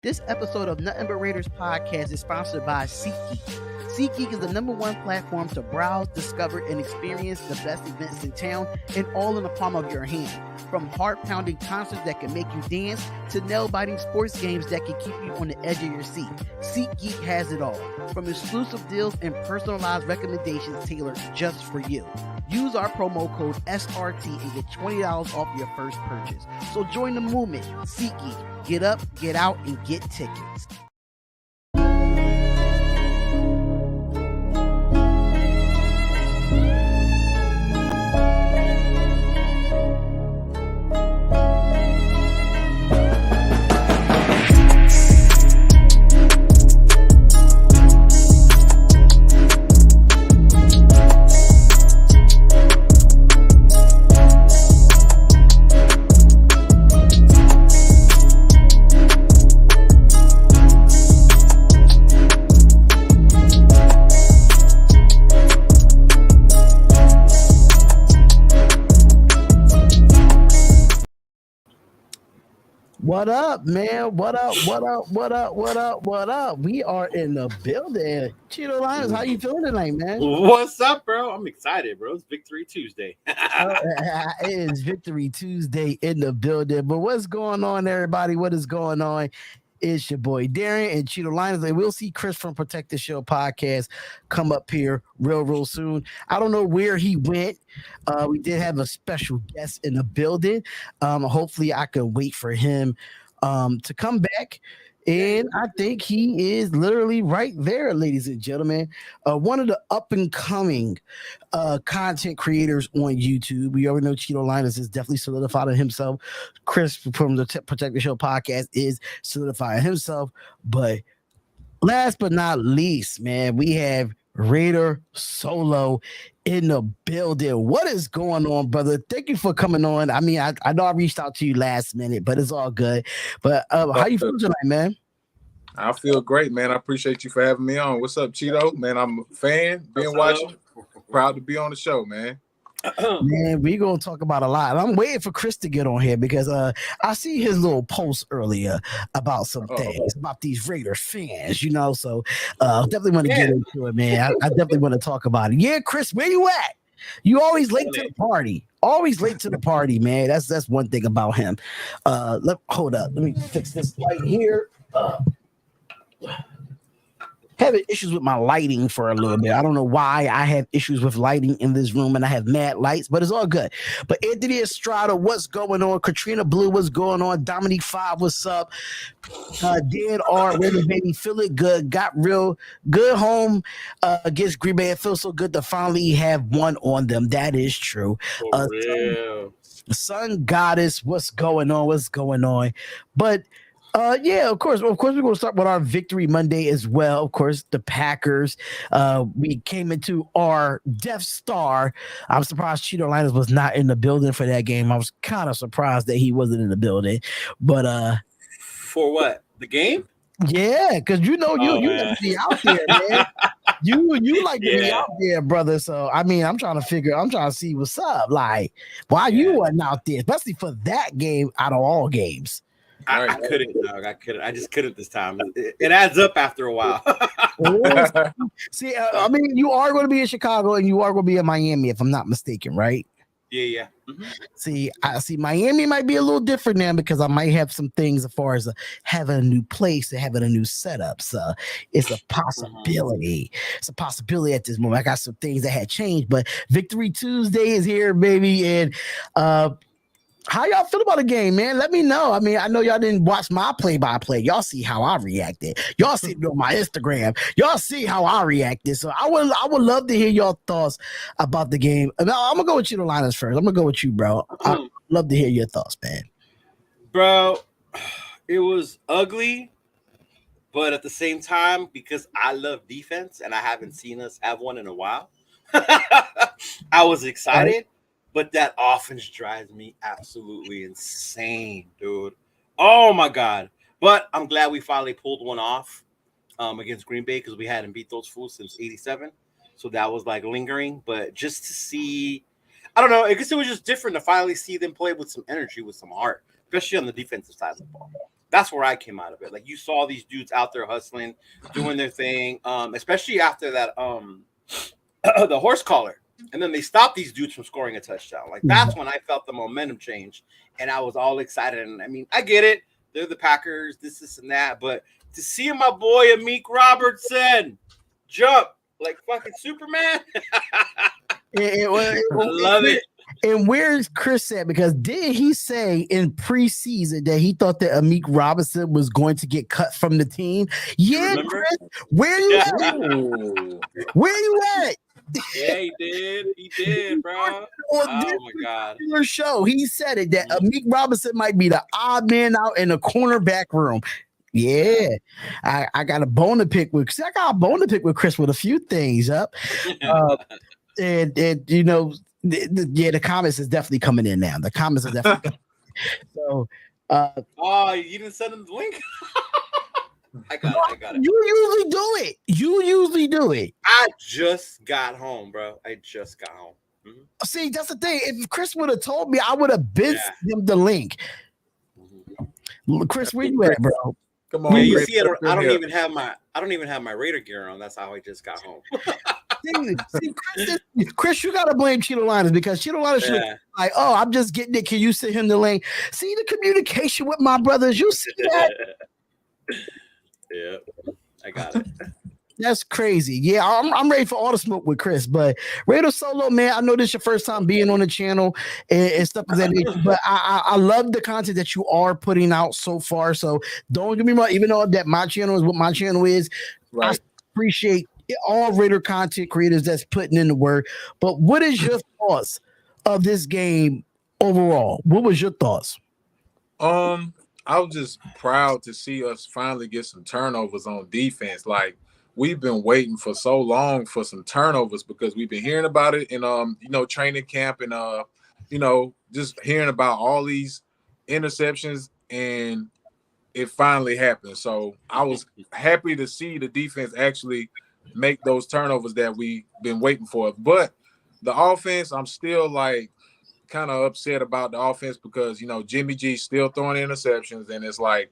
This episode of Nothing But Raiders podcast is sponsored by SeatGeek. SeatGeek is the #1 platform to browse, discover, and experience the best events in town, and all in the palm of your hand. From heart-pounding concerts that can make you dance to nail-biting sports games that can keep you on the edge of your seat, SeatGeek has it all. From exclusive deals and personalized recommendations tailored just for you. Use our promo code SRT and get $20 off your first purchase. So join the movement. SeatGeek. Get up, get out, and get tickets. What up, man? What up? What up? What up? What up? What up? We are in the building. Cheeto Lions, how you feeling tonight, man? What's up, bro? I'm excited, bro. It's Victory Tuesday. It is Victory Tuesday in the building. But what's going on, everybody? What is going on? It's your boy Darren and Cheeto Lions. And we'll see Chris from Protect the Show podcast come up here real soon. I don't know where he went. We did have a special guest in the building. Hopefully I can wait for him to come back. And I think he is literally right there, ladies and gentlemen. One of the up and coming content creators on YouTube. We already know Cheeto Linus is definitely solidified himself. Chris from the Protect the Show podcast is solidifying himself. But last but not least, man, we have Raider Solo in the building. What is going on, brother? Thank you for coming on. I mean, I know I reached out to you last minute, but it's all good. But how you feeling tonight, man? I feel great, man. I appreciate you for having me on. What's up, Cheeto? Man, I'm a fan, been watching. Proud to be on the show, man. Man, we're gonna talk about a lot. I'm waiting for Chris to get on here because I see his little post earlier about some things about these Raiders fans, you know. So definitely want to get into it, man. I definitely want to talk about it. Yeah, Chris, where you at? You always late to the party. Always late to the party, man. That's one thing about him. Hold up. Let me fix this light here. Having issues with my lighting for a little bit. I don't know why I have issues with lighting in this room and I have mad lights, but it's all good. But Anthony Estrada, what's going on? Katrina Blue, what's going on? Dominique 5, what's up? Dan R, Raven Baby, feel it good. Got real good home against Green Bay. It feels so good to finally have one on them. That is true. Sun Goddess, what's going on? What's going on? But yeah, of course, we're going to start with our Victory Monday as well. Of course, the Packers. We came into our Death Star. I'm surprised Cheeto Linus was not in the building for that game. I was kind of surprised that he wasn't in the building. But for what? The game? Yeah, because you like to be out there, man. You like to be out there, brother. So I mean, I'm trying to see what's up. Like, why you wasn't out there, especially for that game out of all games. I couldn't, dog. I couldn't. I just couldn't this time. It adds up after a while. See, I mean, you are going to be in Chicago and you are going to be in Miami, if I'm not mistaken, right? Yeah. Mm-hmm. See, I see Miami might be a little different now because I might have some things as far as having a new place and having a new setup. So it's a possibility. It's a possibility at this moment. I got some things that had changed, but Victory Tuesday is here, baby. And how y'all feel about the game, man? Let me know. I mean, I know y'all didn't watch my play-by-play. Y'all see how I reacted. Y'all see it on my Instagram. Y'all see how I reacted. So I would love to hear your thoughts about the game. I'm gonna go with you, the Liners first. I'm gonna go with you, bro. I'd love to hear your thoughts, man. Bro, it was ugly, but at the same time, because I love defense and I haven't seen us have one in a while, I was excited. Right. But that offense drives me absolutely insane, dude. Oh, my God. But I'm glad we finally pulled one off against Green Bay because we hadn't beat those fools since 87. So that was like lingering. But just to see, I don't know. I guess it was just different to finally see them play with some energy, with some heart, especially on the defensive side of the ball. That's where I came out of it. Like you saw these dudes out there hustling, doing their thing, especially after that the horse collar. And then they stopped these dudes from scoring a touchdown. Like that's when I felt the momentum change, and I was all excited. And I mean, I get it; they're the Packers, this, and that. But to see my boy Amik Robertson jump like fucking Superman, I love it. And where's Chris at? Because did he say in preseason that he thought that Amik Robinson was going to get cut from the team? Yeah, Chris, where you at? Where you at? Yeah, he did, bro. Oh my god! Show he said it that Amik Robinson might be the odd man out in the cornerback room. Yeah, I got a bone to pick with. I got a bone to pick with Chris with a few things up, and you know, the comments is definitely coming in now. The comments are definitely so. Oh, you didn't send him the link. I got it. You usually do it. I just got home, bro. I just got home. Mm-hmm. See, that's the thing. If Chris would have told me, I would have been him the link. Chris, where you at, bro? Come on, you see it. I don't even have my Raider gear on. That's how I just got home. see, Chris, you gotta blame Cheeto Liners because Cheeto Liners should like, oh, I'm just getting it. Can you send him the link? See the communication with my brothers. You see that? Yeah, I got it. That's crazy. Yeah, I'm ready for all the smoke with Chris. But Raider Solo, man, I know this is your first time being on the channel and stuff of that nature. But I love the content that you are putting out so far. So don't get me wrong, even though that my channel is what my channel is, right. I appreciate all Raider content creators that's putting in the work. But what is your thoughts of this game overall? What was your thoughts? I was just proud to see us finally get some turnovers on defense. Like we've been waiting for so long for some turnovers because we've been hearing about it in training camp and just hearing about all these interceptions, and it finally happened. So I was happy to see the defense actually make those turnovers that we've been waiting for. But the offense, I'm still like kind of upset about the offense because Jimmy G's still throwing interceptions, and it's like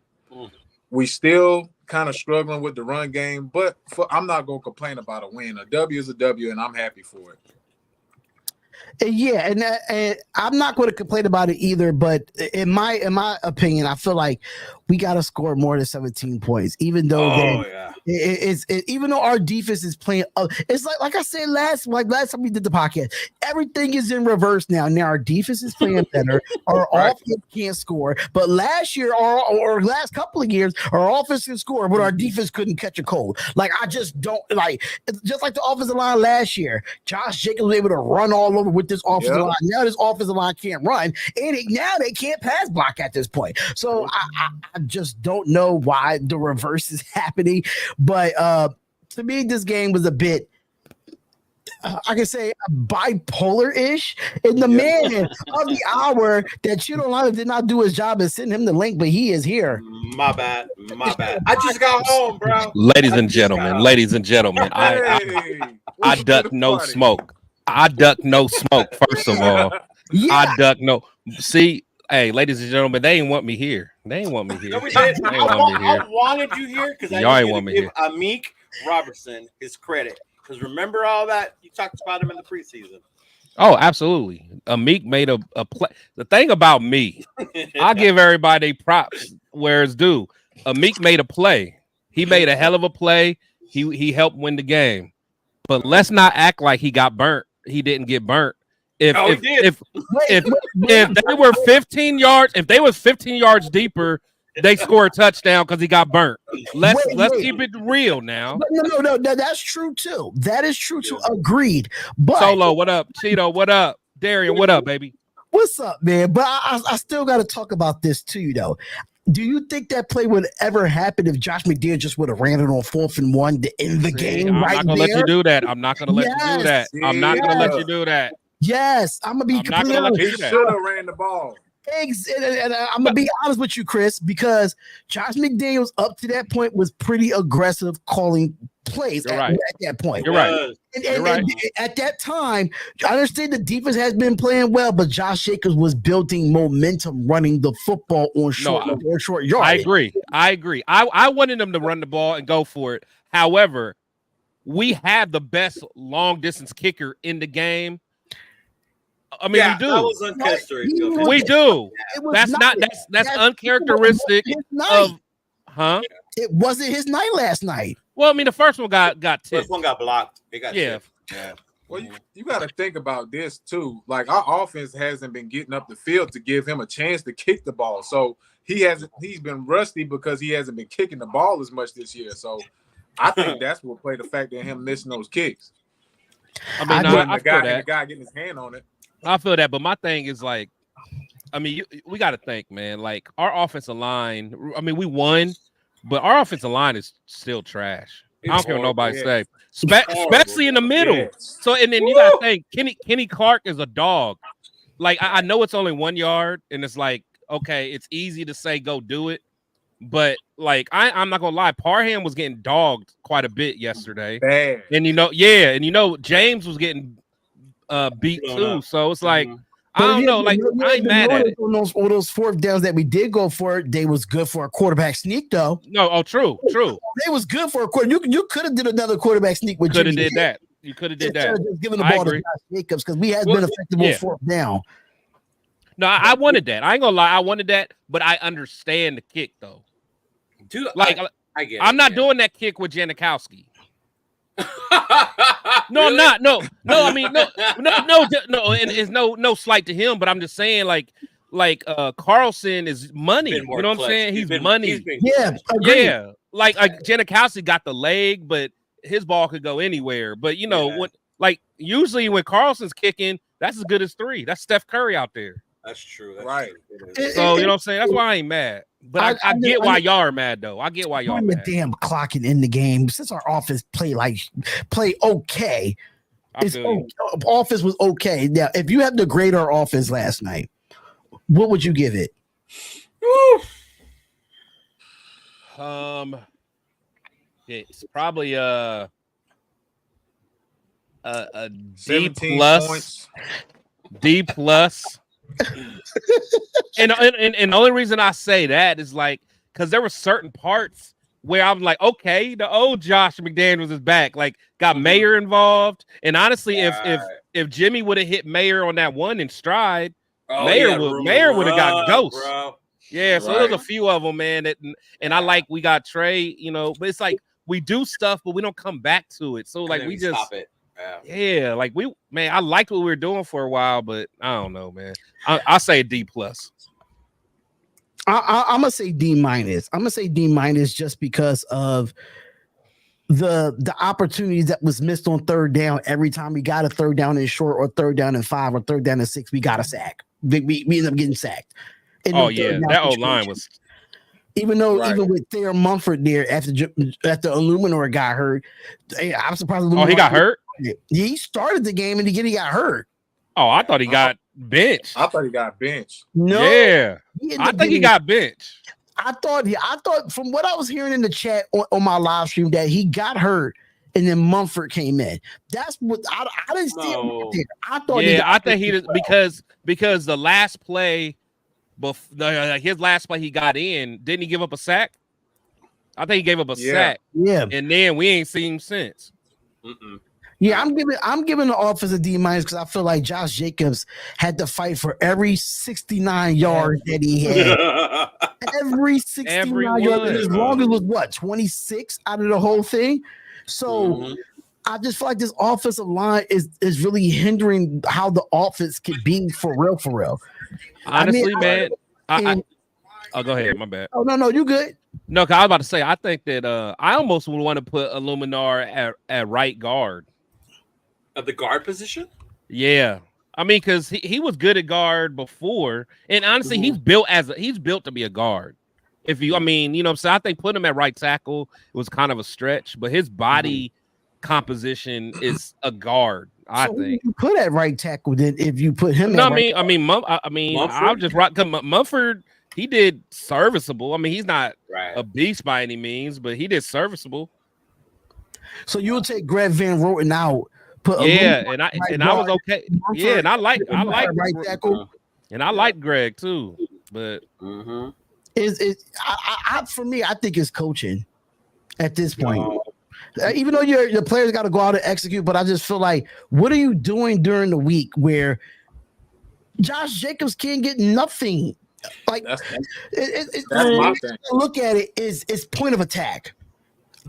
we still kind of struggling with the run game. But I'm not gonna complain about a win. A W is a W, and I'm happy for it. Yeah, and I'm not going to complain about it either. But in my opinion, I feel like we got to score more than 17 points, even though even though our defense is playing. It's like I said last time we did the podcast, everything is in reverse now. Now our defense is playing better. Our offense can't score, but last year or last couple of years, our offense can score, but our defense couldn't catch a cold. Like I just don't like. Just like the offensive line last year, Josh Jacobs was able to run all over with this offensive line. Now this offensive line can't run, and now they can't pass block at this point. So I just don't know why the reverse is happening. But to me, this game was a bit, I can say, bipolar-ish. And the man of the hour that Cheeto Lana did not do his job and send him the link, but he is here. My bad. I just got home, bro. Ladies and gentlemen, I duck no smoke. I duck no smoke, first of all. I duck no. See, hey, ladies and gentlemen, they ain't want me here. They ain't want me here. No, we didn't. I wanted you here because I ain't want me here. Amik Robertson his credit because remember all that you talked about him in the preseason. Oh, absolutely. Amik made a play. The thing about me, I give everybody props where it's due. Amik made a play. He made a hell of a play. He helped win the game. But let's not act like he got burnt. He didn't get burnt. If they were 15 yards, if they was 15 yards deeper, they score a touchdown because he got burnt. Let's keep it real now. No, that's true too. That is true too. Agreed. But Solo, what up? Cheeto, what up? Darian, what up, baby? What's up, man? But I still got to talk about this too, though. Do you think that play would ever happen if Josh McDaniels just would have ran it on 4th and 1 to end the game? I'm not gonna let you do that. I'm not gonna let you do that. I'm not gonna let you do that. Yes, I'm gonna be completely honest. He should have ran the ball. And I'm gonna be honest with you, Chris, because Josh McDaniels up to that point was pretty aggressive calling plays at that point. You're right. And at that time, I understand the defense has been playing well, but Josh Jacobs was building momentum running the football on short yardage. I agree. I wanted them to run the ball and go for it. However, we have the best long distance kicker in the game. I mean, we do. That was uncharacteristic. We do. That's uncharacteristic of, huh? It wasn't his night last night. Well, I mean, the first one got tipped. First one got blocked. It got tipped. Yeah. Well, you got to think about this too. Like, our offense hasn't been getting up the field to give him a chance to kick the ball. So he's been rusty because he hasn't been kicking the ball as much this year. So I think that's what played the fact in him missing those kicks. I mean, I feel that. The guy getting his hand on it. I feel that, but my thing is like, I mean, we got to think, man. Like, our offensive line. I mean, we won, but our offensive line is still trash. I don't care what nobody say, especially in the middle. Yes. So, and then you got to think, Kenny Clark is a dog. Like, I know it's only 1 yard, and it's like, okay, it's easy to say go do it, but like, I'm not gonna lie, Parham was getting dogged quite a bit yesterday, bad. And James was getting beat too. So it's like, I don't know. Like, I ain't mad at it. On those fourth downs that we did go for, they was good for a quarterback sneak, though. No, true. They was good for a quarter. You could have did another quarterback sneak with Could have did that. You could have did that. Just giving the ball to Josh Jacobs because we have been effective on fourth down. No, I wanted that. I ain't gonna lie, I wanted that, but I understand the kick though. Dude, like I get I'm not doing that kick with Janikowski. No, I'm not. No. I mean, no. And it's no slight to him, but I'm just saying, like Carlson is money. You know what I'm saying? He's money. Yeah. Like Janikowski got the leg, but his ball could go anywhere. But you know, usually when Carlson's kicking, that's as good as 3. That's Steph Curry out there. That's true. That's right. True. So you know what I'm saying? That's why I ain't mad. But I get why y'all are mad though. I get why y'all are mad. The damn clocking in the game since our offense play okay. Offense was okay. Now, if you had to grade our offense last night, what would you give it? It's probably a D plus. D plus. and the only reason I say that is like because there were certain parts where I'm like, okay, the old Josh McDaniels is back. Like, got Mayer involved, and honestly, if Jimmy would have hit Mayer on that one in stride, Mayer would have got ghost. Bro. Yeah, so there's a few of them, man. And I like we got Trey, you know, but it's like we do stuff, but we don't come back to it. So like we just stop it. Yeah, like I liked what we were doing for a while, but I don't know, man. I say D plus. I'm gonna say D minus. I'm gonna say D minus just because of the opportunities that was missed on third down. Every time we got a third down and short, or third down and 5, or third down and 6, we got a sack. We ended up getting sacked. That old line was. Even with Thayer Mumford there after Illuminor got hurt, I'm surprised. He got hurt. He started the game and again he got hurt. Oh, I thought he got benched. I thought he got benched. No, yeah, I think he got benched. I thought from what I was hearing in the chat on my live stream that he got hurt and then Mumford came in. That's what I didn't see it there. I thought. Yeah, I think he did because the last play. His last play he got in, didn't he give up a sack? I think he gave up a sack. Yeah, and then we ain't seen him since. Yeah, I'm giving the offense a D minus because I feel like Josh Jacobs had to fight for every 69 yards that he had. Every 69 yards. His longest was what, 26 out of the whole thing. So I just feel like this offensive line is really hindering how the offense could be for real. Honestly, man. I'll go ahead. My bad. Oh, no, you good. No, because I was about to say, I think that I almost would want to put Illuminar at right guard. At the guard position? Yeah. I mean, because he was good at guard before. And honestly, he's built to be a guard. I mean, you know what I'm saying? I think putting him at right tackle was kind of a stretch, but his body composition is a guard. I So think. you put at right tackle then if you put him. No, at right I'll just rock. Mumford, he did serviceable. I mean, he's not Right. a beast by any means, but he did serviceable. So you'll take Greg Van Roten out. Put Yeah, Aluma and I right and I was guard, okay. Mumford Yeah, and I like right tackle. and I like Greg too. But Is for me, I think it's coaching at this point. No. Even though your players got to go out and execute, but I just feel like, what are you doing during the week where Josh Jacobs can't get nothing? Like That's it's my thing. look at it is point of attack.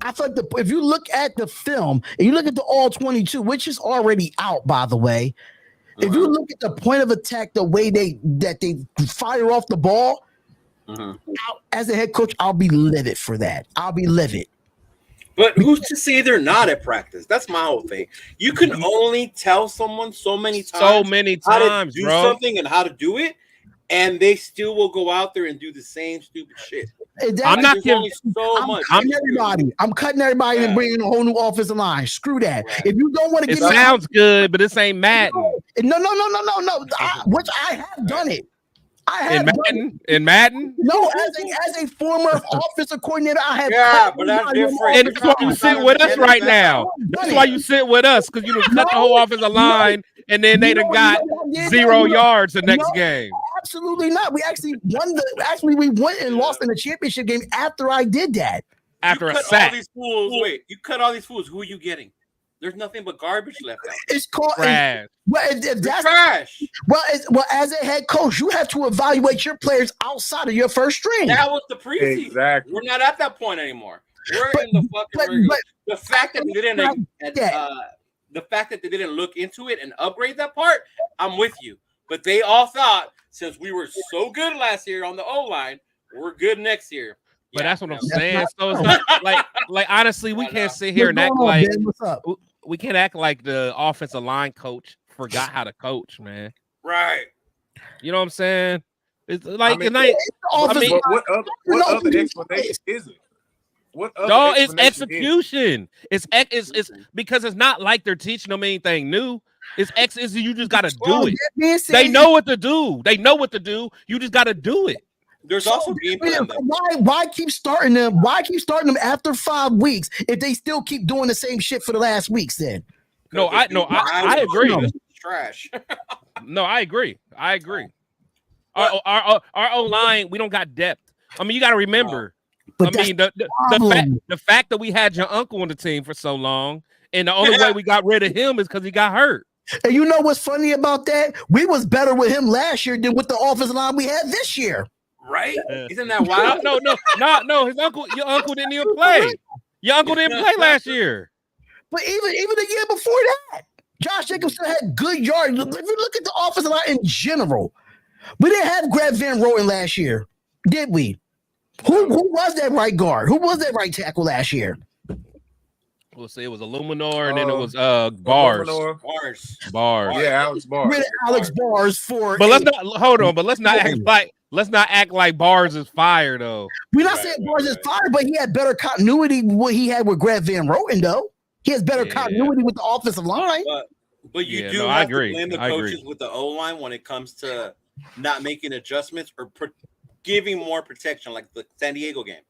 I thought if you look at the film and you look at the all 22, which is already out, by the way, if you look at the point of attack, the way they fire off the ball, as a head coach, I'll be livid for that. I'll be livid. But who's to say they're not at practice? That's my whole thing. You can only tell someone so many times how to do something and how to do it, and they still will go out there and do the same stupid shit. I'm not giving I'm cutting everybody and bringing a whole new offensive line. Screw that. Right. If you don't want to get, it sounds good, but this ain't Madden. No. Which I have done it. In Madden? No, as a former offensive coordinator, I have. Yeah, but that's different. And that's why you sit with us right now. That's why you sit with us, because you done cut the whole offensive line, and then they done got 0 yards the next game. Absolutely not. We actually won we went and lost in the championship game after I did that. After a sack. You cut all these fools. Who are you getting? There's nothing but garbage left out. It's called trash. If that's trash. Well, as a head coach, you have to evaluate your players outside of your first string. That was the preseason. Exactly. We're not at that point anymore. We're in the fucking the fact that they didn't look into it and upgrade that part, I'm with you. But they all thought, since we were so good last year on the O-line, we're good next year. But that's what I'm saying. So it's not like honestly, we can't sit here and act like we can't act like the offensive line coach forgot how to coach, man. Right. You know what I'm saying? It's like what other explanation is it? It's execution. It's because it's not like they're teaching them anything new. It's you just got to do it. They know what to do. You just got to do it. There's also game plan. Why keep starting them? Why keep starting them after 5 weeks if they still keep doing the same shit for the last weeks? Then I agree. Trash. No, I agree. Our O line, we don't got depth. I mean, you got to remember. But I mean, the fact that we had your uncle on the team for so long, and the only way we got rid of him is because he got hurt. And you know what's funny about that? We was better with him last year than with the offensive line we had this year. Right? Isn't that wild? No. Your uncle didn't even play. Your uncle didn't play last year. But even the year before that, Josh Jacobs still had good yards. If you look at the offensive line in general, we didn't have Greg Van Roten last year, did we? Who was that right guard? Who was that right tackle last year? We'll say it was Illuminor, and then it was Bars. Bars. Yeah, Alex Bars. Rid of Alex Bars for. But let's not act like Bars is fire though. We're not saying Bars is fire, but he had better continuity than what he had with Greg Van Roten though. He has better continuity with the offensive line. But you do have to blame the coaches with the O-line when it comes to not making adjustments or giving more protection, like the San Diego game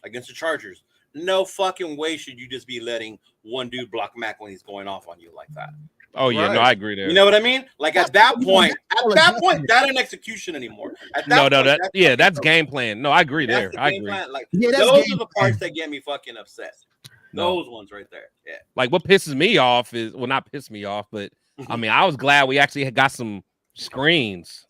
against the Chargers. No fucking way should you just be letting one dude block Mac when he's going off on you like that. Oh yeah, no, I agree there. You know what I mean? Like at that point, that ain't execution anymore. That's game plan. No, I agree there. I agree. Like those are the parts that get me fucking upset. Those ones right there. Yeah. Like what pisses me off is not piss me off, but I mean, I was glad we actually got some screens.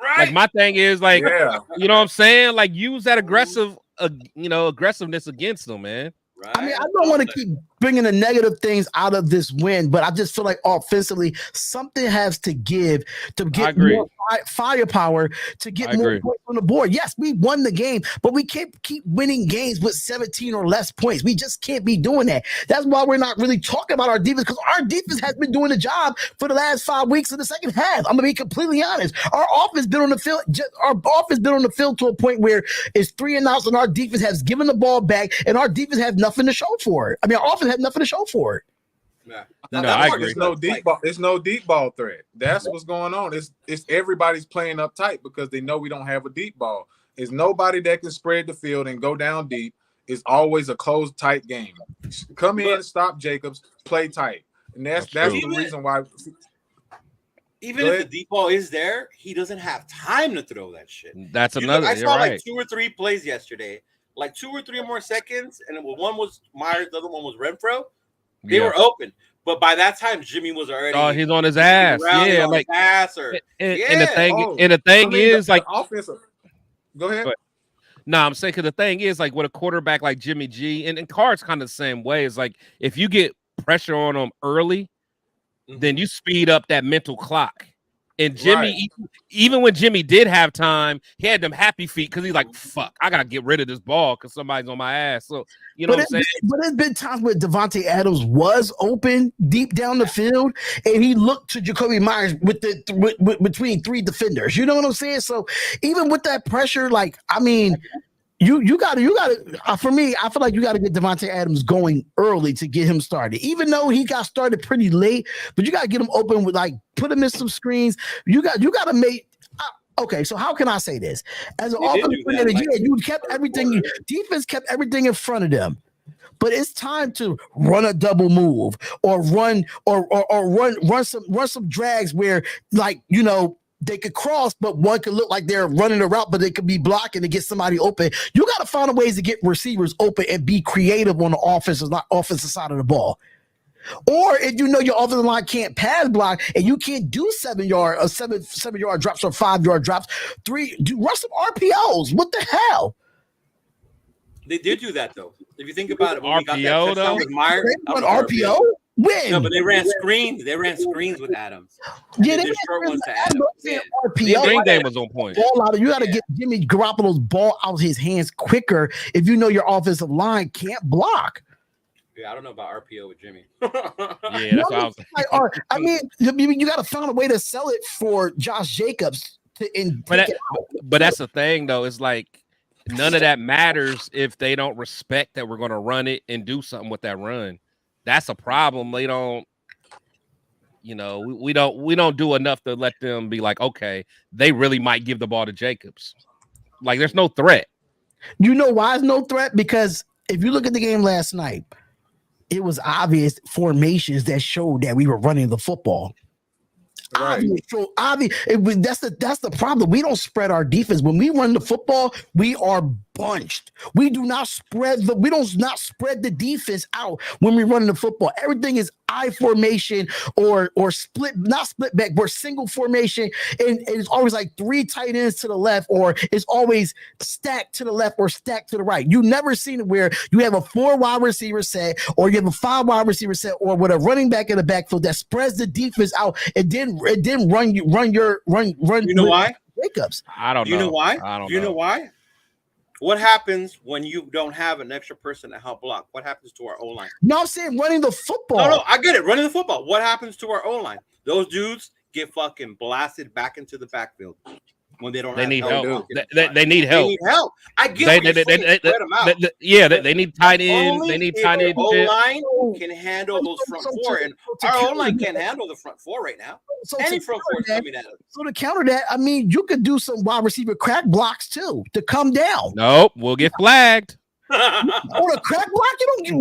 Right. Like my thing is like, you know what I'm saying? Like use that aggressiveness against them, man. Right. I mean, I don't want to keep bringing the negative things out of this win, but I just feel like offensively, something has to give to get more firepower to get more points on the board. Yes, we won the game, but we can't keep winning games with 17 or less points. We just can't be doing that. That's why we're not really talking about our defense, because our defense has been doing the job for the last 5 weeks of the second half. I'm gonna be completely honest. Our offense been on the field. To a point where it's 3 and outs, and our defense has given the ball back, and our defense has nothing to show for it. I mean, our offense had nothing to show for it. Yeah. No, That I part agree. It's no sucks. deep ball. It's no deep ball threat. That's what's going on. It's everybody's playing up tight because they know we don't have a deep ball. It's nobody that can spread the field and go down deep. It's always a closed, tight game. Come in, But stop Jacobs, play tight, and that's true. the reason why. Even Go if ahead. the deep ball is there, he doesn't have time to throw that shit. That's another. I You're saw right. like 2 or 3 plays yesterday, like 2 or 3 more seconds, and one was Myers, the other one was Renfro. They were open, but by that time, Jimmy was already. Oh, he's on his ass. Yeah, on like his ass or and the thing, Oh, and the thing is the like, offensive. Go ahead. no, I'm saying because the thing is like with a quarterback like Jimmy G and Carr's kind of the same way. It's like if you get pressure on him early, then you speed up that mental clock. And Jimmy, even when Jimmy did have time, he had them happy feet because he's like, "Fuck, I gotta get rid of this ball because somebody's on my ass." So you know what I'm saying. But there's been times where Devontae Adams was open deep down the field, and he looked to Jacoby Myers with between 3 defenders. You know what I'm saying? So even with that pressure, like I mean. You got to. For me, I feel like you got to get Devontae Adams going early to get him started. Even though he got started pretty late, but you got to get him open with like put him in some screens. You got to make. Okay, so how can I say this? As an offensive coordinator, you kept everything. Defense kept everything in front of them. But it's time to run a double move or run some drags where like they could cross, but one could look like they're running a route, but they could be blocking to get somebody open. You got to find a ways to get receivers open and be creative on the offensive side of the ball. Or if your offensive line can't pass block and you can't do 7-yard drops or 5-yard drops, run some RPOs. What the hell? They did do that though. If you think about it, when we got that RPO touchdown with Myers, An RPO? When? No, but they ran screens. They ran screens with Adams. Yeah, they they did short ones to Adams. RPO. The screen game was on point. You got to get Jimmy Garoppolo's ball out of his hands quicker if you know your offensive line can't block. Yeah, I don't know about RPO with Jimmy. Yeah, that's what I was like. I mean, you got to find a way to sell it for Josh Jacobs but that's the thing, though. It's like none of that matters if they don't respect that we're going to run it and do something with that run. That's a problem. They don't. We don't do enough to let them be like, okay, they really might give the ball to Jacobs. Like, there's no threat. You know why there's no threat? Because if you look at the game last night, it was obvious formations that showed that we were running the football. Right. That's the problem. We don't spread our defense. When we run the football, we are bunched. We do not spread the defense out when we run the football. Everything is I formation or split, not split back, but single formation. And it's always like 3 tight ends to the left, or it's always stacked to the left or stacked to the right. You never seen it where you have a 4 wide receiver set or you have a 5 wide receiver set or with a running back in the backfield that spreads the defense out and then run. You know why? Jacobs. I don't know. You know why? I don't you know why? What happens when you don't have an extra person to help block? What happens to our O-line? No, I'm saying running the football. No, I get it. Running the football. What happens to our O-line? Those dudes get fucking blasted back into the backfield when they don't. They have need help. They need help. They need help. I get they need tight ends. They need tight ends. O-line can handle those front 4, and our O-line can't handle the front 4 right now. Any front 4 is coming at us. So to counter that, I mean, you could do some wide receiver crack blocks too to come down. Nope, we'll get flagged. On a crack block, you don't get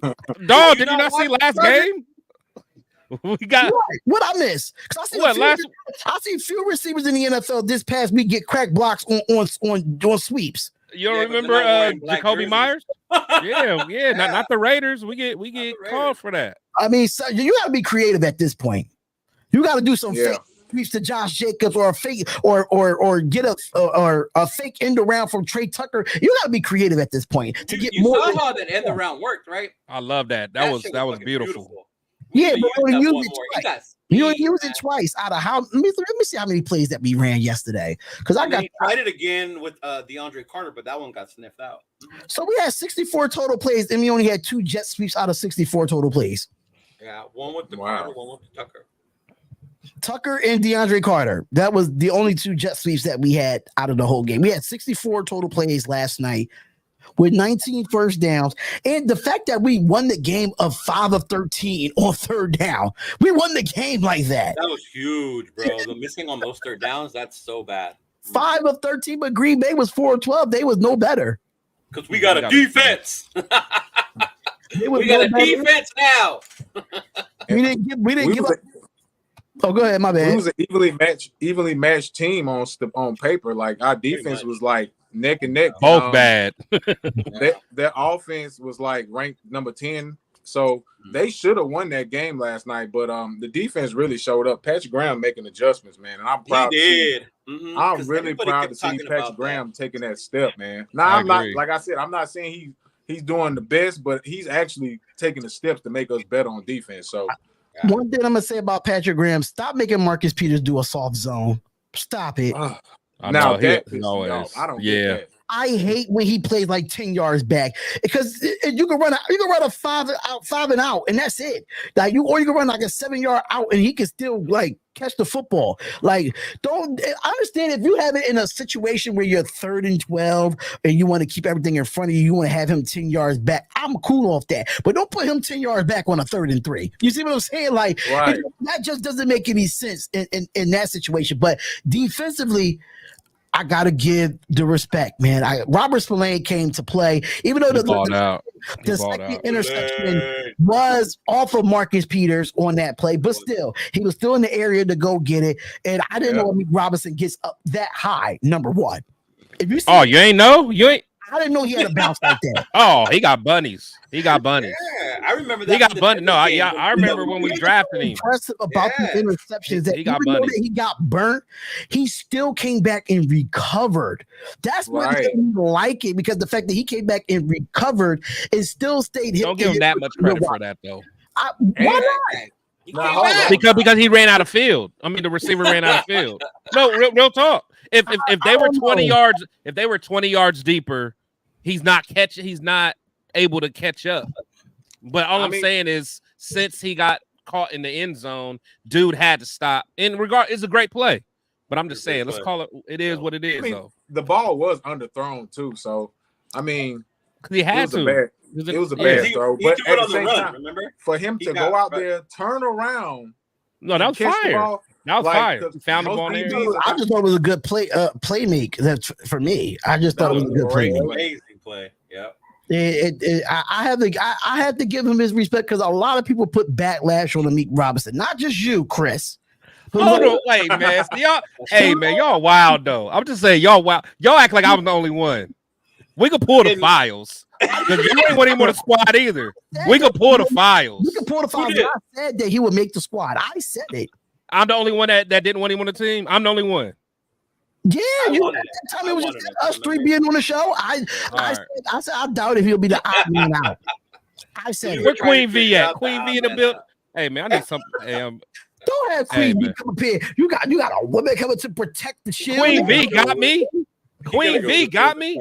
what? Dog, did you not see last game? We got what I miss? Because I see few receivers in the NFL this past week get crack blocks on sweeps. You don't remember Jacoby Myers? Yeah, not the Raiders. We get called for that. I mean, so you got to be creative at this point. You got to do some fake sweeps to Josh Jacobs or a fake or get a fake end around from Trey Tucker. You got to be creative at this point to get more. You saw how that end around worked, right? I love that. That was beautiful. Yeah, but we only used it twice. You only used it twice out of how? Let me see how many plays that we ran yesterday. Because I tried it again with DeAndre Carter, but that one got sniffed out. So we had 64 total plays, and we only had 2 jet sweeps out of 64 total plays. Yeah, one with the Carter, one with the Tucker. Tucker and DeAndre Carter. That was the only 2 jet sweeps that we had out of the whole game. We had 64 total plays last night. with 19 first downs. And the fact that we won the game of 5 of 13 on third down. We won the game like that. That was huge, bro. The missing on those third downs, that's so bad. 5 of 13, but Green Bay was 4 of 12. They was no better. Because we got a defense. We got a defense now. We didn't give up. Oh, go ahead, my bad. We was an evenly matched team on paper. Like our defense was like neck and neck. Both bad. Their offense was like ranked number 10. So they should have won that game last night, but the defense really showed up. Patrick Graham making adjustments, man, and I'm proud. I'm really proud to see Patrick Graham taking that step, man. Now I'm not, like I said, I'm not saying he's doing the best, but he's actually taking the steps to make us better on defense. So one thing I'm gonna say about Patrick Graham: stop making Marcus Peters do a soft zone. Stop it. Now that I don't get that. I hate when he plays like 10 yards back because you can run a 5 and out, and that's it. Like you can run like a 7-yard out, and he can still like catch the football. Like, don't I understand if you have it in a situation where you're 3rd and 12 and you want to keep everything in front of you, you want to have him 10 yards back. I'm cool off that, but don't put him 10 yards back on a 3rd and 3. You see what I'm saying? Like that just doesn't make any sense in that situation. But defensively, I gotta give the respect, man. Robert Spillane came to play, even though the second interception was off of Marcus Peters on that play, but still, he was still in the area to go get it. And I didn't know Amik Robinson gets up that high. Number one, if you see, you ain't know, I didn't know he had a bounce like that. Oh, he got bunnies. Yeah, I remember that. He got bunnies. No, I remember when we drafted him. Impressive about the interceptions that even though that he got burnt, he still came back and recovered. That's what made me like it, because the fact that he came back and recovered and still stayed hit. Don't give him that much credit for that, though. Why not? Because he ran out of field. I mean, the receiver ran out of field. No, real talk. If they were 20 yards, if they were 20 yards deeper, he's not able to catch up. But all I'm saying is, since he got caught in the end zone, dude had to stop. It's a great play. But I'm just saying, let's call it. It is what it is, though. The ball was underthrown too, so I mean, because he had to. It was a bad throw, but at the same time, remember? For him to go out there, turn around. No, that was fire. That was fire. Found the ball there. I just thought it was a good play make. That's for me. I just thought it was a good play. Amazing play. Yeah. I have to give him his respect, because a lot of people put backlash on Amik Robinson, not just you, Chris. Hold on, wait, man. Hey, man, y'all wild though. I'm just saying, y'all wild. Y'all act like I was the only one. We could pull the files. Because you ain't want him on the squad either. We could pull the files. We could pull the files. I said that he would make the squad. I said it. I'm the only one that didn't want him on the team. I'm the only one. Yeah, at that time it was just us three being on the show. I said I doubt if he'll be the odd man out. I said where Queen V at? Queen V in the building. Hey man, I need some. Don't have Queen V come up here. You got a woman coming to protect the shield. Queen V got me. Queen V got me.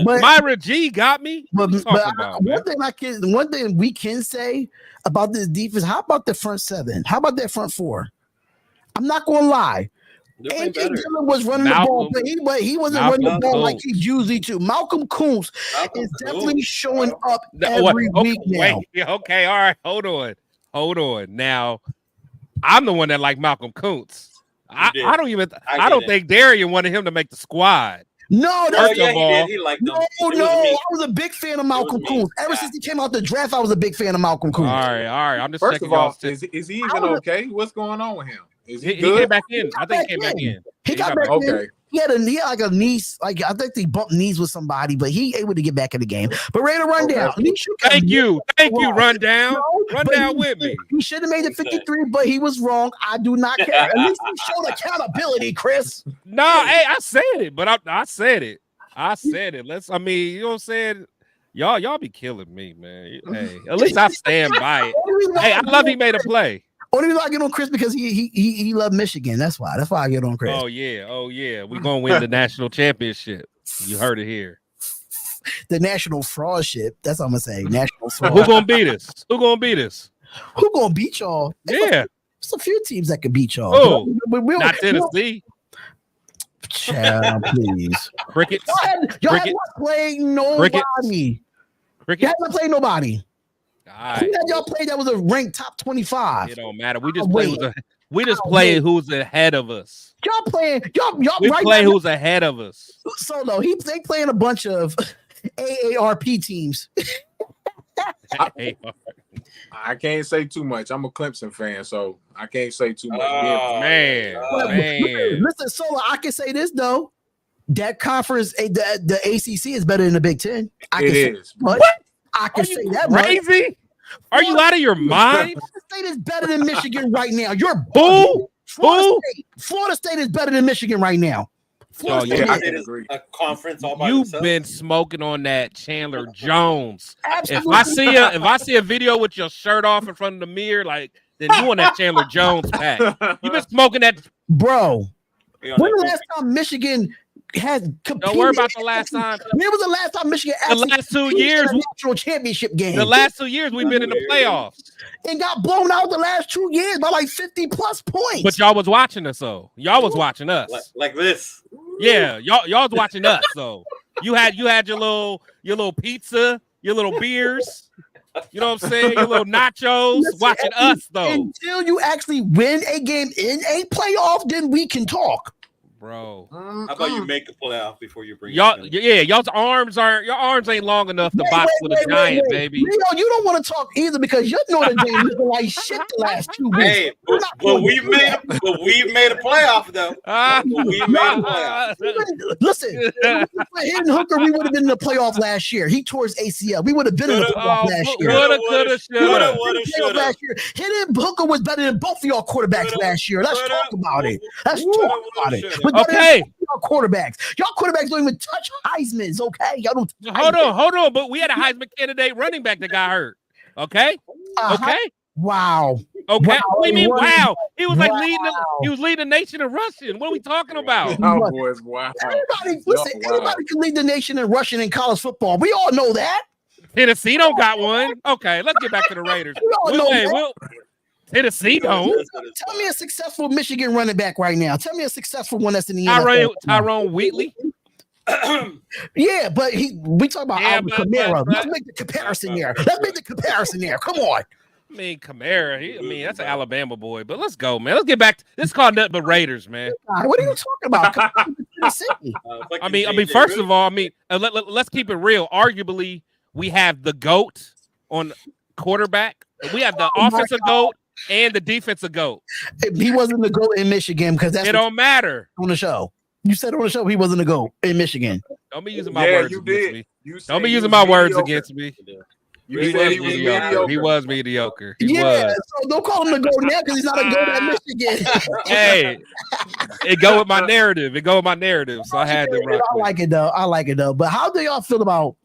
But Myra G got me. But one thing we can say about this defense. How about the front seven? How about that front four? I'm not gonna lie. AJ Dillon was running the ball, but he wasn't running the ball like he usually do. Malcolm Kuntz is definitely showing up every week now. Okay, all right, hold on. Now, I'm the one that like Malcolm Kuntz. I don't think Darian wanted him to make the squad. No, that's he did. He liked them. No. I was a big fan of Malcolm Kuntz. Ever since he came out the draft, I was a big fan of Malcolm Kuntz. All right. I'm just first of all, is he even okay? What's going on with him? Is he good? He came back in. I think he came back in. He got back in. He had like a niece. Like I think they bumped knees with somebody, but he able to get back in the game. But ready to run down. Thank you, rundown. Run down with me. He should have made it 53, but he was wrong. I do not care. At least he showed accountability, Chris. No, hey, I said it, but I said it. You know what I'm saying? Y'all be killing me, man. Hey, at least I stand by it. Hey, I love he made a play. Only reason I get on Chris because he loved Michigan. That's why I get on Chris. Oh yeah. We're gonna win the national championship. You heard it here. The national fraudship. That's what I'm gonna say. National fraud. Who gonna beat us? Who gonna beat y'all? Yeah. There's a few teams that could beat y'all. Oh, not Tennessee. Child, please. Crickets. Y'all had not played nobody. Crickets. Y'all had not played nobody. All Who right. had y'all played that was a ranked top 25? It don't matter. We just play who's ahead of us. Y'all playing y'all We right play now, who's ahead of us. Solo. They playing a bunch of AARP teams. I can't say too much. I'm a Clemson fan, so I can't say too much. Man. Listen, Solo, I can say this though. That conference, the ACC is better than the Big Ten. It is. What? I can say that crazy? Are you out of your mind? Florida State is better than Michigan right now. You're Who? Florida State is better than Michigan right now. Florida yeah, I State can is agree. a conference all by You've themselves. been smoking on that Chandler Jones. Absolutely. If I see a video with your shirt off in front of the mirror, like then you on that Chandler Jones pack. You've been smoking that, bro. When the last time Michigan had competed? Don't worry about the last time. When was the last time Michigan The last 2 years, national championship game? the last 2 years we've been in the playoffs. And got blown out the last 2 years by like 50 plus points. But y'all was watching us, though. Y'all was watching us. Like this. Yeah, y'all was watching us. So you had your little pizza, your little beers. You know what I'm saying? Your little nachos. Watching us though. Until you actually win a game in a playoff, then we can talk. Bro, how about you make a playoff before you bring y'all? Yeah, your arms ain't long enough to box with a giant, baby. Leo, you don't want to talk either because you're Notre Dame looking like shit the last 2 weeks. Hey, but we've made a playoff though. We made a playoff. Listen, for Hidden Hooker, we would have been in the playoff last year. He tore his ACL. We would have been in the playoff last year. Coulda, shoulda. Last year. Hidden Hooker was better than both of y'all quarterbacks last year. Let's talk about it. Okay. Y'all quarterbacks don't even touch Heisman's. Okay, y'all don't. Hold on. But we had a Heisman candidate running back that got hurt. Okay. Okay. Wow. Okay. Wow. What do you mean? Wow. He was like leading the nation in rushing. What are we talking about? Oh, boys, wow. Anybody can lead the nation in rushing in college football. We all know that. Tennessee don't got one. Okay, let's get back to the Raiders. Tennessee don't. Tell me a successful Michigan running back right now. Tell me a successful one that's in the NFL. Tyrone Wheatley. Yeah, but we talk about Alvin Kamara. Let's make the comparison there. Come on. I mean, Kamara. That's an Alabama boy. But let's go, man. Let's get back. This is called nothing but Raiders, man. What are you talking about? First of all, let's keep it real. Arguably, we have the GOAT on quarterback. We have the offensive GOAT and the defensive GOAT. He wasn't the GOAT in Michigan because it don't matter on the show. You said on the show he wasn't the GOAT in Michigan. Don't be using my words against me. Don't be using my words against me. He was mediocre. So don't call him the GOAT now because he's not a GOAT at Michigan. Hey, it go with my narrative. So I had to rock. I like it though. But how do y'all feel about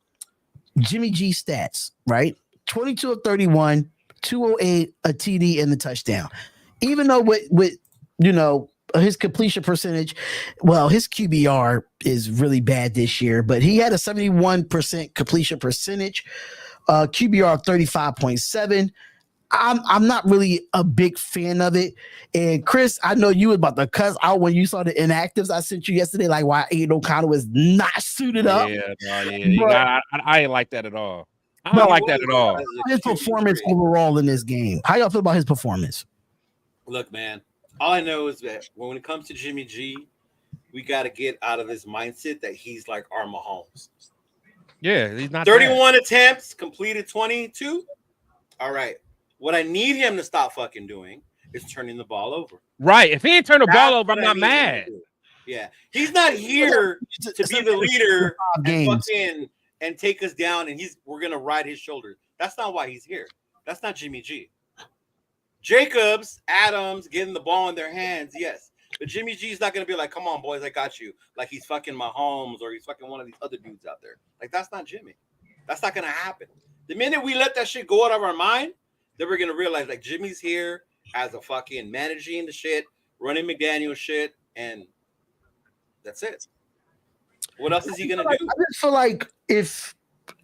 Jimmy G stats? Right, 22 of 31. 208, a TD, and the touchdown. Even though with his completion percentage, well, his QBR is really bad this year, but he had a 71% completion percentage, QBR of 35.7. I'm not really a big fan of it. And Chris, I know you was about to cuss out when you saw the inactives I sent you yesterday, like why Aiden O'Connell was not suited up. I ain't like that at all. I don't like that at all. His performance overall in this game. How y'all feel about his performance? Look, man, all I know is that when it comes to Jimmy G, we got to get out of this mindset that he's like our Mahomes. Yeah, he's not 31 attempts, completed 22. All right. What I need him to stop fucking doing is turning the ball over. Right. If he ain't turn the ball over, I'm not mad. Yeah. He's not here to be the leader and take us down, and we're gonna ride his shoulders. That's not why he's here. That's not Jimmy G. Jacobs, Adams, getting the ball in their hands, yes. But Jimmy G's not gonna be like, "Come on, boys, I got you." Like he's fucking Mahomes or he's fucking one of these other dudes out there. Like that's not Jimmy. That's not gonna happen. The minute we let that shit go out of our mind, then we're gonna realize like Jimmy's here as a fucking managing the shit, running McDaniel shit, and that's it. What else is he gonna do? I just feel like if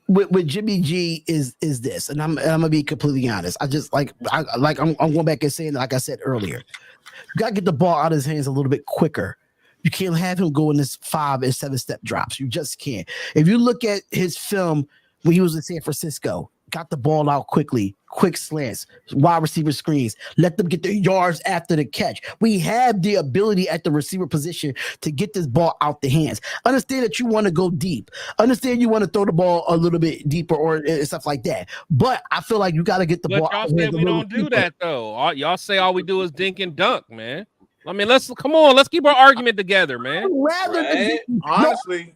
with Jimmy G is this, and I'm gonna be completely honest. I'm going back and saying like I said earlier, you gotta get the ball out of his hands a little bit quicker. You can't have him go in this 5 and 7 step drops. You just can't. If you look at his film when he was in San Francisco, got the ball out quickly, quick slants, wide receiver screens, let them get their yards after the catch. We have the ability at the receiver position to get this ball out the hands. Understand that you want to go deep. Understand you want to throw the ball a little bit deeper or stuff like that. But I feel like you got to get the ball But out y'all the say hands a we little don't do deeper. that though. Y'all say all we do is dink and dunk, man. I mean, let's keep our argument together, man. Rather Right? Honestly,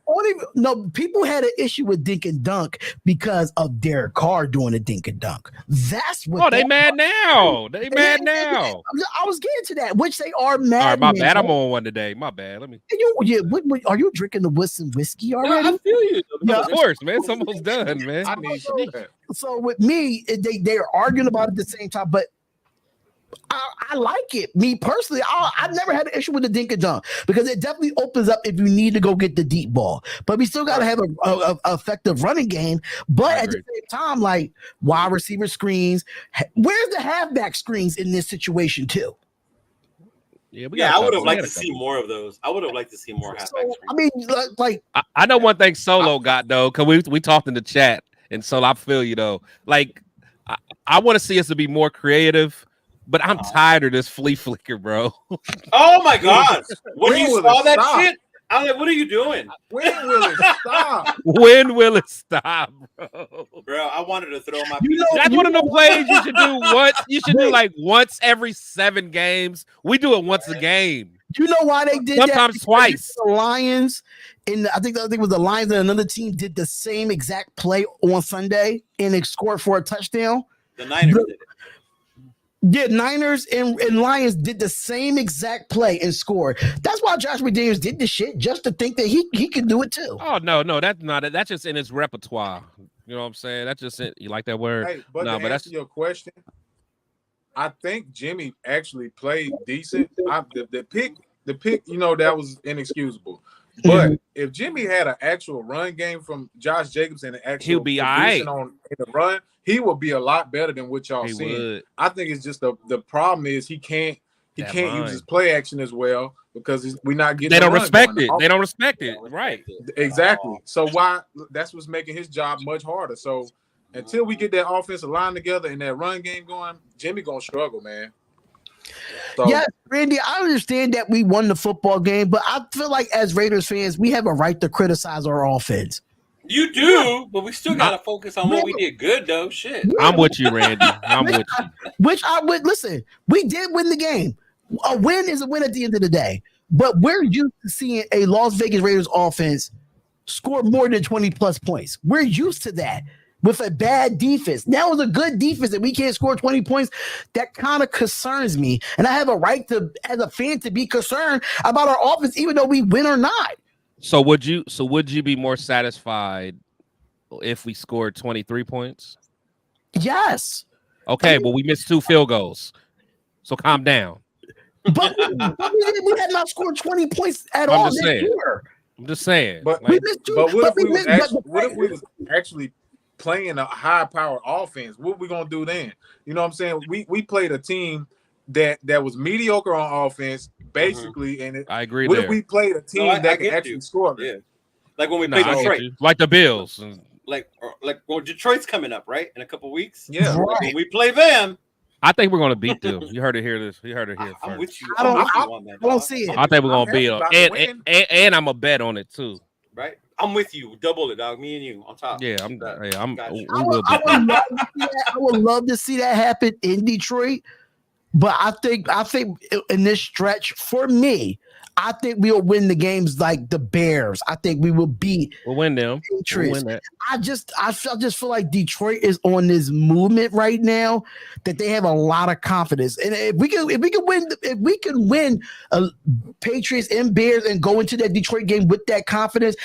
no, people had an issue with dink and dunk because of Derek Carr doing a dink and dunk. That's what. Oh, they mad now. They mad now. I was getting to that, which they are mad. All right, my bad. now. I'm on one today. My bad. Let me. Are you drinking the whiskey No, already? I feel you. Yeah, Of course, man. It's almost done, man. I need some of that. So with me, they're arguing about it at the same time, but I like it. Me personally, I've never had an issue with the dink and dunk because it definitely opens up if you need to go get the deep ball. But we still got to have a effective running game. But at the same time, like wide receiver screens, where's the halfback screens in this situation too? Yeah, I would have liked to see more of those. I would have liked to see more halfback screens. I mean, like I know one thing Solo got though, because we talked in the chat, and so I feel you though. Like I want to see us to be more creative. But I'm tired of this flea flicker, bro. Oh my god! When you will saw it that stop? shit, I'm like, "What are you doing, When will it stop? When will it stop, bro? bro?" I wanted to throw my. That's one of the plays you should do once. You should do like once every 7 games. We do it once a game. You know why they did Sometimes that? twice. The Lions, I think the other thing was the Lions and another team did the same exact play on Sunday and they scored for a touchdown. The Niners did it. Yeah, Niners and Lions did the same exact play and scored. That's why Josh McDaniels did this shit, just to think that he could do it too. Oh no, that's not it. That's just in his repertoire. You know what I'm saying? That's just it. You like that word? Hey, but No, to but answer your question, I think Jimmy actually played decent. The pick, you know, that was inexcusable. But if Jimmy had an actual run game from Josh Jacobs and an actual He'll be all right. in the run, he would be a lot better than what y'all seeing. I think it's just the problem is he can't use his play action as well because we're not getting. They don't respect it. They don't respect it. Right. Exactly. So that's what's making his job much harder. So until we get that offensive line together and that run game going, Jimmy gonna struggle, man. So, yeah, Randy, I understand that we won the football game, but I feel like as Raiders fans, we have a right to criticize our offense. You do, but we still gotta focus on what we did good, though. Shit. I'm with you, Randy. I'm with you. Which I would listen. We did win the game. A win is a win at the end of the day. But we're used to seeing a Las Vegas Raiders offense score more than 20 plus points. We're used to that. With a bad defense. Now it's a good defense and we can't score 20 points. That kind of concerns me. And I have a right to, as a fan, to be concerned about our offense, even though we win or not. So would you be more satisfied if we scored 23 points? Yes. Okay, well, we missed 2 field goals. So calm down. But we had not scored 20 points at all this year. I'm just saying. But like, what if we was actually playing a high-powered offense? What we gonna do then? You know what I'm saying? We played a team that was mediocre on offense, basically, and I agree. What if we played a team that can actually score? Yeah, like when we played Detroit, like the Bills, like well, Detroit's coming up, right, in a couple weeks. Yeah, right. When we play them, I think we're gonna beat them. You heard it here. You heard it here I'm first. with you. I don't see it. I think we're gonna beat them, and I'm a bet on it too. Right, I'm with you. Double it, dog. Me and you on top. Yeah, I would love to see that happen in Detroit, but I think in this stretch for me, I think we'll win the games like the Bears. I think we will beat. We'll win them. Patriots. We'll win that. I just feel like Detroit is on this movement right now that they have a lot of confidence. And if we can win Patriots and Bears and go into that Detroit game with that confidence,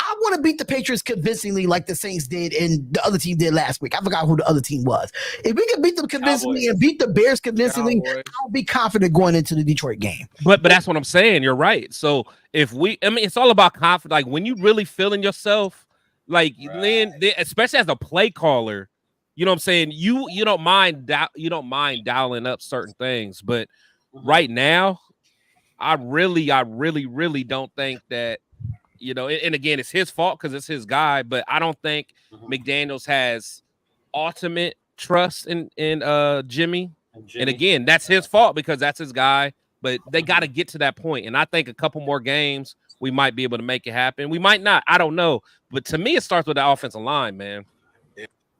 I want to beat the Patriots convincingly like the Saints did and the other team did last week. I forgot who the other team was. If we can beat them convincingly and beat the Bears convincingly, I'll be confident going into the Detroit game. But that's what I'm saying. You're right. So it's all about confidence. Like when you really feeling yourself, like then especially as a play caller, you know what I'm saying? You don't mind dialing up certain things, but right now, I really don't think that, you know, and again, it's his fault because it's his guy, but I don't think McDaniels has ultimate trust in Jimmy. And again, that's his fault because that's his guy, but they got to get to that point. And I think a couple more games, we might be able to make it happen. We might not. I don't know. But to me, it starts with the offensive line, man.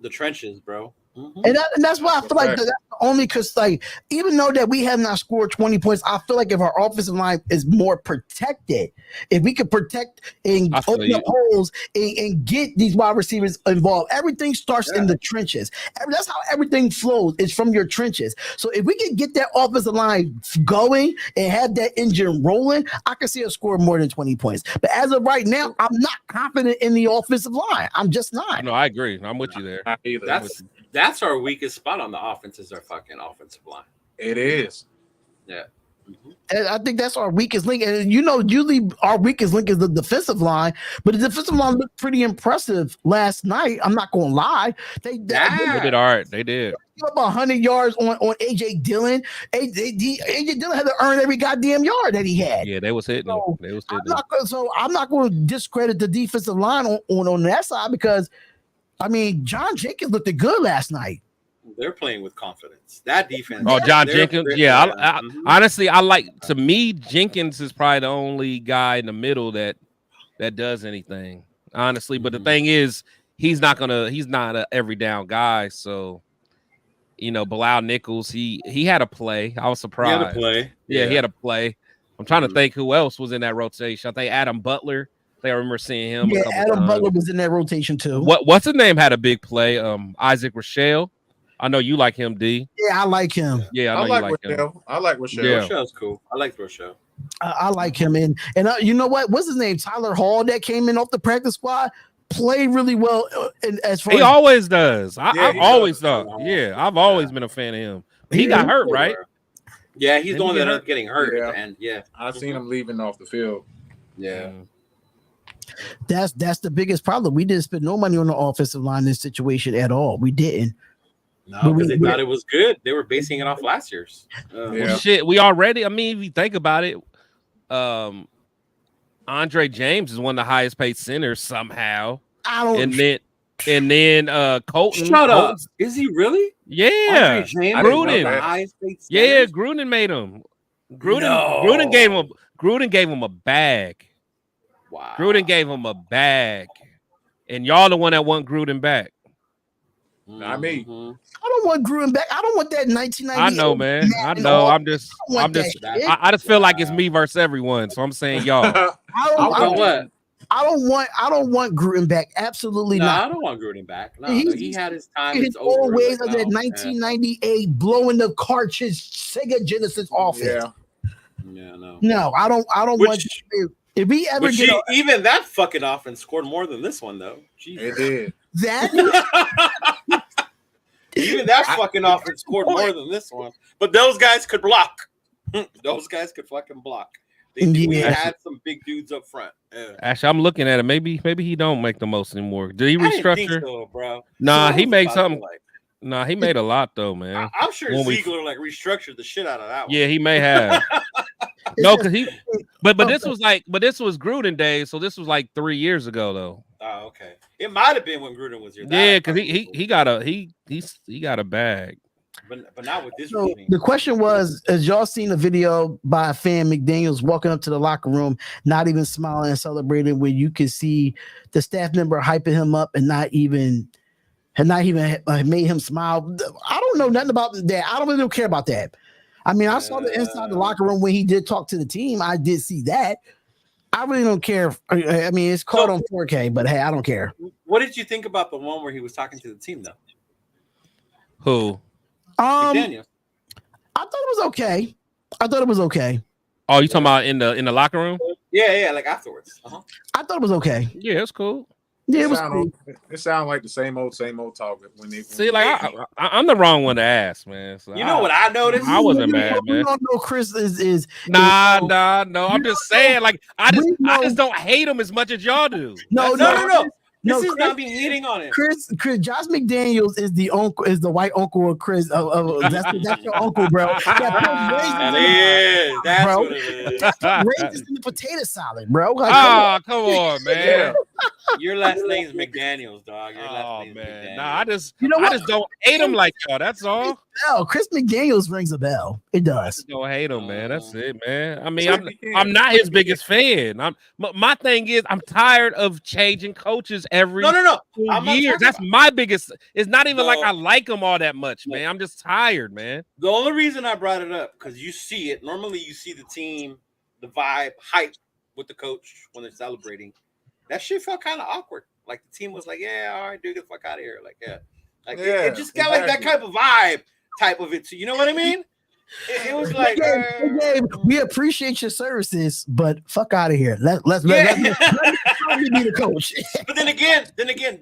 The trenches, bro. And that's why I feel like that's only because, like, even though that we have not scored 20 points, I feel like if our offensive line is more protected, if we could protect and open up holes and get these wide receivers involved, everything starts in the trenches. That's how everything flows. It's from your trenches. So if we can get that offensive line going and have that engine rolling, I can see us score more than 20 points. But as of right now, I'm not confident in the offensive line. I'm just not. No, I agree. I'm with you there. That's our weakest spot on the offense is our fucking offensive line. It is. Yeah. And I think that's our weakest link. And, you know, usually our weakest link is the defensive line, but the defensive line looked pretty impressive last night. I'm not going to lie. They did all right. They did. Up 100 yards on A.J. Dillon. A.J. Dillon had to earn every goddamn yard that he had. Yeah, they was hitting him. I'm not going to discredit the defensive line on that side because, I mean, John Jenkins looked good last night. They're playing with confidence. That defense. Oh, John Jenkins. Yeah, honestly, to me, Jenkins is probably the only guy in the middle that does anything. Honestly, but the thing is, he's not a every down guy. So, you know, Bilal Nichols, he had a play. I was surprised. He had a play. Yeah, he had a play. I'm trying to think who else was in that rotation. I think Adam Butler. I remember seeing him. Yeah, Adam Butler was in that rotation too. What's his name had a big play? Isaac Rochelle. I know you like him, D. Yeah, I like him. Yeah, I know you like him. I like Rochelle. Yeah. Rochelle's cool. I like Rochelle. I like him. And you know what? What's his name? Tyler Hall that came in off the practice squad played really well. As far he as always does. I've always does. thought. Yeah, I've always been a fan of him. But he got hurt, right? Yeah, he's the one that ended up getting hurt at the end. Yeah, I seen him leaving off the field. Yeah. That's the biggest problem. We didn't spend no money on the offensive line in this situation at all. We didn't. No, because they thought it was good. They were basing it off last year's. Well, shit, we already. I mean, if you think about it, Andre James is one of the highest paid centers somehow. And then Colton. Shut up. Is he really? Yeah. Gruden. Yeah, Gruden made him. Gruden gave him a bag. Wow. Gruden gave him a bag. And y'all the one that want Gruden back. Not me. I don't want Gruden back. I don't want that 1998. I know, man. I know. I just feel like it's me versus everyone. So I'm saying y'all. I don't want Gruden back. Absolutely not. I don't want Gruden back. No, he had his time. His old ways of that 1998 blowing the cartridge Sega Genesis offense. Yeah, no. No, I don't want. If we ever even that fucking offense scored more than this one though. Jesus. It did. Even that fucking offense scored more than this one. But those guys could block. Those guys could fucking block. We had some big dudes up front. Actually, I'm looking at it. Maybe he don't make the most anymore. Did he restructure? I didn't think so, bro. Nah, he made something. Nah, he made a lot though, man. I'm sure Ziegler like restructured the shit out of that one. Yeah, he may have. No, because but this was Gruden days, so this was like 3 years ago though. Oh, okay. It might have been when Gruden was here. Yeah, because he got a bag. But not with this. So the question was, has y'all seen a video by a fan McDaniels walking up to the locker room, not even smiling and celebrating, where you can see the staff member hyping him up and not even made him smile? I don't know nothing about that. I don't really care about that. I mean, I saw the inside the locker room when he did talk to the team. I did see that. I really don't care. I mean, it's caught on 4K, but hey, I don't care. What did you think about the one where he was talking to the team, though? Who? McDaniel. I thought it was okay. Oh, you talking about in the locker room? Yeah, like afterwards. I thought it was okay. Yeah, it's cool. Yeah, it was cool. It sounded like the same old talk I'm the wrong one to ask, man. So you know what I noticed? I wasn't mad, man. You don't know Chris is no. I'm just saying, like I just don't hate him as much as y'all do. No. This No, is not me hating on it. Chris, Josh McDaniels is the uncle, is the white uncle of Chris. That's your uncle, bro. That is. That's bro. what it is. Raisins in the potato salad, bro. Like, Oh, come on, man. Your last name's McDaniels, dog. Your last Oh name's man, McDaniels. nah, You know I what? just don't hate him like y'all. That's all. No, Chris McDaniels rings a bell. It I does. just don't hate him, man. That's it, man. I mean, Flip I'm not his biggest fan. My thing is I'm tired of changing coaches every No. 2 I'm not years. talking That's about- my biggest. It's not even like No. I like him all that much, No. man. I'm just tired, man. The only reason I brought it up because you see it. Normally, you see the team, the vibe, hype with the coach when they're celebrating. That shit felt kind of awkward. Like the team was like, "Yeah, all right, dude, get the fuck out of here." Like, yeah, like it just got like that type of vibe, type of it. So you know what I mean? It was like, we appreciate your services, but fuck out of here. Let's yeah. let me be the coach. But then again,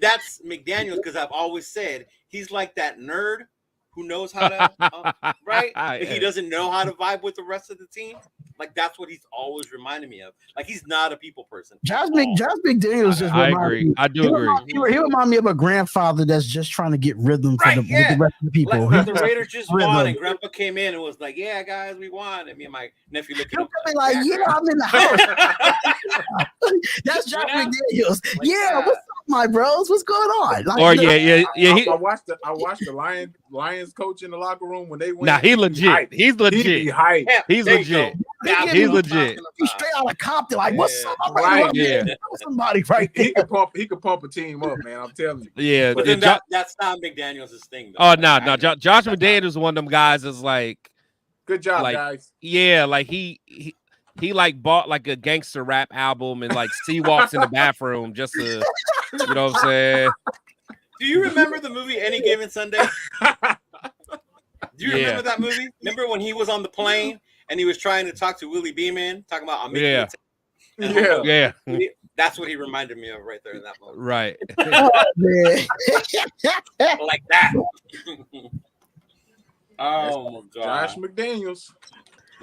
that's McDaniels because I've always said he's like that nerd who knows how to, right? But he doesn't know how to vibe with the rest of the team. Like that's what he's always reminded me of. Like he's not a people person. Josh McDaniels just I reminds agree. me. I do agree. He remind me of a grandfather that's just trying to get rhythm for with the rest of the people. Like the Raiders just Rhythm. won, and Grandpa came in and was like, "Yeah, guys, we won." And me and my nephew looking He'll up be like, "Yeah, I'm in the house." That's Josh McDaniels. Like, yeah, what's up, my bros? What's going on? Like, Or yeah. I watched the Lions coach in the locker room when they went. Nah, he legit. He's He legit. be hype. Yeah, He's there you legit. go. That's He's what I'm legit. talking He's about. straight out of Compton. Like, what's up? I'm Right, ready to yeah. know somebody right there. He could pump a team up, man. I'm telling you. Yeah. But then Jo- that's not McDaniels' thing. Though. oh no. I know. Josh McDaniels is one of them guys that's like, Good job, like, guys. yeah, like he like bought like a gangster rap album and like walks in the bathroom just to, you know what I'm saying? Do you remember the movie Any Given Sunday? Do you remember that movie? Remember when he was on the plane and he was trying to talk to Willie Beeman, talking about I'm making Yeah. Yeah. That's what he reminded me of right there in that moment. Right. Oh, man. Like that. Oh my god. Josh McDaniels.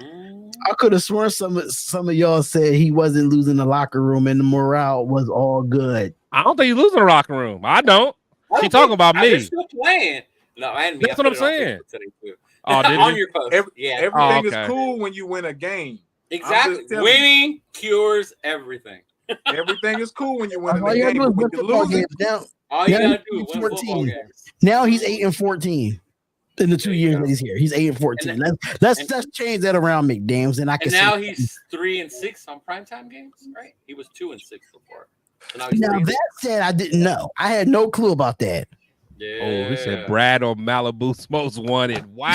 I could have sworn some of y'all said he wasn't losing the locker room and the morale was all good. I don't think he's losing the locker room. I don't. I She talking about They're me. still playing. No, and That's what I'm saying. Oh, did on he? your post. Everything okay. is cool when you win a game. Exactly. telling Winning cures everything. Everything is cool when you win All a you gotta game. do is When win you football lose games. it, Now, All you Yeah, gotta do is he's win football 14. games. now he's 8-14 in the 2 years that he's here. He's 8-14. Let's change that around, McDaniels, and I can And now say he's 3-6 on primetime games, right? He was 2-6 before. So now he's now 3-6. that said, I didn't know. I had no clue about that. Yeah. Oh, he said Brad on Malibu's most wanted. Wow.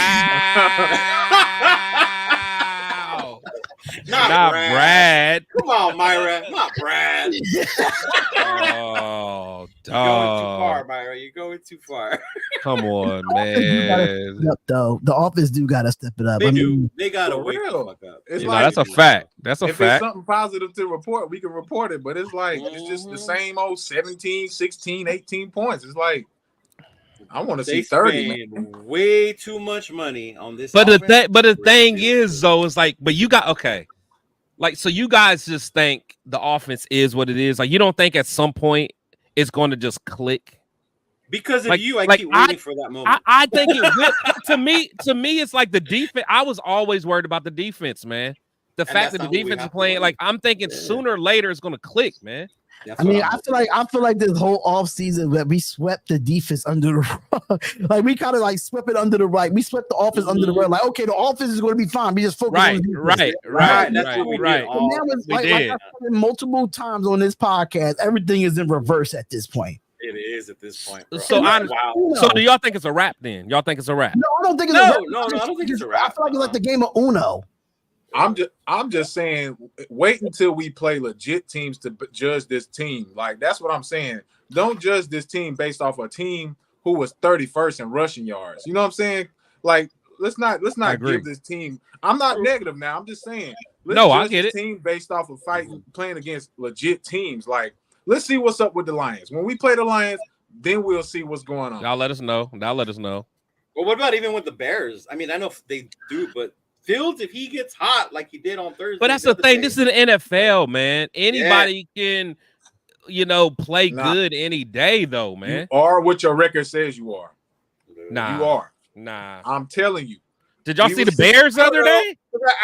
Not Brad. Come on, Myra. Not Brad. Oh, You're going too dog. far, Myra. You're going too far. Come on, man. Up, though. The office do gotta step it up. They I do. mean, They gotta For wake the real. fuck up. It's You know, like- that's a fact. That's a if it's fact. something positive to report, we can report it. But it's like it's just the same old 17, 16, 18 points. It's like I want to see They 30. Man. spend way too much money on this. But the offense. thing is, though, is like, but you got okay. Like, so you guys just think the offense is what it is. Like, you don't think at some point it's going to just click. Because of like- you, I like keep waiting for that moment. I think it will. to me, it's like the defense. I was always worried about the defense, man. The fact that's that the not what we defense is have to playing, worry. like, I'm thinking sooner or later it's going to click, man. That's I what mean, I'm I feel like this whole offseason that we swept the defense under the rug. Like we kind of like swept it under the rug. We swept the offense under the rug. Like, okay, the offense is going to be fine. We just focus on Right, the defense. right. That's what we did But all- now it's We like did. I said multiple times on this podcast, everything is in reverse at this point. It is at this point. Bro. So honestly, wow. So do y'all think it's a wrap then? Y'all think it's a wrap? No, I don't think it's No, a wrap. no, I don't think it's a I wrap. feel like it's like the game of Uno. I'm just saying, wait until we play legit teams to judge this team. Like that's what I'm saying. Don't judge this team based off a team who was 31st in rushing yards. You know what I'm saying? Like let's not agree. give this team. I'm not negative now. I'm just saying. Let's No, I judge get this it. team based off of playing against legit teams. Like let's see what's up with the Lions. When we play the Lions, then we'll see what's going on. Y'all let us know. Well, what about even with the Bears? I mean, I know they do, but Fields, if he gets hot like he did on Thursday. But that's the thing. This is the NFL, man. Anybody can, play Nah. good any day though, man. You are what your record says you are. Nah, You are. nah. I'm telling you. Did y'all We see the was- Bears the other day?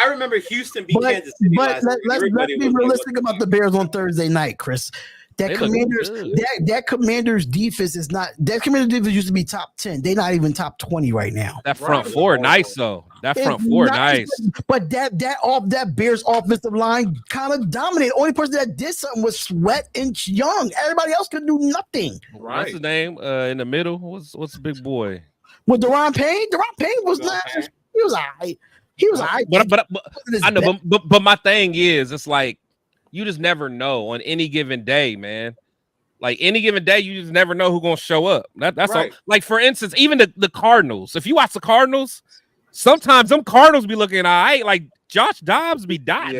I remember Houston beat But, Kansas City last week. let's Everybody be was realistic about the Bears on Thursday night, Chris. That They look Commanders, good. that Commanders defense is not. That Commanders defense used to be top 10. They're not even top 20 right now. That front Right. four, nice though. That front four, nice. But that Bears offensive line kind of dominated. Only person that did something was Sweat and Young. Everybody else could do nothing. Right. What's his name? In the middle, what's the big boy? With Deron Payne was Deron not. Payne. He was all right. He was all right. But I know, but my thing is, it's like you just never know on any given day, man. Like any given day, you just never know who's gonna show up. That's Right. all. Like for instance, even the Cardinals. If you watch the Cardinals, sometimes them Cardinals be looking all right. Like Josh Dobbs be dotting.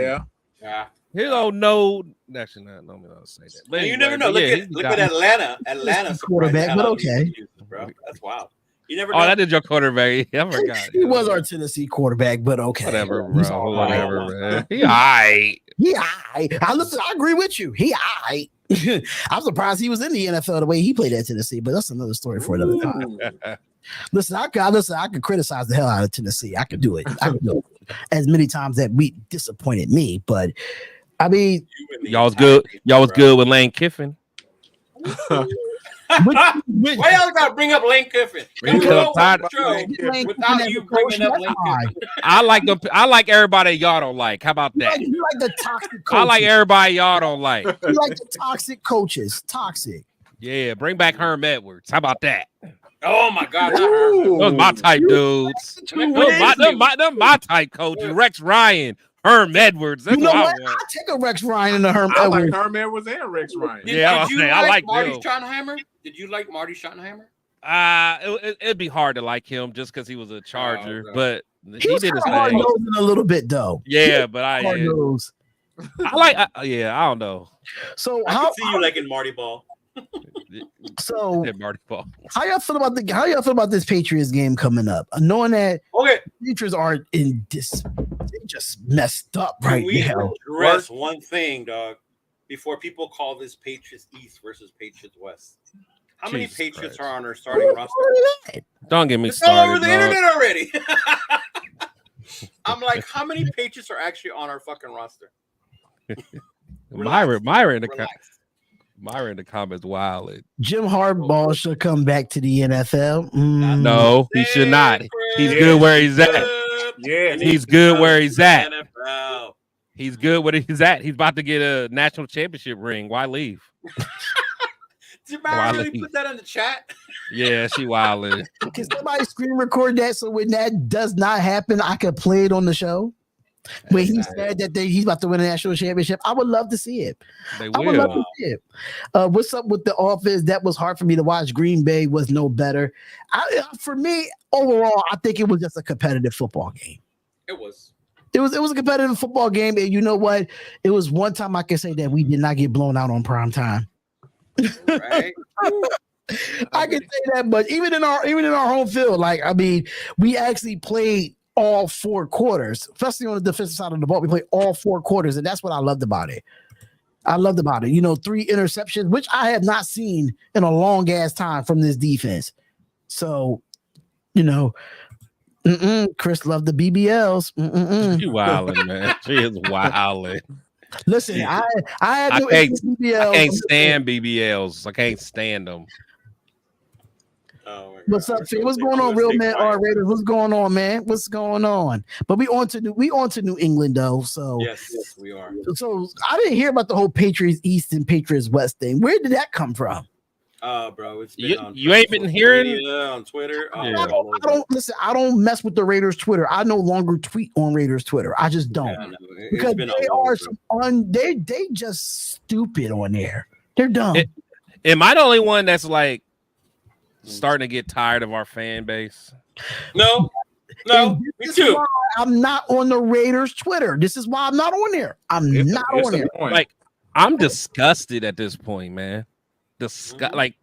Yeah. He don't know. Actually, not. No, I'll say that. But You anyway, never know. but yeah, Look at Atlanta. Atlanta quarterback, but okay. Bro. That's wild. You never know. Oh, that is your quarterback. I forgot. He was our Tennessee quarterback, but okay. Whatever, He's bro. all right. Whatever, man. He all right. He all right. I agree with you. He all right. I'm surprised he was in the NFL the way he played at Tennessee, but that's another story for another time. Listen, I could criticize the hell out of Tennessee. I could do it. I could do it as many times that we disappointed me, but I mean, Y'all was good. Y'all was good with Lane Kiffin. Why y'all gotta bring up Lane Kiffin? Because I'm tired of- Without you bringing up Lane Kiffin. I like them. I like everybody y'all don't like. How about that? You like the toxic coaches. I like everybody y'all don't like. You like the toxic coaches. Toxic. Yeah, bring back Herm Edwards. How about that? Oh my God, not her. Those my type dudes. Those my type coaches. Rex Ryan, Herm Edwards. That's You know what what? I want. I take a Rex Ryan and a Herm I like Edwards. Herm Edwards and Rex Ryan. Yeah, Did you I like Marty Bill. Schottenheimer? Did you like Marty Schottenheimer? It'd be hard to like him just because he was a Charger, no. but He he was did his kind of hard thing. nosing a little bit though. Yeah, but Hard I nose. like. I don't know. So I how can see you liking Marty Ball. so Yeah, Marty Ball. how y'all feel about this Patriots game coming up? Knowing that Okay, Patriots are in this, they just messed up right we now. address one thing, dog, before people call this Patriots East versus Patriots West. How many Jesus Patriots Christ. are on our starting roster? Don't get me It's all over started. the dog. internet already. I'm like, how many Patriots are actually on our fucking roster? Myra in the Relax. Myra in the comments wild. Jim Harbaugh should come back to the NFL. No, he should not. He's Secret. good where he's at. Yeah. He's good where he's at. NFL. He's good where he's at. He's about to get a national championship ring. Why leave? Did Myra really leave? put that in the chat? Yeah, she wilding. Can somebody screen record that so when that does not happen, I could play it on the show? When he said that he's about to win a national championship, I would love to see it. They I would love will. to see it. What's up with the offense? That was hard for me to watch. Green Bay was no better. For me, overall, I think it was just a competitive football game. It was. It was a competitive football game, and you know what? It was one time I can say that we did not get blown out on prime time. Right? I can say that, but even in our home field, like I mean, we actually played all 4 quarters, especially on the defensive side of the ball. We played all 4 quarters, and that's what I loved about it. You know, 3 interceptions, which I have not seen in a long ass time from this defense. So, you know, Chris loved the BBLs. She wilding, man. She is wilding. Listen, I had no can't- BBLs. I can't stand BBLs. I can't stand them. Oh my God. What's up, Phil? What's going on, real man? All right, Raiders. What's going on, man? What's going on? But we on to New England though. So Yes, we are. So I didn't hear about the whole Patriots East and Patriots West thing. Where did that come from? Bro, it's been on You ain't been social hearing? media, on Twitter. Yeah. I don't listen. I don't mess with the Raiders Twitter. I no longer tweet on Raiders Twitter. I just don't Yeah, I know. It's because been they all are over, bro. they just stupid on there. They're dumb. Am I the only one that's like starting to get tired of our fan base? No, And me this is too. why I'm not on the Raiders Twitter. This is why I'm not on there. I'm not on there. Like, I'm disgusted at this point, man. Like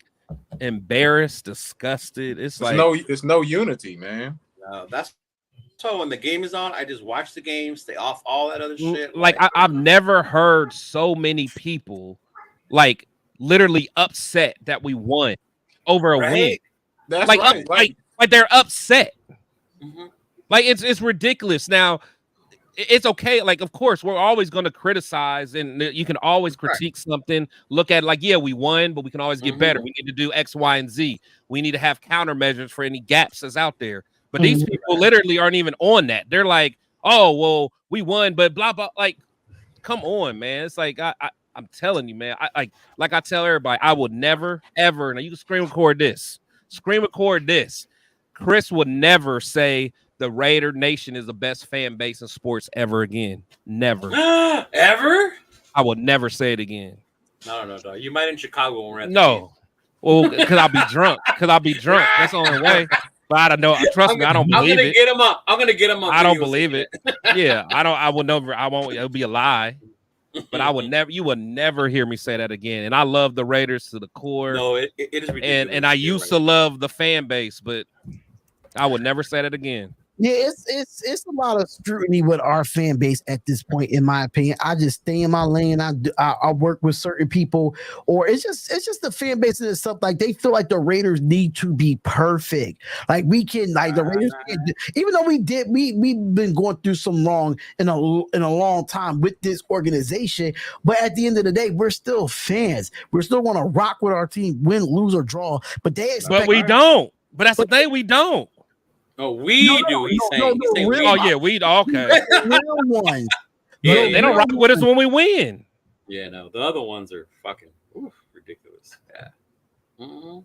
embarrassed, disgusted. It's like it's no unity, man. That's so when the game is on, I just watch the game, stay off all that other shit. like I've never heard so many people like literally upset that we won over a win. That's Like, right. like they're upset. Mm-hmm. Like it's ridiculous. Now, it's okay. Like, of course, we're always going to criticize, and you can always critique something. Look at like, yeah, we won, but we can always get better. We need to do X, Y, and Z. We need to have countermeasures for any gaps that's out there. But these people literally aren't even on that. They're like, oh, well, we won, but blah blah. Like, come on, man. It's like I'm telling you, man. Like I tell everybody, I will never ever. Now you can screen record this. Screen record this. Chris would never say the Raider Nation is the best fan base in sports ever again. Never. Ever? I will never say it again. No. You might in Chicago when we're at the No. game. Well, because I'll be drunk. That's the only way. But I don't know. Trust me, I don't believe it. I'm gonna get him up. I don't believe it. Yeah, I will never. I won't. It'll be a lie. But I would never. You would never hear me say that again. And I love the Raiders to the core. No, it is ridiculous. And I used to love the fan base, but I would never say that again. Yeah, it's a lot of scrutiny with our fan base at this point, in my opinion. I just stay in my lane. I work with certain people, or it's just the fan base and stuff. Like they feel like the Raiders need to be perfect. Like we can, like the Raiders, even though we've been going through some wrong in a long time with this organization. But at the end of the day, we're still fans. We're still want to rock with our team, win, lose, or draw. But we don't. But that's the thing, we don't. Oh, we do. He's saying we. Oh yeah, we okay. Real ones. Yeah, they don't rock with us when we win. Yeah, no, the other ones are fucking ridiculous. Yeah. Mm-hmm.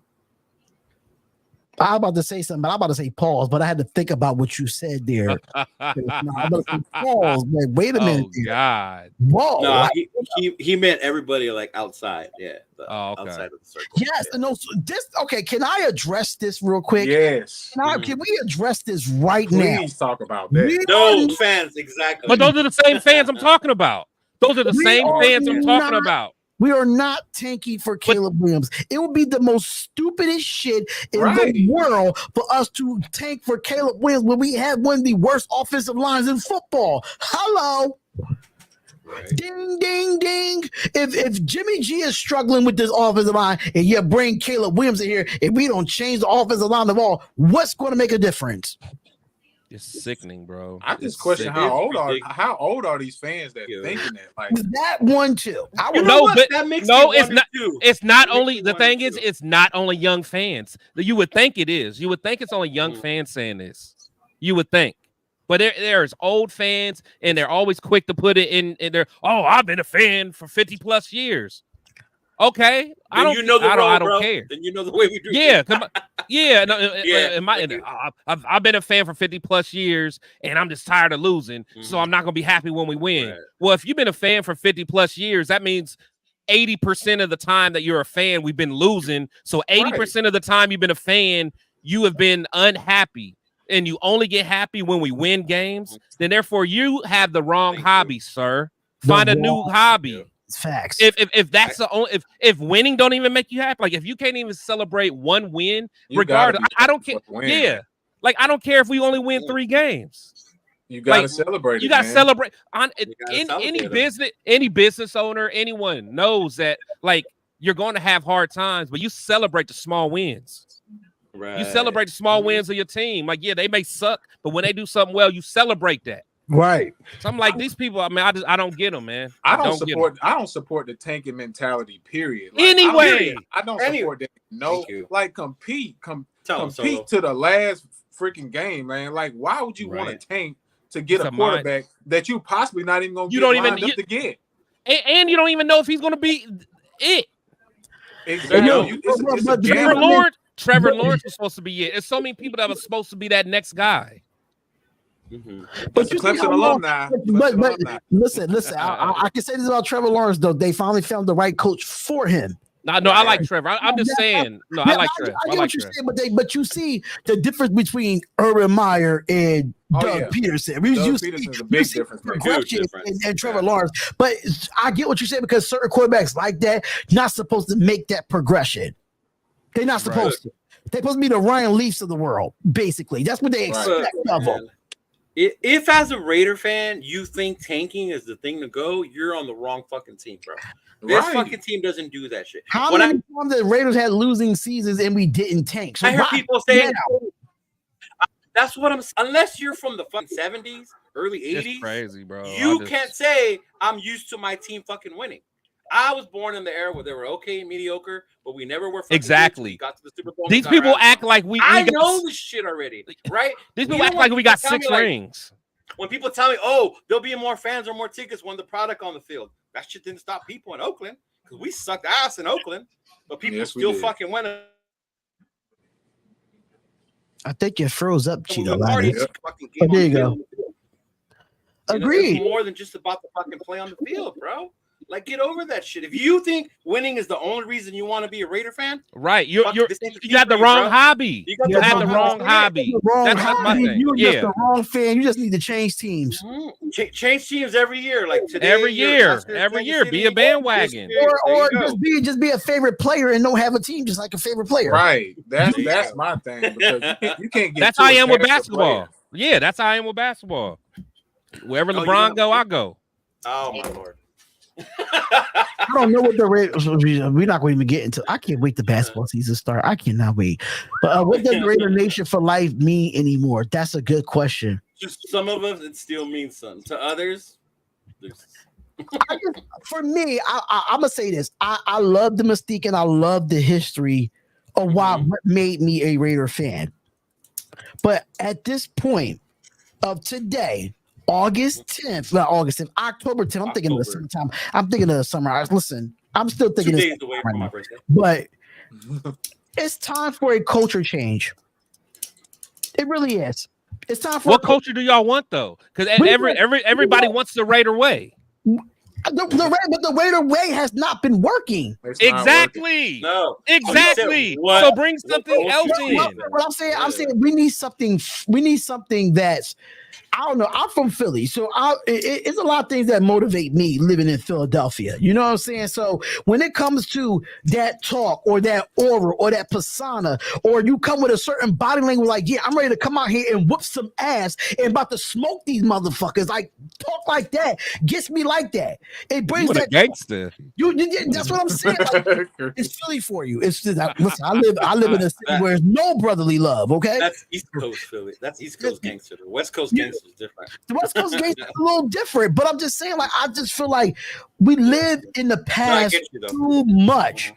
I was about to say something, but I'm about to say pause, but I had to think about what you said there. I'm about to say pause. Like, wait a minute. Oh, God. Whoa. No, he meant everybody like outside. Yeah. Outside of the circle. Yes. Yeah. No, so this okay. Can I address this real quick? Yes. Can we address this right Please now? Please talk about that. Those fans, exactly. But those are the same fans I'm talking about. Those are the same fans I'm talking about. We are not tanking for Caleb Williams. It would be the most stupidest shit in the world for us to tank for Caleb Williams when we have one of the worst offensive lines in football. Hello. Right. Ding, ding, ding. If Jimmy G is struggling with this offensive line and you bring Caleb Williams in here and we don't change the offensive line at all, what's going to make a difference? It's sickening, bro. I just question how old are these fans that thinking that? Like that one too. It's not only the thing is it's not only young fans. You would think it is. You would think it's only young fans saying this. You would think. But there's old fans, and they're always quick to put it in there. Oh, I've been a fan for 50 plus years. Okay, I don't care. Then you know the way we do. Yeah, I've been a fan for 50 plus years, and I'm just tired of losing. So I'm not gonna be happy when we win. Right. Well, if you've been a fan for 50 plus years, that means 80% of the time that you're a fan, we've been losing. So 80% of the time you've been a fan, you have been unhappy, and you only get happy when we win games. Then therefore, you have the wrong hobby, sir. Find a new hobby. Facts. If that's the only if winning don't even make you happy, like if you can't even celebrate one win, regardless, I don't care. Yeah, like I don't care if we only win 3 games. You gotta celebrate. You gotta celebrate. Any business owner, anyone knows that like you're going to have hard times, but you celebrate the small wins. Right. You celebrate the small wins of your team. Like they may suck, but when they do something well, you celebrate that. Right. So I'm like these people. I mean, I don't get them, man. I don't support the tanking mentality. Period. Like, anyway, I don't support that. No, like compete to the last freaking game, man. Like, why would you want to tank to get a quarterback that you possibly not even gonna get to get? And you don't even know if he's gonna be it. Exactly. Trevor Lawrence was supposed to be it. There's so many people that were supposed to be that next guy. Mm-hmm. But you Clemson alumni. But listen. I can say this about Trevor Lawrence though. They finally found the right coach for him. No, I like Trevor. I'm just saying. No, I like Trevor. I get what you're saying, but you see the difference between Urban Meyer and Doug Peterson. Peterson's a big difference. And Trevor Lawrence. But I get what you're saying because certain quarterbacks like that not supposed to make that progression. They're not supposed to. They're supposed to be the Ryan Leafs of the world. Basically, that's what they expect of them. If as a Raider fan you think tanking is the thing to go, you're on the wrong fucking team, bro. This fucking team doesn't do that shit. How many times the Raiders had losing seasons and we didn't tank? So I hear people saying that's what I'm. Unless you're from the fucking 70s, early 80s, it's crazy, bro. You can't say I'm used to my team fucking winning. I was born in the era where they were okay and mediocre, but we never were exactly. Got to the Super Bowl. These people act like we I got, know this shit already, right? These people act like we got 6 rings. When people tell me, "Oh, there'll be more fans or more tickets when the product on the field," that shit didn't stop people in Oakland because we sucked ass in Oakland, but people still fucking went. I think it froze up, Cheeto. Oh, there you go. Agreed. It's more than just about the fucking play on the field, bro. Like, get over that shit. If you think winning is the only reason you want to be a Raider fan, right? You got the wrong hobby. You had the wrong hobby. That's my thing. You're just the wrong fan. You just need to change teams. Mm-hmm. Change teams every year. Like today, every year, be a bandwagon, or just be a favorite player and don't have a team, just like a favorite player. Right. That's my thing because you can't get. That's how I am with basketball. Yeah, that's how I am with basketball. Wherever LeBron go, I go. Oh my lord. I don't know what the Raiders. We're not going to even get into. I can't wait the basketball season start. I cannot wait. But what does Raider Nation for life mean anymore? That's a good question. Just some of us, it still means something. To others, for me, I'm gonna say this. I love the mystique and I love the history of what made me a Raider fan. But at this point of today, August 10th, not August 10th, October 10th. I'm thinking of the summertime. I'm thinking of the summer. Listen, I'm still thinking 2 days away from my birthday. But it's time for a culture change. It really is. It's time for what culture do y'all want though? Because everybody wants the Raider way. The Raider way has not been working. Exactly. No. Exactly. So bring something else in. What I'm saying we need something. We need something that's. I don't know. I'm from Philly, so it's a lot of things that motivate me living in Philadelphia. You know what I'm saying? So when it comes to that talk or that aura or that persona, or you come with a certain body language, like, yeah, I'm ready to come out here and whoop some ass and about to smoke these motherfuckers. Like, talk like that gets me like that. It brings that gangster. That's what I'm saying. Like, it's Philly for you. It's just listen. I live in a city where there's no brotherly love. Okay, that's East Coast Philly. That's East Coast gangster. The West Coast gangster is different. The West Coast gangster is a little different, but I'm just saying, like, I just feel like we live in the past too much.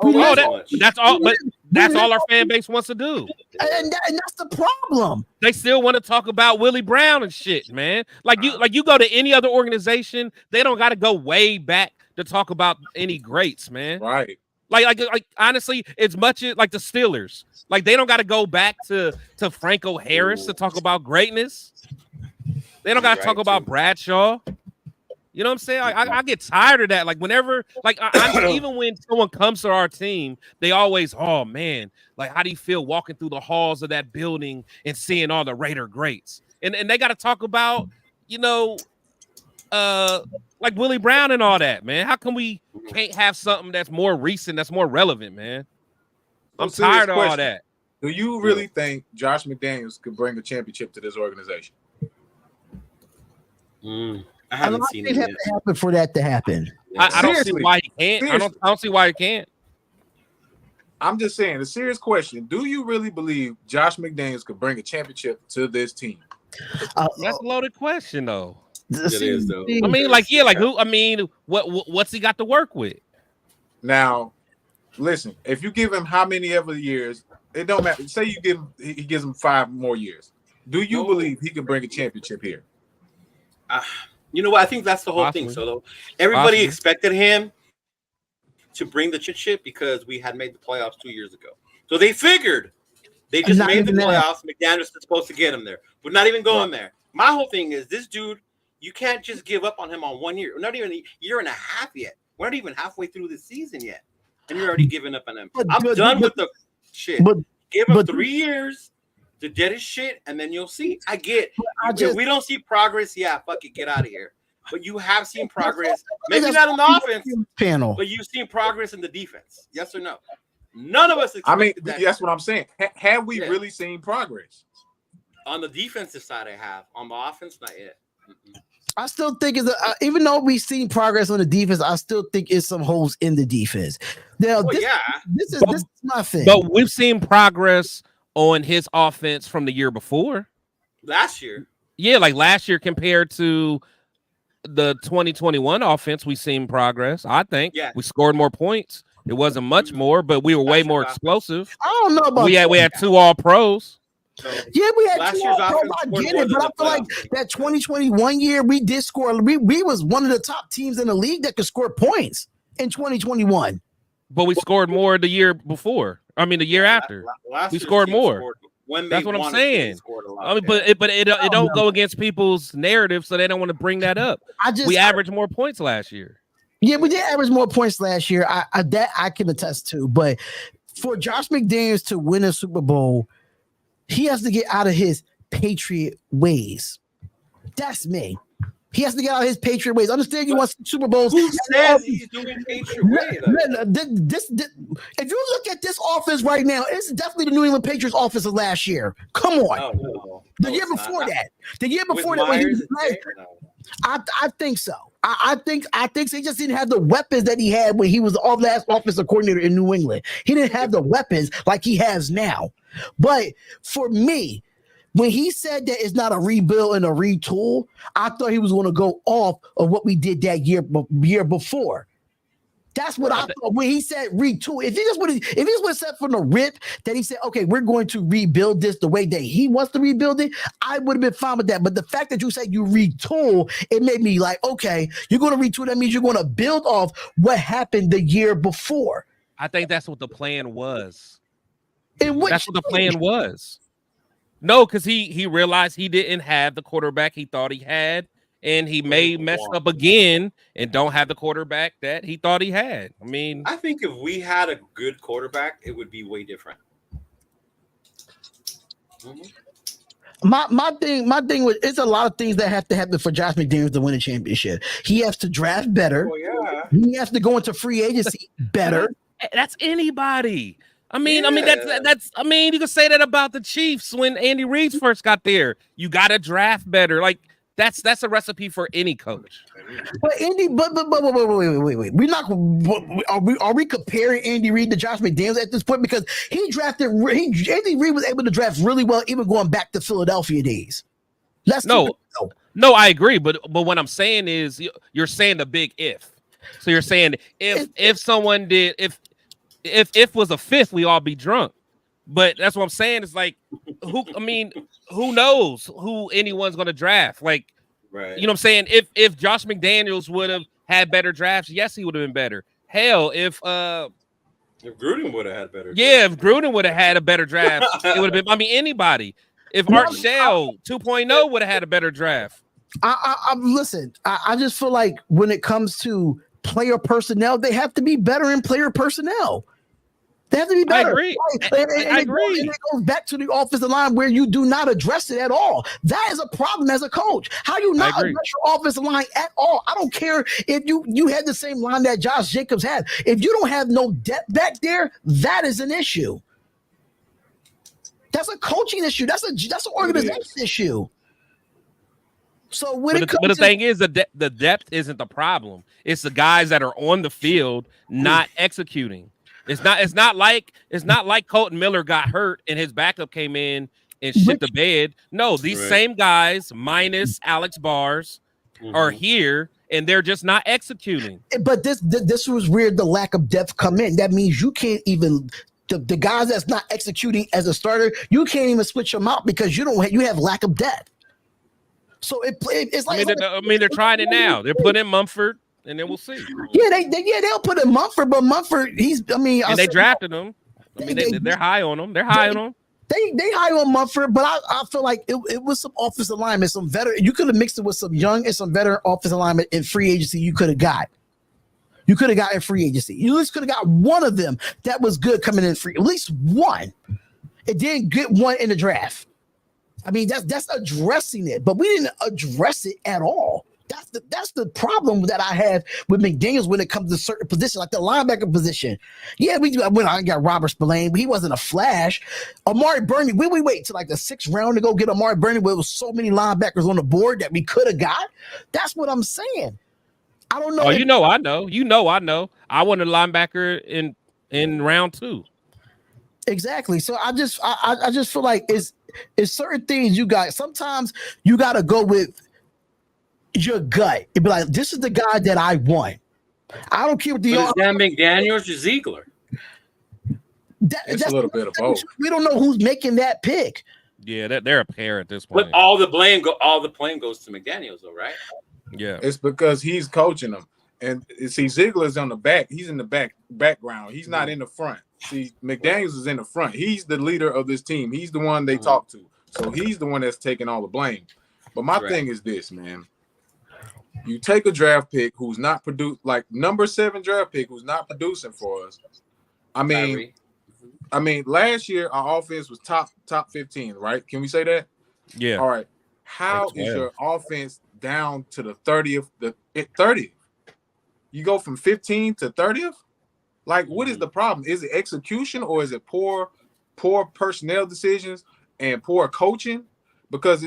That's all. But that's all our fan base wants to do, and that's the problem. They still want to talk about Willie Brown and shit, man. Like you go to any other organization, they don't got to go way back to talk about any greats, man. Right. Like honestly, it's much like the Steelers. Like they don't got to go back to Franco Harris to talk about greatness. They don't got to talk about Bradshaw. You know what I'm saying? I get tired of that. Like whenever, like even when someone comes to our team, they always, oh man, like how do you feel walking through the halls of that building and seeing all the Raider greats? And they got to talk about, like Willie Brown and all that, man. How come we can't have something that's more recent, that's more relevant, man? I'm tired of all that. Do you really think Josh McDaniels could bring a championship to this organization? I haven't seen it yet. To happen for that to happen. I don't see why he can't. I don't see why he can't. I'm just saying, a serious question. Do you really believe Josh McDaniels could bring a championship to this team? That's a loaded question, though. It is, though. I mean, like who? I mean, what's he got to work with? Now, listen, if you give him how many ever years, it don't matter. Say he gives him 5 more years. Do you believe he can bring a championship here? You know what? I think that's the whole thing. So everybody expected him to bring the championship because we had made the playoffs 2 years ago. So they figured they just made the playoffs. McDaniels is supposed to get him there, but not even going there. My whole thing is this dude. You can't just give up on him on 1 year. We're not even a year and a half yet. We're not even halfway through the season yet, and you're already giving up on him. I'm done with the shit. Give him 3 years to get his shit, and then you'll see. I get. If we don't see progress, yeah, fuck it, get out of here. But you have seen progress. Maybe not in the offense panel, but you've seen progress in the defense. Yes or no? None of us. I mean, that's what I'm saying. Have we really seen progress? On the defensive side, I have. On the offense, not yet. Mm-mm. I still think even though we've seen progress on the defense, I still think it's some holes in the defense. Now, Well, yeah. this is my thing. But we've seen progress on his offense from the year before. Last year. Yeah, like last year compared to the 2021 offense, we've seen progress. I think we scored more points. It wasn't much more, but we were way more explosive. I don't know about we had 2 All-Pros. So yeah, we had last 2 year's All-Pros. offense I scored get more it, but I than feel like that 2021 year we did score. We was one of the top teams in the league that could score points in 2021. But we scored more the year before. I mean, the year after. We scored more. That's what I'm saying. I mean, but it don't go against people's narrative, so they don't want to bring that up. We averaged more points last year. Yeah, we did average more points last year. That I can attest to. But for Josh McDaniels to win a Super Bowl, he has to get out of his Patriot ways. That's me. He has to get out of his Patriot ways. Understand you want Super Bowls. Who says he's doing Patriot ways? If you look at this offense right now, it's definitely the New England Patriots offense of last year. Come on. No, the year before that. The year before that. When he was I think so. I think he just didn't have the weapons that he had when he was the last offensive coordinator in New England. He didn't have the weapons like he has now. But for me, when he said that it's not a rebuild and a retool, I thought he was going to go off of what we did that year before. That's what I thought when he said retool. If he just would have said from the rip that he said, okay, we're going to rebuild this the way that he wants to rebuild it, I would have been fine with that. But the fact that you said you retool, it made me like, okay, you're going to retool. That means you're going to build off what happened the year before. I think that's what the plan was. That's what the plan was. No, because he realized he didn't have the quarterback he thought he had. And he may mess up again and don't have the quarterback that he thought he had. I mean, I think if we had a good quarterback, it would be way different. Mm-hmm. My thing was it's a lot of things that have to happen for Josh McDaniels to win a championship. He has to draft better. Oh, yeah. He has to go into free agency better. That's anybody. I mean, that's. I mean, you can say that about the Chiefs when Andy Reid first got there. You got to draft better. Like. That's a recipe for any coach. But Andy, but wait. We're not. Are we comparing Andy Reid to Josh McDaniels at this point? Because Andy Reid was able to draft really well, even going back to Philadelphia days. No, I agree. But what I'm saying is, you're saying the big if. So you're saying if someone did if was a fifth, we all be drunk. But that's what I'm saying. It's like who knows who anyone's going to draft? Like, right. You know what I'm saying? If Josh McDaniels would have had better drafts, yes, he would have been better. Hell, if Gruden would have had better. Yeah, if Gruden would have had a better draft, it would have been. I mean, anybody. If Art Shell 2.0 would have had a better draft. Listen. I just feel like when it comes to player personnel, they have to be better in player personnel. They have to be better. I agree. I agree. And it goes back to the offensive line where you do not address it at all. That is a problem as a coach. How you not address your offensive line at all? I don't care if you had the same line that Josh Jacobs had. If you don't have no depth back there, that is an issue. That's a coaching issue. That's an organization issue. So but the thing is, the depth isn't the problem. It's the guys that are on the field not executing. It's not like Colton Miller got hurt and his backup came in and shit the bed. No, these same guys minus Alex Bars are here and they're just not executing. But this was where the lack of depth come in. That means you can't even the guys that's not executing as a starter, you can't even switch them out because you have lack of depth. So it's like they're trying it now. They're putting in Mumford. And then we'll see. Yeah, they'll put in Mumford, but Mumford, they drafted him. I mean, they're high on him. They're high on him. They high on Mumford, but I feel like it was some offensive linemen, some veteran. You could have mixed it with some young and some veteran offensive linemen in free agency. You could have got. You could have got in free agency. You at least could have got one of them that was good coming in free. At least one. It didn't get one in the draft. I mean, that's addressing it, but we didn't address it at all. That's the problem that I have with McDaniels when it comes to certain positions, like the linebacker position. Yeah, when I got Robert Spillane, but he wasn't a flash. Amari Burney, when we wait till like the 6th round to go get Amari Burney, where there was so many linebackers on the board that we could have got. That's what I'm saying. I don't know. Oh, I know. I wanted a linebacker in round 2. Exactly. So I just feel like it's certain things you got. Sometimes you got to go with your gut. It'd be like, this is the guy that I want. I don't care what the But is that McDaniels or Ziegler? It's a little bit of both. We don't know who's making that pick. Yeah, they're a pair at this point. But all the blame goes to McDaniels, though, right? Yeah, it's because he's coaching them, and see, Ziegler's on the back. He's in the background. He's not in the front. See, McDaniels is in the front. He's the leader of this team. He's the one they talk to, so he's the one that's taking all the blame. But my thing is this, man. You take a draft pick who's not produced, like number 7 draft pick who's not producing for us. I mean, last year our offense was top 15, right? Can we say that? Yeah. All right. How is your offense down to the 30th? The 30th. You go from 15 to 30th? Like, what is the problem? Is it execution or is it poor personnel decisions and poor coaching? Because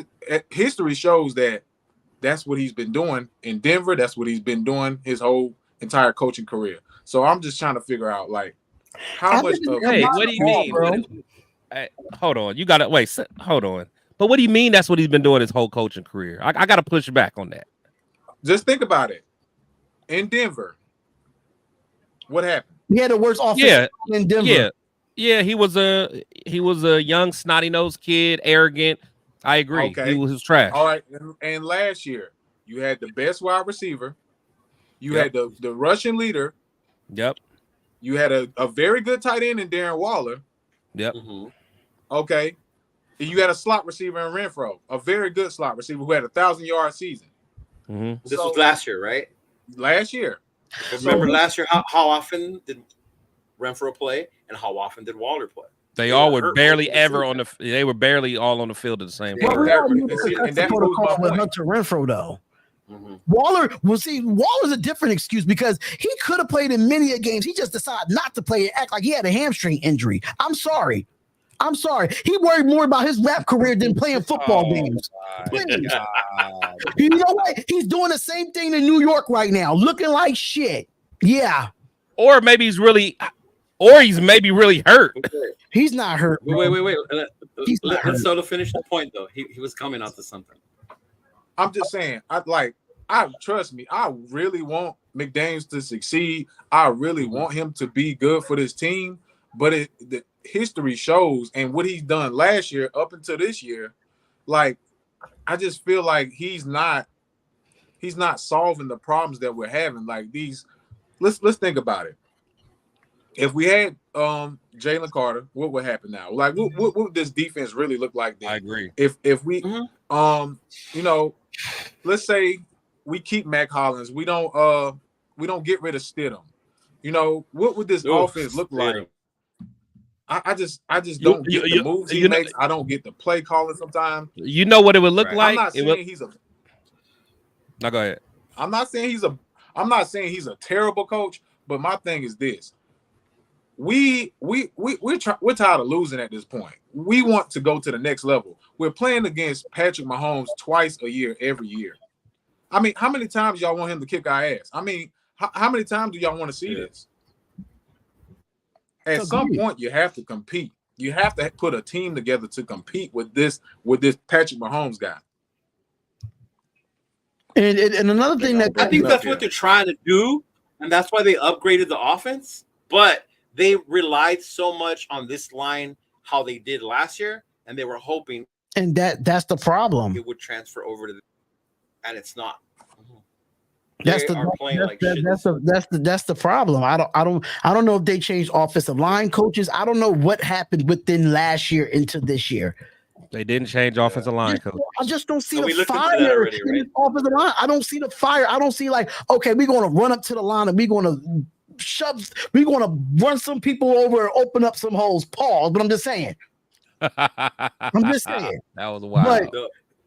history shows that that's what he's been doing in Denver. That's what he's been doing his whole entire coaching career. So I'm just trying to figure out, like, how much of. Hey, what do you mean? Hold on. You got to wait. Hold on. But what do you mean that's what he's been doing his whole coaching career? I got to push back on that. Just think about it. In Denver, what happened? He had the worst offense in Denver. Yeah. He was a young snotty-nosed kid, arrogant. I agree. Okay. He was trash. All right. And last year, you had the best wide receiver. You had the Russian leader. Yep. You had a very good tight end in Darren Waller. Yep. Okay. And you had a slot receiver in Renfro, a very good slot receiver who had a 1,000-yard season. This was last year, right? Last year. Remember last year how often did Renfro play and how often did Waller play? They all were barely ever on the. They were barely all on the field at the same time. And that was Hunter Renfro, though. Waller's a different excuse because he could have played in many games. He just decided not to play and act like he had a hamstring injury. I'm sorry. He worried more about his rap career than playing football games. Please. You know what? He's doing the same thing in New York right now, looking like shit. Yeah. Or maybe he's really hurt. He's not hurt. Wait. Let Soto finish the point, though. He was coming out to something. I'm just saying, trust me, I really want McDaniels to succeed. I really want him to be good for this team. But the history shows, and what he's done last year up until this year, like, I just feel like he's not solving the problems that we're having. Like these, let's think about it. If we had Jalen Carter, what would happen now? Like, what would this defense really look like then? I agree. If we let's say we keep Mac Hollins, we don't get rid of Stidham. What would this offense look like? I just don't get the moves he makes. I don't get the play calling sometimes. You know what it would look like? I'm not saying he's a. No, go ahead. I'm not saying he's a terrible coach, but my thing is this: we're tired of losing at this point. We want to go to the next level. We're playing against Patrick Mahomes twice a year, every year. I mean, how many times y'all want him to kick our ass? I mean, how many times do y'all want to see this? At some point, you have to compete. You have to put a team together to compete with this Patrick Mahomes guy. And another thing I think that's what they're trying to do, and that's why they upgraded the offense. But they relied so much on this line, how they did last year, and they were hoping, and that's the problem. It would transfer over to, and it's not. That's the problem. I don't know if they changed offensive line coaches. I don't know what happened within last year into this year. They didn't change offensive line coach. I just don't see the fire in the offensive line. I don't see the fire. I don't see like, okay, we're going to run up to the line and we're going to run some people over and open up some holes. Pause. But I'm just saying. That was wild.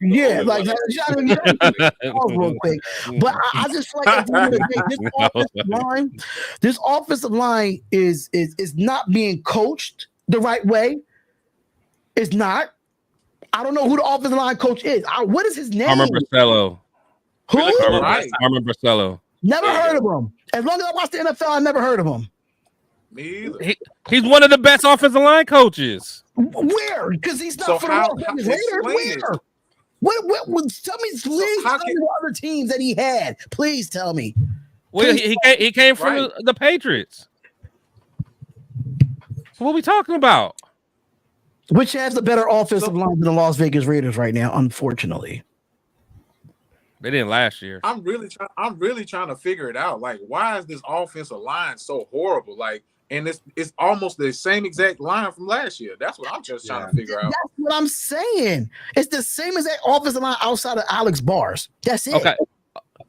Yeah, like pause real quick. But I just feel like at the end of the day, this offensive line is not being coached the right way. It's not. I don't know who the offensive line coach is. What is his name? Armin Barcello. Who? Armin Barcello. Never heard of him. As long as I watched the NFL, I never heard of him. Me either. He's one of the best offensive line coaches. Where? Because he's not for the Raiders. Where? What? Tell me, please tell me what other teams that he had. Please tell me. Well, he came from the Patriots. So what are we talking about? Which has the better offensive line than the Las Vegas Raiders right now, unfortunately. They didn't last year. I'm really trying to figure it out. Like, why is this offensive line so horrible? Like, and it's almost the same exact line from last year. That's what I'm just trying to figure out. That's what I'm saying. It's the same exact offensive line outside of Alex Bars. That's it. Okay.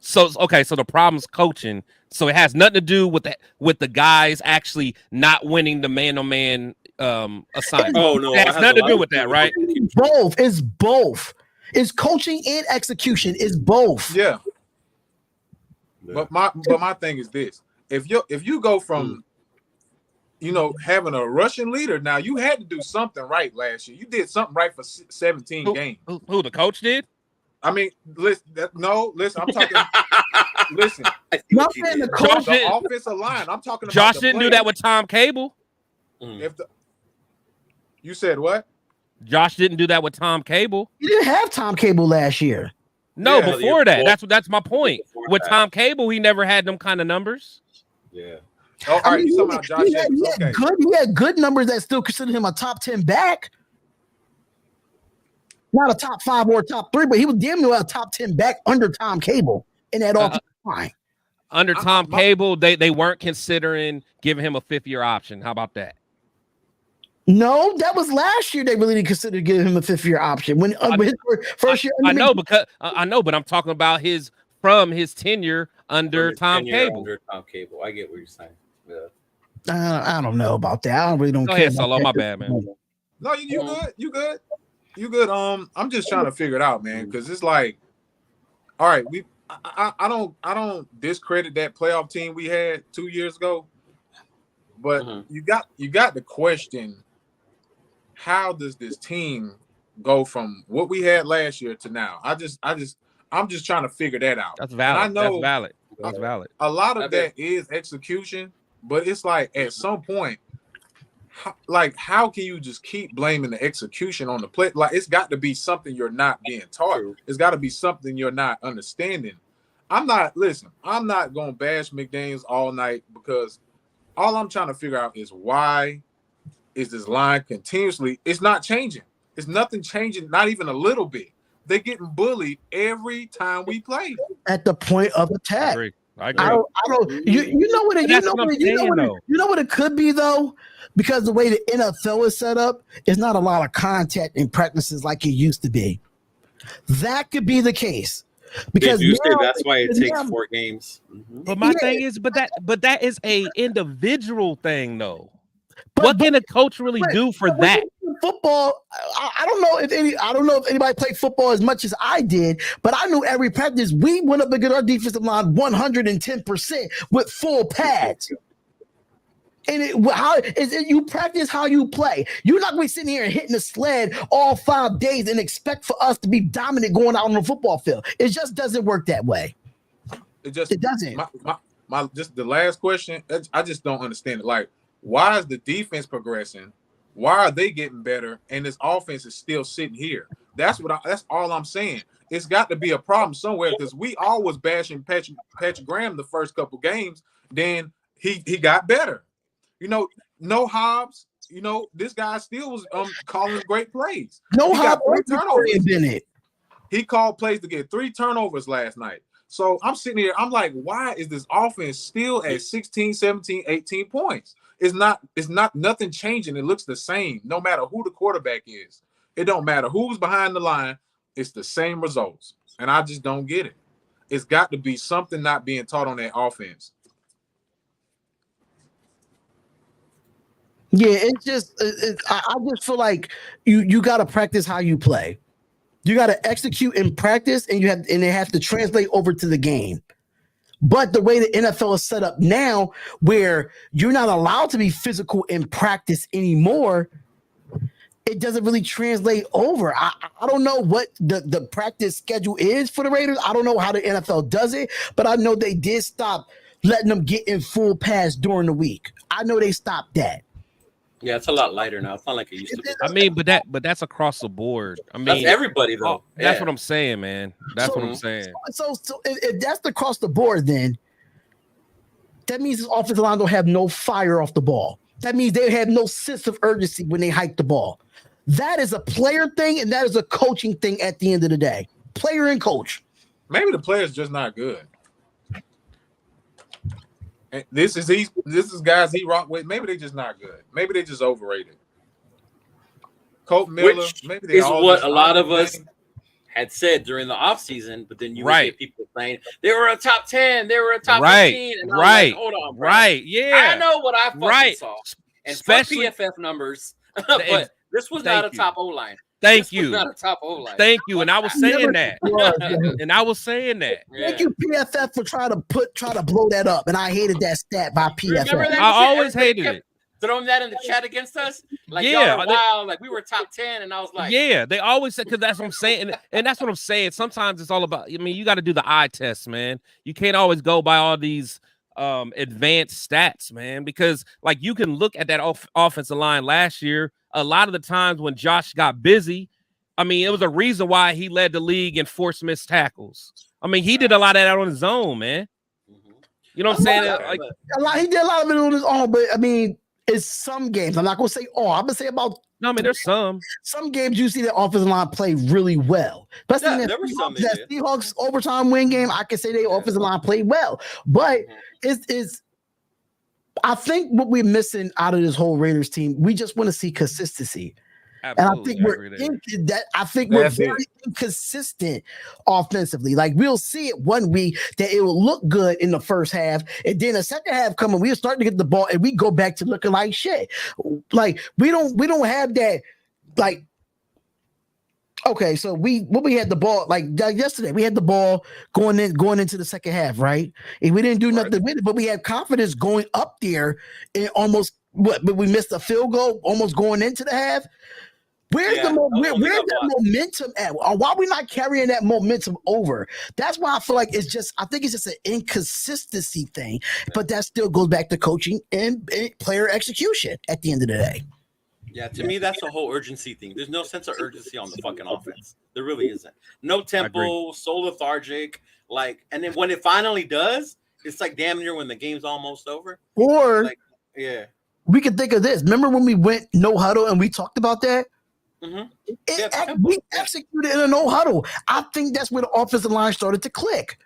So the problem's coaching. So it has nothing to do with the guys actually not winning the man-on-man assignment. Oh no, it has nothing to do with that, right? Both. It's both. It's coaching and execution. It's both. Yeah. But my thing is this: if you go from having a Russian leader, now you had to do something right last year. You did something right for 17 games. Who the coach did? I mean, listen. I'm talking. Listen, the offensive line. I'm talking about. Josh didn't do that with Tom Cable. You said what? Josh didn't do that with Tom Cable. He didn't have Tom Cable last year. No, before that. That's my point. With Tom Cable, he never had them kind of numbers. Yeah. Oh, all right. You talking about Josh? He had good numbers that still consider him a top 10 back. Not a top 5 or a top 3, but he was damn near a top 10 back under Tom Cable in that offensive line. Under Tom Cable, they weren't considering giving him a 5th-year option. How about that? No, that was last year. They really didn't consider giving him a 5th-year option when his first year. I know, but I'm talking about his tenure under Tom Cable. Under Tom Cable, I get what you're saying. Yeah. I don't know about that. I really don't care. Go ahead, Solo. My bad, man. No, you good. I'm just trying to figure it out, man, because it's like, all right, I don't discredit that playoff team we had 2 years ago, but you got the question. How does this team go from what we had last year to now? I'm just trying to figure that out. That's valid. And I know that's valid. A lot of that is execution, but it's like at some point, how can you just keep blaming the execution on the play? Like, it's got to be something you're not being taught. It's got to be something you're not understanding. I'm not going to bash McDaniels all night, because all I'm trying to figure out is why is this line continuously, it's not changing. It's nothing changing, not even a little bit. They're getting bullied every time we play. At the point of attack. I agree. You know what it could be, though, because the way the NFL is set up, it's not a lot of contact in practices like it used to be. That could be the case. Because that's why it takes 4 games. But my thing is, but that is a individual thing, though. What can a coach really do for that? Football, I don't know if anybody played football as much as I did, but I knew every practice we went up against our defensive line 110% with full pads. And you practice how you play. You're not going to be sitting here and hitting the sled all 5 days and expect for us to be dominant going out on the football field. It just doesn't work that way. It doesn't. My just the last question, I just don't understand it. Like, why is the defense progressing? Why are they getting better? And this offense is still sitting here. That's all I'm saying. It's got to be a problem somewhere, because we all was bashing Patrick Graham the first couple games. Then he got better. No Hobbs. This guy still was calling great plays. No Hobbs in it. He called plays to get 3 turnovers last night. So I'm sitting here, I'm like, why is this offense still at 16, 17, 18 points? It's not nothing changing. It looks the same, no matter who the quarterback is. It don't matter who's behind the line. It's the same results. And I just don't get it. It's got to be something not being taught on that offense. Yeah, I just feel like you got to practice how you play. You got to execute in practice, and it has to translate over to the game. But the way the NFL is set up now, where you're not allowed to be physical in practice anymore, it doesn't really translate over. I don't know what the practice schedule is for the Raiders. I don't know how the NFL does it, but I know they did stop letting them get in full pass during the week. I know they stopped that. Yeah, it's a lot lighter now. It's not like it used to be. I mean, but that's across the board. I mean, that's everybody though. That's what I'm saying, man. That's what I'm saying. So if that's across the board, then that means this offensive line don't have no fire off the ball. That means they have no sense of urgency when they hike the ball. That is a player thing, and that is a coaching thing at the end of the day. Player and coach. Maybe the player's just not good. And this is guys he rock with. Maybe they just not good. Maybe they just overrated. Colt Miller, which maybe they is all what just a lot of thing. us had said during the offseason, but then you would hear people saying they were a top 10, they were a top 15. And like, hold on, bro. Yeah. I know what I fucking saw. And especially PFF numbers, but this was not a top O-line. Thank you. Not a top O-line. Thank you. And I was saying that. And I was saying that. Thank you, PFF, for trying to blow that up. And I hated that stat by PFF. I always hated it. Throwing that in the chat against us, like y'all are wild, like we were top 10, and I was like, yeah, they always said, because that's what I'm saying, and that's what I'm saying. Sometimes it's all about. I mean, you got to do the eye test, man. You can't always go by all these advanced stats, man, because like you can look at that offensive line last year. A lot of the times when Josh got busy, I mean, it was a reason why he led the league in forced missed tackles. I mean, he did a lot of that on his own, man. You know what I'm saying? Like he did a lot of it on his own, but I mean. It's some games. I'm not going to say all. I'm going to say about. No, I mean, there's some games you see the offensive line play really well. Especially there were some that Seahawks overtime win game. I can say the offensive line played well, but it's. I think what we're missing out of this whole Raiders team, we just want to see consistency. Absolutely. And I think we're very inconsistent offensively. Like we'll see it one week that it will look good in the first half, and then the second half coming, we're starting to get the ball, and we go back to looking like shit. Like we don't have that. Like okay, so we had the ball like yesterday. We had the ball going into the second half, right? And we didn't do nothing with it, but we had confidence going up there and almost but we missed a field goal almost going into the half. Where's that momentum at? Why are we not carrying that momentum over? That's why I feel like I think it's just an inconsistency thing, but that still goes back to coaching and player execution at the end of the day. Yeah, to me, that's a whole urgency thing. There's no sense of urgency on the fucking offense. There really isn't. No tempo, so lethargic. Like, and then when it finally does, it's like damn near when the game's almost over. Or like, yeah, we can think of this. Remember when we went no huddle and we talked about that? We executed in a no huddle. I think that's where the offensive line started to click.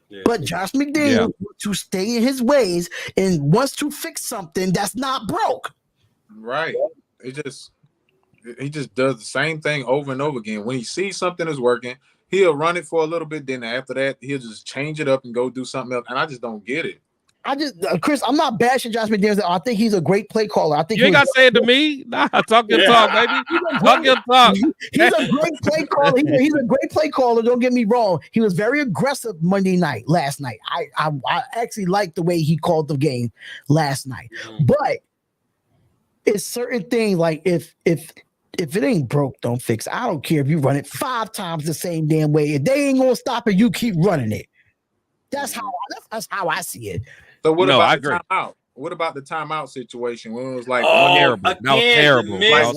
Yeah. But Josh McDaniels to stay in his ways and wants to fix something that's not broke. Right. He just does the same thing over and over again. When he sees something is working, he'll run it for a little bit. Then after that, he'll just change it up and go do something else. And I just don't get it. Chris, I'm not bashing Josh McDaniels. I think he's a great play caller. I think you ain't got to say it to me. Nah, talk your talk, baby. Talk your talk. He's a great play caller. He's a great play caller. Don't get me wrong. He was very aggressive last night. I actually liked the way he called the game last night. But it's certain things like if it ain't broke, don't fix it. I don't care if you run it 5 times the same damn way. If they ain't gonna stop it, you keep running it. That's how I see it. So what about the timeout? What about the timeout situation when it was like terrible? That was terrible. That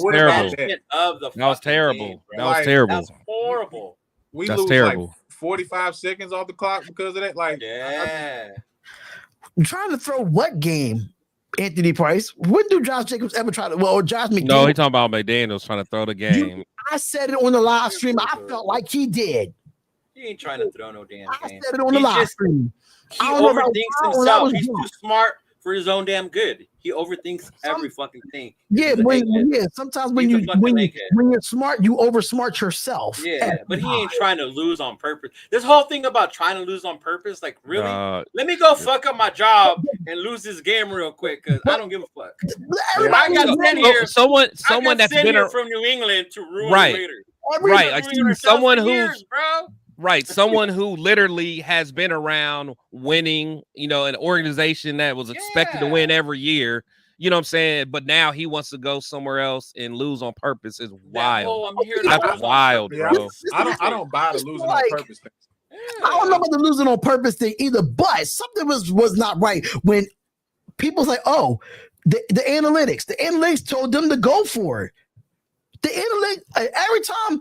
was terrible. That was terrible. That's horrible. We lose like 45 seconds off the clock because of that. Like, I'm trying to throw what game? Anthony Price. When do Josh Jacobs ever try to? Well, or Josh McDaniels? No, he talking about McDaniels trying to throw the game. I said it on the live stream. I felt like he did. He ain't trying to throw no damn game. I said it on the live stream. He overthinks himself. He's too smart for his own damn good. He overthinks every fucking thing. Sometimes when you're smart, you oversmart yourself. Yeah, but he ain't trying to lose on purpose. This whole thing about trying to lose on purpose, like really, let me go fuck up my job and lose this game real quick because I don't give a fuck. I got sent here. Someone that's been from New England to ruin right. the Raiders. Right, like someone who years, bro. Right, someone who literally has been around winning, an organization that was expected to win every year. You know what I'm saying? But now he wants to go somewhere else and lose on purpose is wild. I'm here to That's wild, Yeah, bro. I don't buy the losing on purpose thing. I don't know about the losing on purpose thing either, but something was not right when people's like, oh, the analytics told them to go for it. The analytics, every time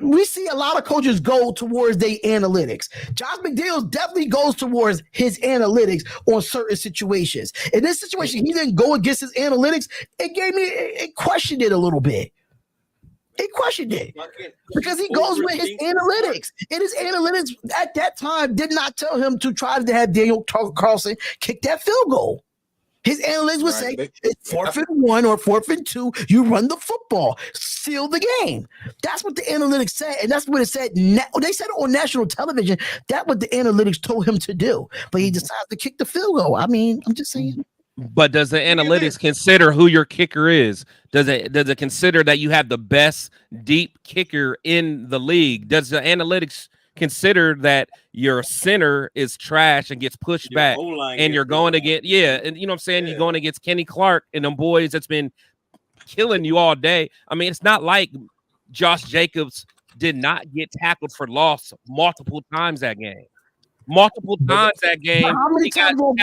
we see a lot of coaches go towards their analytics. Josh McDaniels definitely goes towards his analytics on certain situations. In this situation, he didn't go against his analytics. It questioned it a little bit. It questioned it because he goes with his analytics. And his analytics at that time did not tell him to try to have Daniel Carlson kick that field goal. His analytics would say it's 4th and 1 or 4th and 2. You run the football, seal the game. That's what the analytics said, and that's what it said. They said it on national television. That's what the analytics told him to do, but he decided to kick the field goal. I mean, I'm just saying. But does the analytics consider who your kicker is? Does it consider that you have the best deep kicker in the league? Does the analytics consider that your center is trash and gets pushed back and you're going against and you know what I'm saying, you're going against Kenny Clark and them boys that's been killing you all day. I mean, it's not like Josh Jacobs did not get tackled for loss multiple times that game. How many times on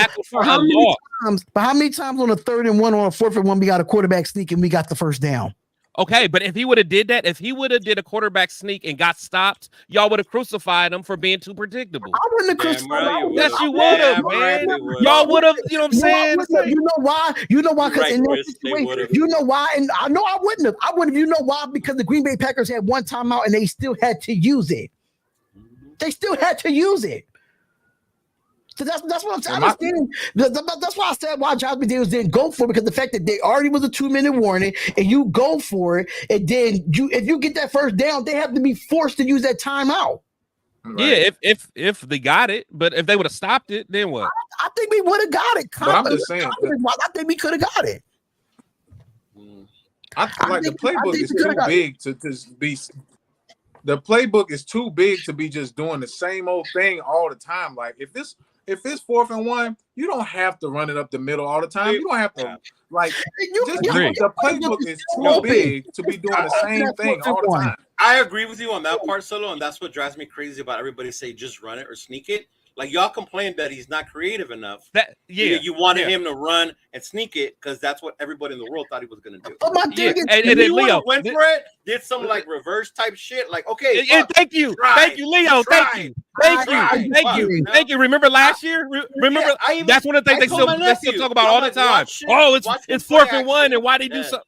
a 3rd and 1 or a 4th and 1 we got a quarterback sneak and we got the first down? Okay, but if he would have did that, if he would have did a quarterback sneak and got stopped, y'all would have crucified him for being too predictable. I wouldn't have crucified him. Yes, you would have, man. Y'all would have, you know what I'm saying? You know why? You know why? Because in that situation, you know why? And I know I wouldn't have. I wouldn't have. You know why? Because the Green Bay Packers had one timeout and they still had to use it. They still had to use it. So that's what I'm saying. That's why I said why Josh McDaniels didn't go for it, because the fact that they already was a 2-minute warning and you go for it, and then if you get that first down, they have to be forced to use that timeout. Right. Yeah, if they got it, but if they would have stopped it, then what? I think we would have got it. But I'm just saying. I think we could have got it. I think the playbook is too big to be. The playbook is too big to be just doing the same old thing all the time. Like if it's 4th and 1, you don't have to run it up the middle all the time. You don't have to the playbook is too big to be doing the same thing all the time. I agree with you on that part, Solo, and that's what drives me crazy about everybody say just run it or sneak it. Like y'all complained that he's not creative enough. You wanted him to run and sneak it because that's what everybody in the world thought he was going to do. But my thing is, and then Leo went for it, did some like reverse type shit. Like, okay, thank you, Leo, thank you. Remember last year? Remember that's one of the things they still talk about all the time. It's 4th and 1, and why they do something?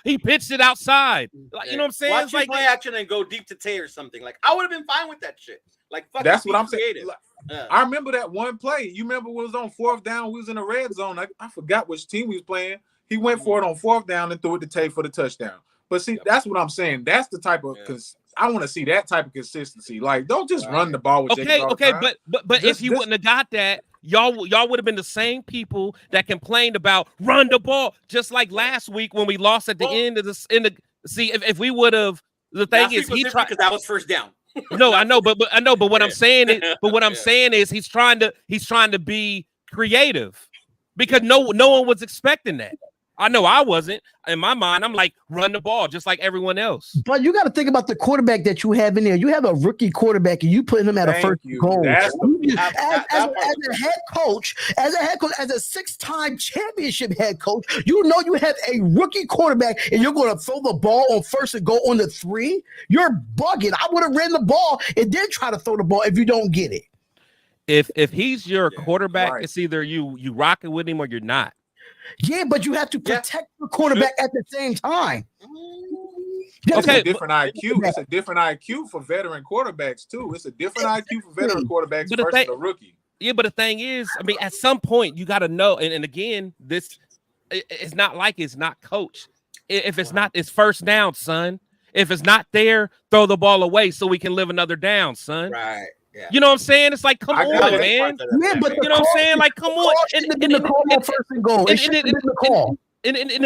He pitched it outside. Like, you know what I'm saying? Watch him play action and go deep to Tay or something. Like, I would have been fine with that shit. Like, that's what I'm saying. I remember that one play. You remember when it was on 4th down? We was in the red zone. I forgot which team we was playing. He went for it on 4th down and threw it to Tay for the touchdown. But see, that's what I'm saying. That's the type of I want to see that type of consistency. Like, don't just run the ball with Jacobs all the time. But if you wouldn't have got that, y'all would have been the same people that complained about run the ball, just like last week when we lost at the end of the. See, if we would have, the thing is he tried because that was first down. No, I know, but what I'm saying is, he's trying to be creative because no one was expecting that. I know I wasn't. In my mind, I'm like, run the ball just like everyone else. But you got to think about the quarterback that you have in there. You have a rookie quarterback, and you putting him at a first goal. As a head coach, as a 6-time championship head coach, you know you have a rookie quarterback, and you're going to throw the ball on 1st and go on the 3. You're bugging. I would have ran the ball and then try to throw the ball if you don't get it. If he's your quarterback, it's either you rocking with him or you're not. Yeah, but you have to protect the quarterback at the same time. It's a different IQ. It's a different IQ for veteran quarterbacks too. It's a different IQ for veteran quarterbacks versus a rookie. Yeah, but the thing is, I mean, at some point you got to know. And again, this it's not like it's not coached. If it's not, it's first down, son. If it's not there, throw the ball away so we can live another down, son. Right. Yeah. You know what I'm saying? It's like, come on, man. Yeah, but you know what I'm saying? Like, come on. And the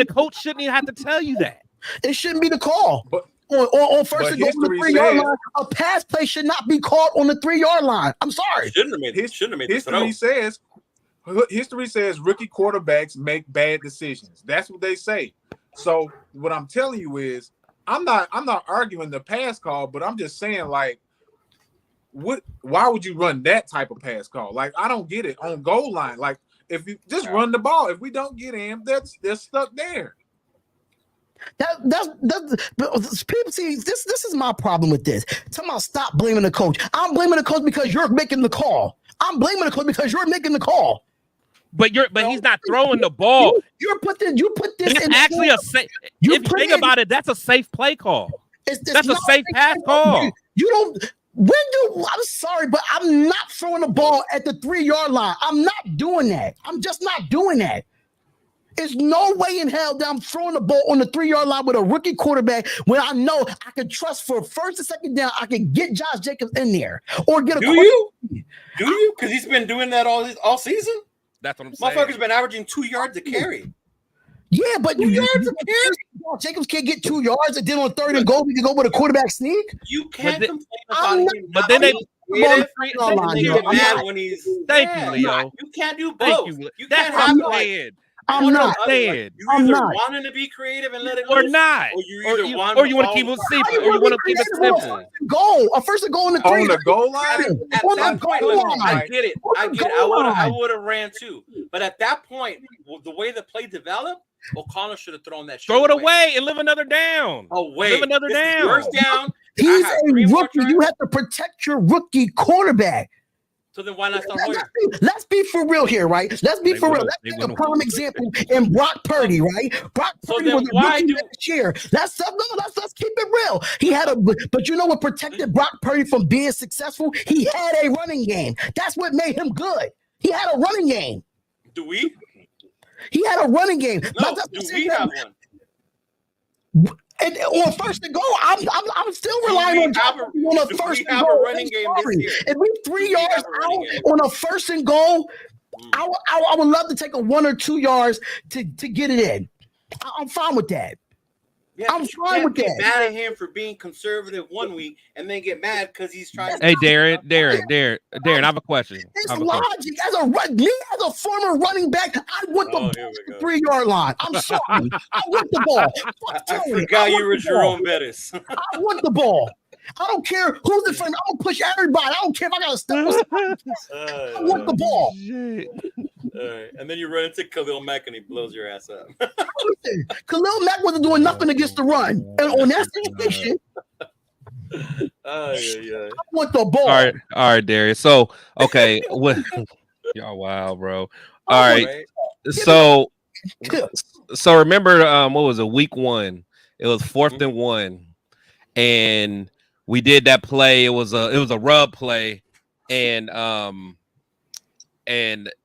coach shouldn't even have to tell you that. It shouldn't be the call. But on first But and goal on the history 3-yard says- line, a pass play should not be called on the 3-yard line. I'm sorry. Shouldn't have made the throw. History says rookie quarterbacks make bad decisions. That's what they say. So what I'm telling you is, I'm not arguing the pass call, but I'm just saying, like, why would you run that type of pass call? Like, I don't get it on goal line. Like, if you just run the ball, if we don't get in, they're stuck there. That's people see this is my problem with this. Tell me, stop blaming the coach. I'm blaming the coach because you're making the call. I'm blaming the coach because you're making the call. But he's not throwing the ball. You put this It's in actually a safe. If you think about it, that's a safe play call. That's a safe pass call. You don't. I'm sorry, but I'm not throwing the ball at the 3-yard line. I'm not doing that. I'm just not doing that. There's no way in hell that I'm throwing the ball on the 3-yard line with a rookie quarterback when I know I can trust for first and second down. I can get Josh Jacobs in there or get a. Do you? Because he's been doing that all season. That's what I'm saying. Motherfucker's been averaging 2 yards a carry. Yeah, but 2 yards a carry. Jacobs can't get 2 yards, and then on third and goal, we can go with a quarterback sneak. You can't complain I'm about not- him. But then they get mad when he's. Thank you, Leo. You can't do both. Thank you. You That's can't what have I'm like. saying. I'm not. saying. You I'm either not. wanting to be creative and let it Or loose, not. or you want to keep it simple. Or you want to keep it simple. A first and goal in the On 3. the goal line, At On that the point, goal listen, line. I get it. On the goal I line. would have ran too. But at that point, the way the play developed, O'Connell should have thrown that shit Throw it away and live another down. Oh, wait. Live another This is down. First down. He's I have a 3 more rookie. tries. You have to protect your rookie quarterback. So then why not start Hoyer? Let's be for real here, right? Let's be They for real. will. Let's They take a will. prime example in Brock Purdy, right? Brock So Purdy then was a why rookie do- last year. Let's keep it real. He had but you know what protected Brock Purdy from being successful? He had a running game. That's what made him good. He had a running game. Do we? He had a running game. No. Do we have one? And on first and goal, I'm still relying on Josh on a do first we and have a goal. running game this Sorry. year? If we 3 Do we yards have a running game? out on a first and goal, I would love to take a 1 or 2 yards to get it in. I'm fine with that. Yeah, I'm but you fine can't with be that. mad at him for being conservative 1 week and then get mad because he's trying to. Hey, Darren, I have a question. It's logic. As a former running back, I want the ball here at we the go. 3-yard line. I'm sorry. I want the ball. Fuck I Tony. forgot you want were the ball. Jerome Bettis. I want the ball. I don't care who's in front. I'm gonna push everybody. I don't care if I gotta step. I want the ball. And then you run into Khalil Mack and he blows your ass up. Listen, Khalil Mack wasn't doing nothing against the run, and on that situation, I want the ball. All right, Darius. So, okay, y'all, wow, bro. All right, so remember, what was it? Week 1, it was 4th and 1, and we did that play. It was a rub play, and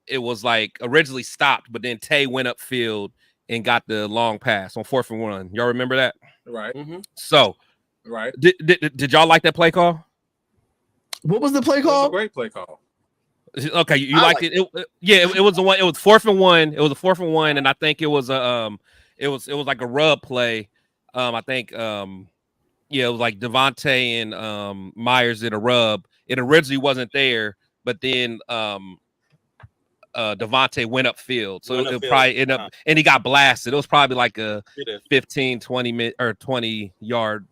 it was like originally stopped, but then Tay went upfield and got the long pass on 4th and 1. Y'all remember that? right? So, Right. did y'all like that play call? What was the play It was a call? great play call. Okay, you liked it. It was the one. It was 4th and 1. It was a 4th and 1, and I think it was it was like a rub play. I think it was like Devontae and Myers did a rub. It originally wasn't there, but then Devontae went upfield, so it probably ended up, and he got blasted. It was probably like a 15, 20 yard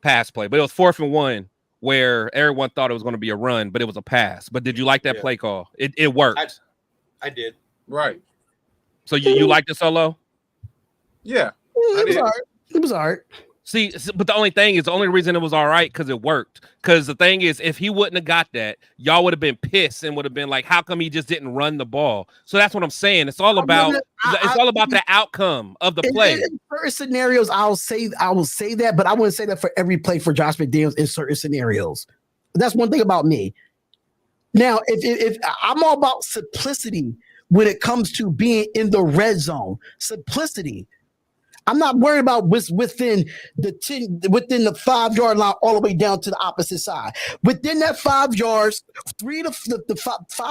pass play, but it was 4th and 1 where everyone thought it was going to be a run, but it was a pass. But did you like that play call? It worked. I did. Right. So you liked it, Solo? Yeah. It was all right. See, but the only reason it was all right because it worked. Because the thing is, if he wouldn't have got that, y'all would have been pissed and would have been like, "How come he just didn't run the ball?" So that's what I'm saying. It's all about the outcome of the play. In certain scenarios, I will say that, but I wouldn't say that for every play for Josh McDaniels in certain scenarios. That's one thing about me. Now, if I'm all about simplicity when it comes to being in the red zone, simplicity. I'm not worried about what's within the 5-yard line all the way down to the opposite side. Within that 5 yards, 5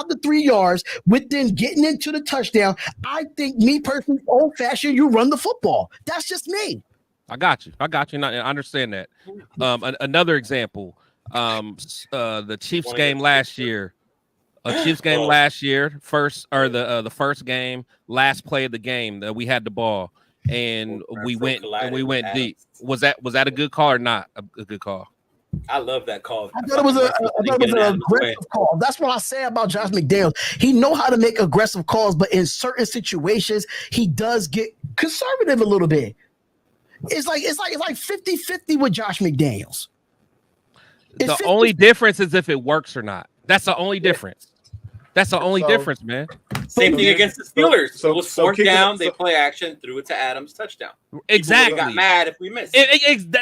to 3 yards, within getting into the touchdown, I think me personally, old fashioned, you run the football. That's just me. I got you. And I understand that. Another example, the Chiefs Wanna game get last sick. year. A Chiefs game Oh. last year, the first game, last play of the game that we had the ball, and we went deep. Adams. Was that a good call or not a good call? I love that call. I thought it was an aggressive call. That's what I say about Josh McDaniels. He know how to make aggressive calls, but in certain situations, he does get conservative a little bit. It's like 50-50 with Josh McDaniels. The only difference is if it works or not. That's the only difference. That's the only difference, man. Same thing against the Steelers. So it was fourth down. They play action, threw it to Adams, touchdown. Exactly. People got mad if we missed.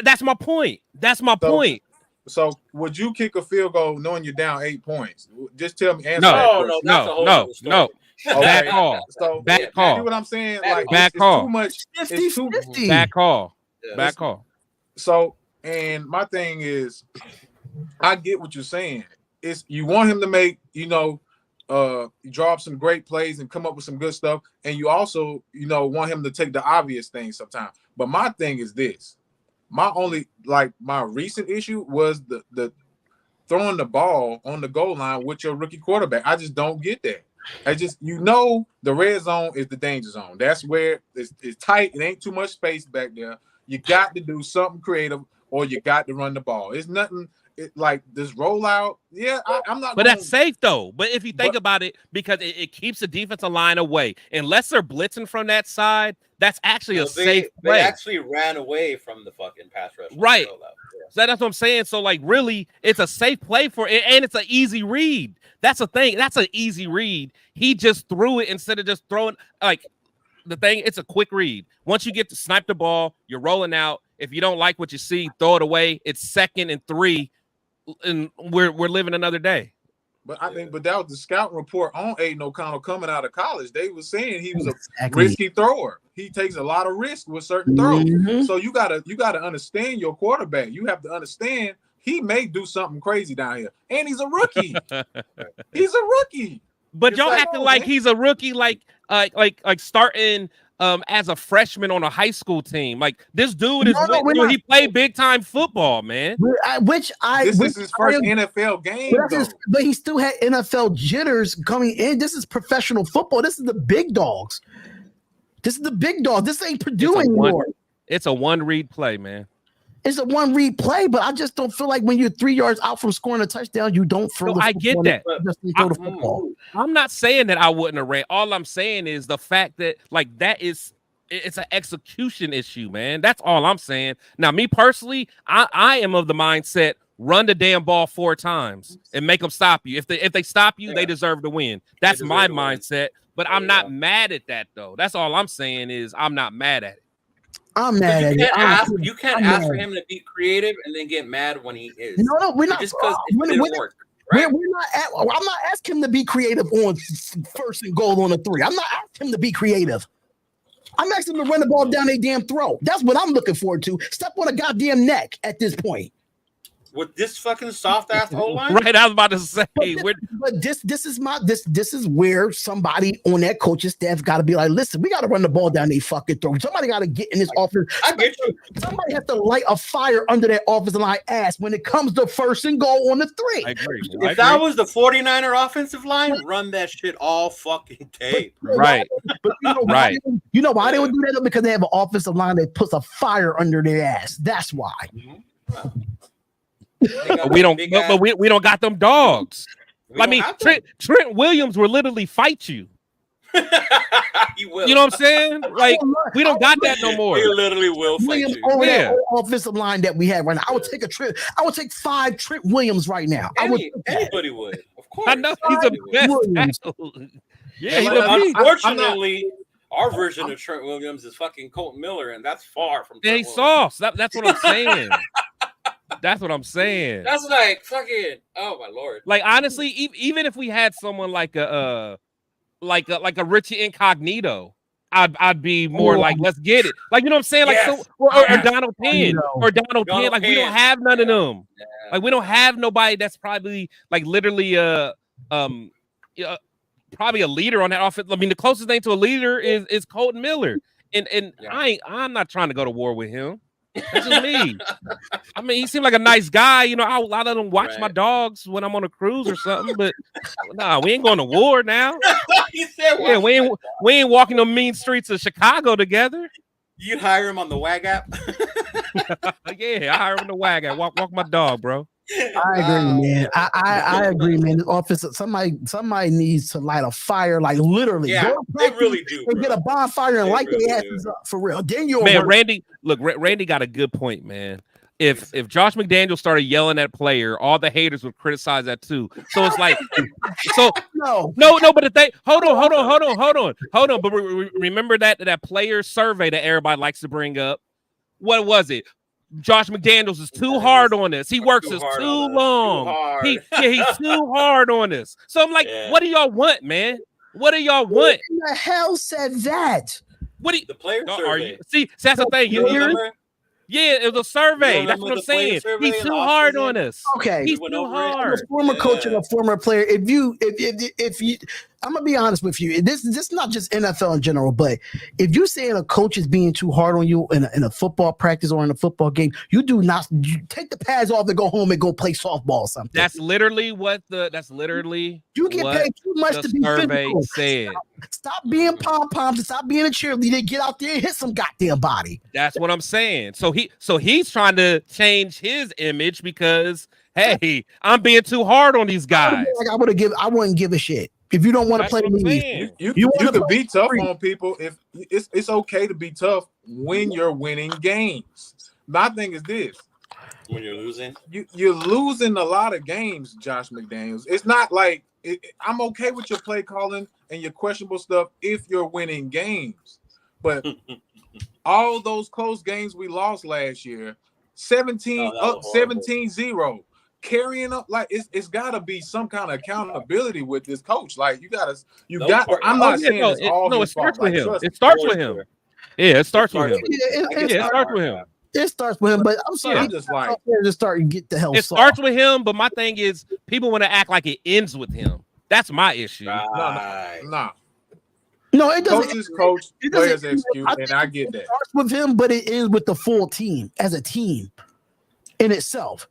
That's my point. That's my point. So would you kick a field goal knowing you're down 8 points? Just tell me. No. That's a whole other story. Okay. Bad call. So bad call. See what I'm saying? Bad call. It's too much. 50-50. Bad call. Yeah. Bad call. So, and my thing is, I get what you're saying. It's you want him to make, draw up some great plays and come up with some good stuff, and you also, want him to take the obvious things sometimes. But my thing is this: my recent issue was the throwing the ball on the goal line with your rookie quarterback. I just don't get that. The red zone is the danger zone. That's where it's tight. It ain't too much space back there. You got to do something creative, or you got to run the ball. It's nothing like this rollout. Yeah, I'm not. But that's safe though. But if you think about it, because it keeps the defensive line away, unless they're blitzing from that side, that's actually a safe play. They actually ran away from the fucking pass rush. Right. So that's what I'm saying. So really, it's a safe play for it, and it's an easy read. That's a thing. That's an easy read. He just threw it instead of just throwing the thing. It's a quick read. Once you get to snipe the ball, you're rolling out. If you don't like what you see, throw it away. It's 2nd and 3, and we're living another day. But I think, that was the scout report on Aiden O'Connell coming out of college. They were saying he was a risky thrower. He takes a lot of risk with certain throws. Mm-hmm. So you gotta understand your quarterback. You have to understand he may do something crazy down here, and he's a rookie. He's a rookie. But y'all acting like he's a rookie, like starting as a freshman on a high school team. Like this dude is he played big time football, man. This is his first NFL game, but he still had NFL jitters coming in. This is professional football. This is the big dogs. This ain't Purdue anymore. It's a one read play, man. It's a one read play, but I just don't feel like when you're 3 yards out from scoring a touchdown, you don't throw the football. I get that. I'm not saying that I wouldn't have ran. All I'm saying is the fact that it's an execution issue, man. That's all I'm saying. Now, me personally, I am of the mindset, run the damn ball 4 times and make them stop you. If they stop you, they deserve to win. That's my mindset. But I'm not mad at that, though. That's all I'm saying is I'm not mad at it. I'm mad at it. You can't ask for him to be creative and then get mad when he is. No, we're not. Just because it didn't work. Right? I'm not asking him to be creative on 1st and goal on a 3. I'm not asking him to be creative. I'm asking him to run the ball down a damn throat. That's what I'm looking forward to. Step on a goddamn neck at this point. With this fucking soft ass O-line? Right, I was about to say. But this is where somebody on that coaching staff got to be like, listen, we got to run the ball down their fucking throat. Somebody got to get in this offense. I get you. Somebody has to light a fire under that offensive line ass when it comes to 1st and goal on the 3. I agree. If that was the 49er offensive line, run that shit all fucking day. Right. But you know why they would do that? Because they have an offensive line that puts a fire under their ass. That's why. Mm-hmm. We don't got them dogs. Trent Williams will literally fight you. He will. You know what I'm saying? Like we don't got that no more. He literally will fight Williams you. over that offensive line that we have right now. I would take 5 Trent Williams right now. Anybody would. Of course. I know he's the best. Unfortunately, our version of Trent Williams is fucking Colton Miller, and that's far from Trent he's sauce. That's what I'm saying. That's what I'm saying. That's like fucking. Oh my lord! Like honestly, even if we had someone like a Richie Incognito, I'd be more like, let's get it. Like you know what I'm saying? Like or Donald Penn or Donald Penn. Like we don't have none of them. Yeah. Like we don't have nobody that's probably like literally probably a leader on that offense. I mean, the closest thing to a leader is Colton Miller, and I'm not trying to go to war with him. That's just me. I mean, he seemed like a nice guy. You know, I let him watch my Right. dogs when I'm on a cruise or something. But nah, we ain't going to war now. He said, Yeah, "Watch my we ain't walking the mean streets of Chicago together. You hire him on the WAG app. Yeah, I hire him in the wagon. Walk my dog, bro. I agree, man. I agree, man. The office, somebody needs to light a fire, like literally. Yeah, Go to they practice really do. and Bro. get a bonfire and They light really their do. asses up for real. Then you'll Man, work. Randy, look, Randy got a good point, man. If Josh McDaniel started yelling at player, all the haters would criticize that too. So it's like, No. But the thing, hold on. But remember that player survey that everybody likes to bring up. What was it? Josh McDaniels is too hard on this. He works us too long. He's too hard on this. So I'm like, what do y'all want, man? What do y'all want? Who the hell said that? What do you, the player survey? See, that's the thing. You remember? Yeah, it was a survey. That's what I'm saying. He's too hard on us. Okay, he's too hard. I'm a former coach and a former player. If you, I'm gonna be honest with you. This is not just NFL in general, but if you saying a coach is being too hard on you in a football practice or in a football game, you take the pads off and go home and go play softball or something. That's literally what you get paid too much to be physical. Said. Stop being pom-poms and stop being a cheerleader. Get out there and hit some goddamn body. That's what I'm saying. So he's trying to change his image because hey, I'm being too hard on these guys. I wouldn't give a shit. If you don't want to play me, you could be tough on people. If it's okay to be tough when you're winning games. My thing is this: when you're losing, you're losing a lot of games, Josh McDaniels. It's not like I'm okay with your play calling and your questionable stuff if you're winning games, but all those close games we lost last year, 17-0, carrying up, like it's got to be some kind of accountability with this coach. Like you got. I'm not saying it's all his fault. It starts with him. Yeah, it starts with him. It starts with him. It starts with him, but I'm sorry. I'm just like just start and get the hell. It starts with him, but my thing is people want to act like it ends with him. That's my issue. Right. No, it doesn't. Coaches coach, players execute, and I get that. It starts with him, but it ends with the full team as a team in itself.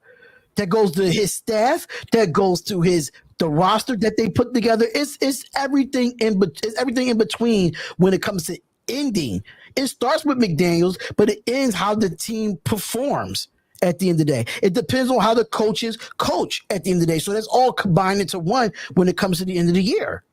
That goes to his staff. That goes to the roster that they put together. It's everything in between when it comes to ending. It starts with McDaniels, but it ends how the team performs at the end of the day. It depends on how the coaches coach at the end of the day. So that's all combined into one when it comes to the end of the year.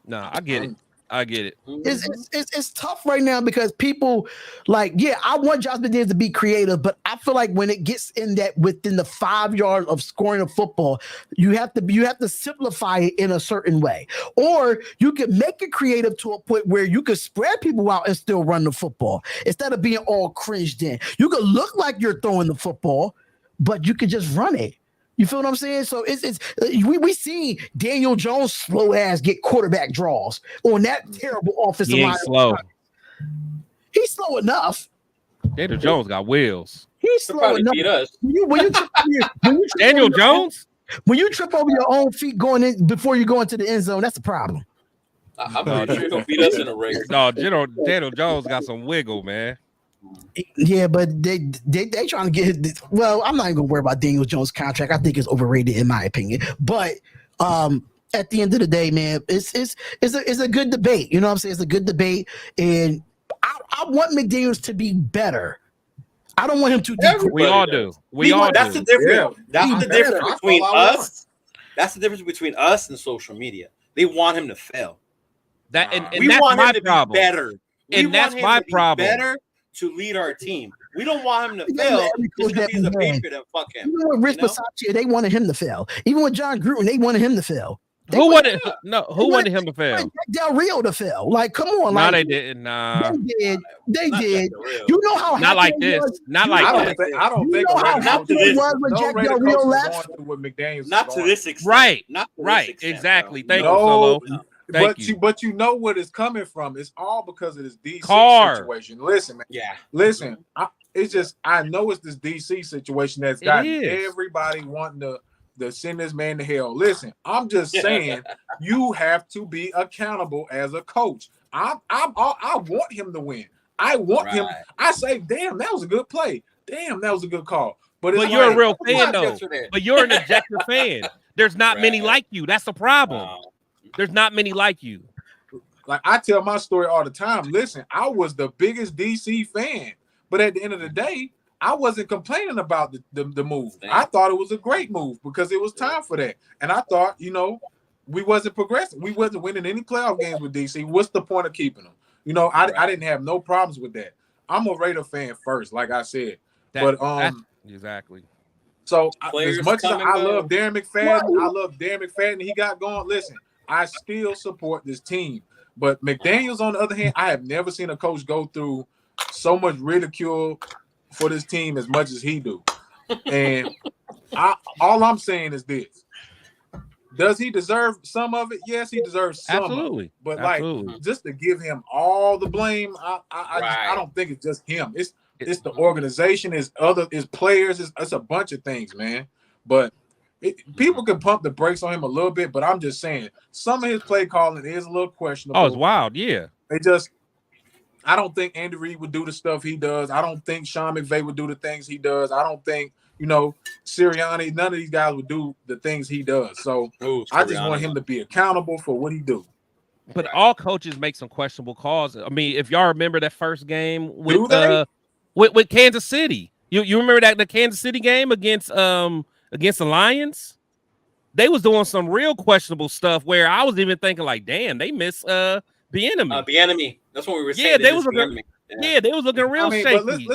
No, I get it. It's tough right now because people I want Josh McDaniels to be creative, but I feel like when it gets in that within the 5 yards of scoring a football, you have to simplify it in a certain way, or you can make it creative to a point where you could spread people out and still run the football instead of being all cringed in. You could look like you're throwing the football, but you could just run it. You feel what I'm saying? So we see Daniel Jones slow ass get quarterback draws on that terrible offensive line. Slow. He's slow enough. Daniel Jones got wheels. He's slow enough. Beat us. Daniel Jones? When you trip over your own feet going in before you go into the end zone, that's a problem. I'm pretty sure he'll beat us in a race. No, Daniel Jones got some wiggle, man. Yeah, but they trying to get. Well, I'm not even gonna worry about Daniel Jones' contract. I think it's overrated in my opinion. But at the end of the day, man, it's a good debate. You know what I'm saying? It's a good debate, and I want McDaniels to be better. I don't want him to. We all do. That's the difference. That's the difference between us. That's the difference between us and social media. They want him to fail. We that's want him to be better. And that's my problem. Better to lead our team. We don't want him to fail because he's a Patriot and fuck him. Even with Rich Bisaccia, they wanted him to fail. Even with John Gruden, they wanted him to fail. Who wanted him to fail? Del Rio to fail. Like, come on. No, they didn't. Nah. They did. You know how not like this. Not like this. I don't think not to this. Was Jack Del Rio left. Not to this extent. Right. Right. Exactly. Thank you, Solo. But you know what is coming from. It's all because of this DC situation. Listen, man. Yeah. Listen, I know it's this DC situation that's got everybody wanting to send this man to hell. Listen, I'm just saying you have to be accountable as a coach. I want him to win. I want him. I say, damn, that was a good play. Damn, that was a good call. But it's you're a like, real fan though. But you're an objective fan. There's not many like you. That's the problem. There's not many like you. Like I tell my story all the time. Listen, I was the biggest DC fan, but at the end of the day, I wasn't complaining about the move. I thought it was a great move because it was time for that. And I thought, you know, we wasn't progressing. We wasn't winning any playoff games with DC. What's the point of keeping them? You know, I didn't have no problems with that. I'm a Raider fan first, like I said. Exactly. So as much as I love Darren McFadden, he got going. Listen, I still support this team. But McDaniels, on the other hand, I have never seen a coach go through so much ridicule for this team as much as he do. And all I'm saying is this. Does he deserve some of it? Yes, he deserves some of it. But like just to give him all the blame, I don't think it's just him. It's the organization, it's players, it's a bunch of things, man. But people can pump the brakes on him a little bit, but I'm just saying some of his play calling is a little questionable. Oh, it's wild, yeah. I don't think Andy Reid would do the stuff he does. I don't think Sean McVay would do the things he does. I don't think, Sirianni, none of these guys would do the things he does. So I just want him to be accountable for what he do. But all coaches make some questionable calls. I mean, if y'all remember that first game with Kansas City, you remember that the Kansas City game against the Lions? They was doing some real questionable stuff where I was even thinking like, damn, they miss Bieniemy. That's what we were saying. They was looking real shaky.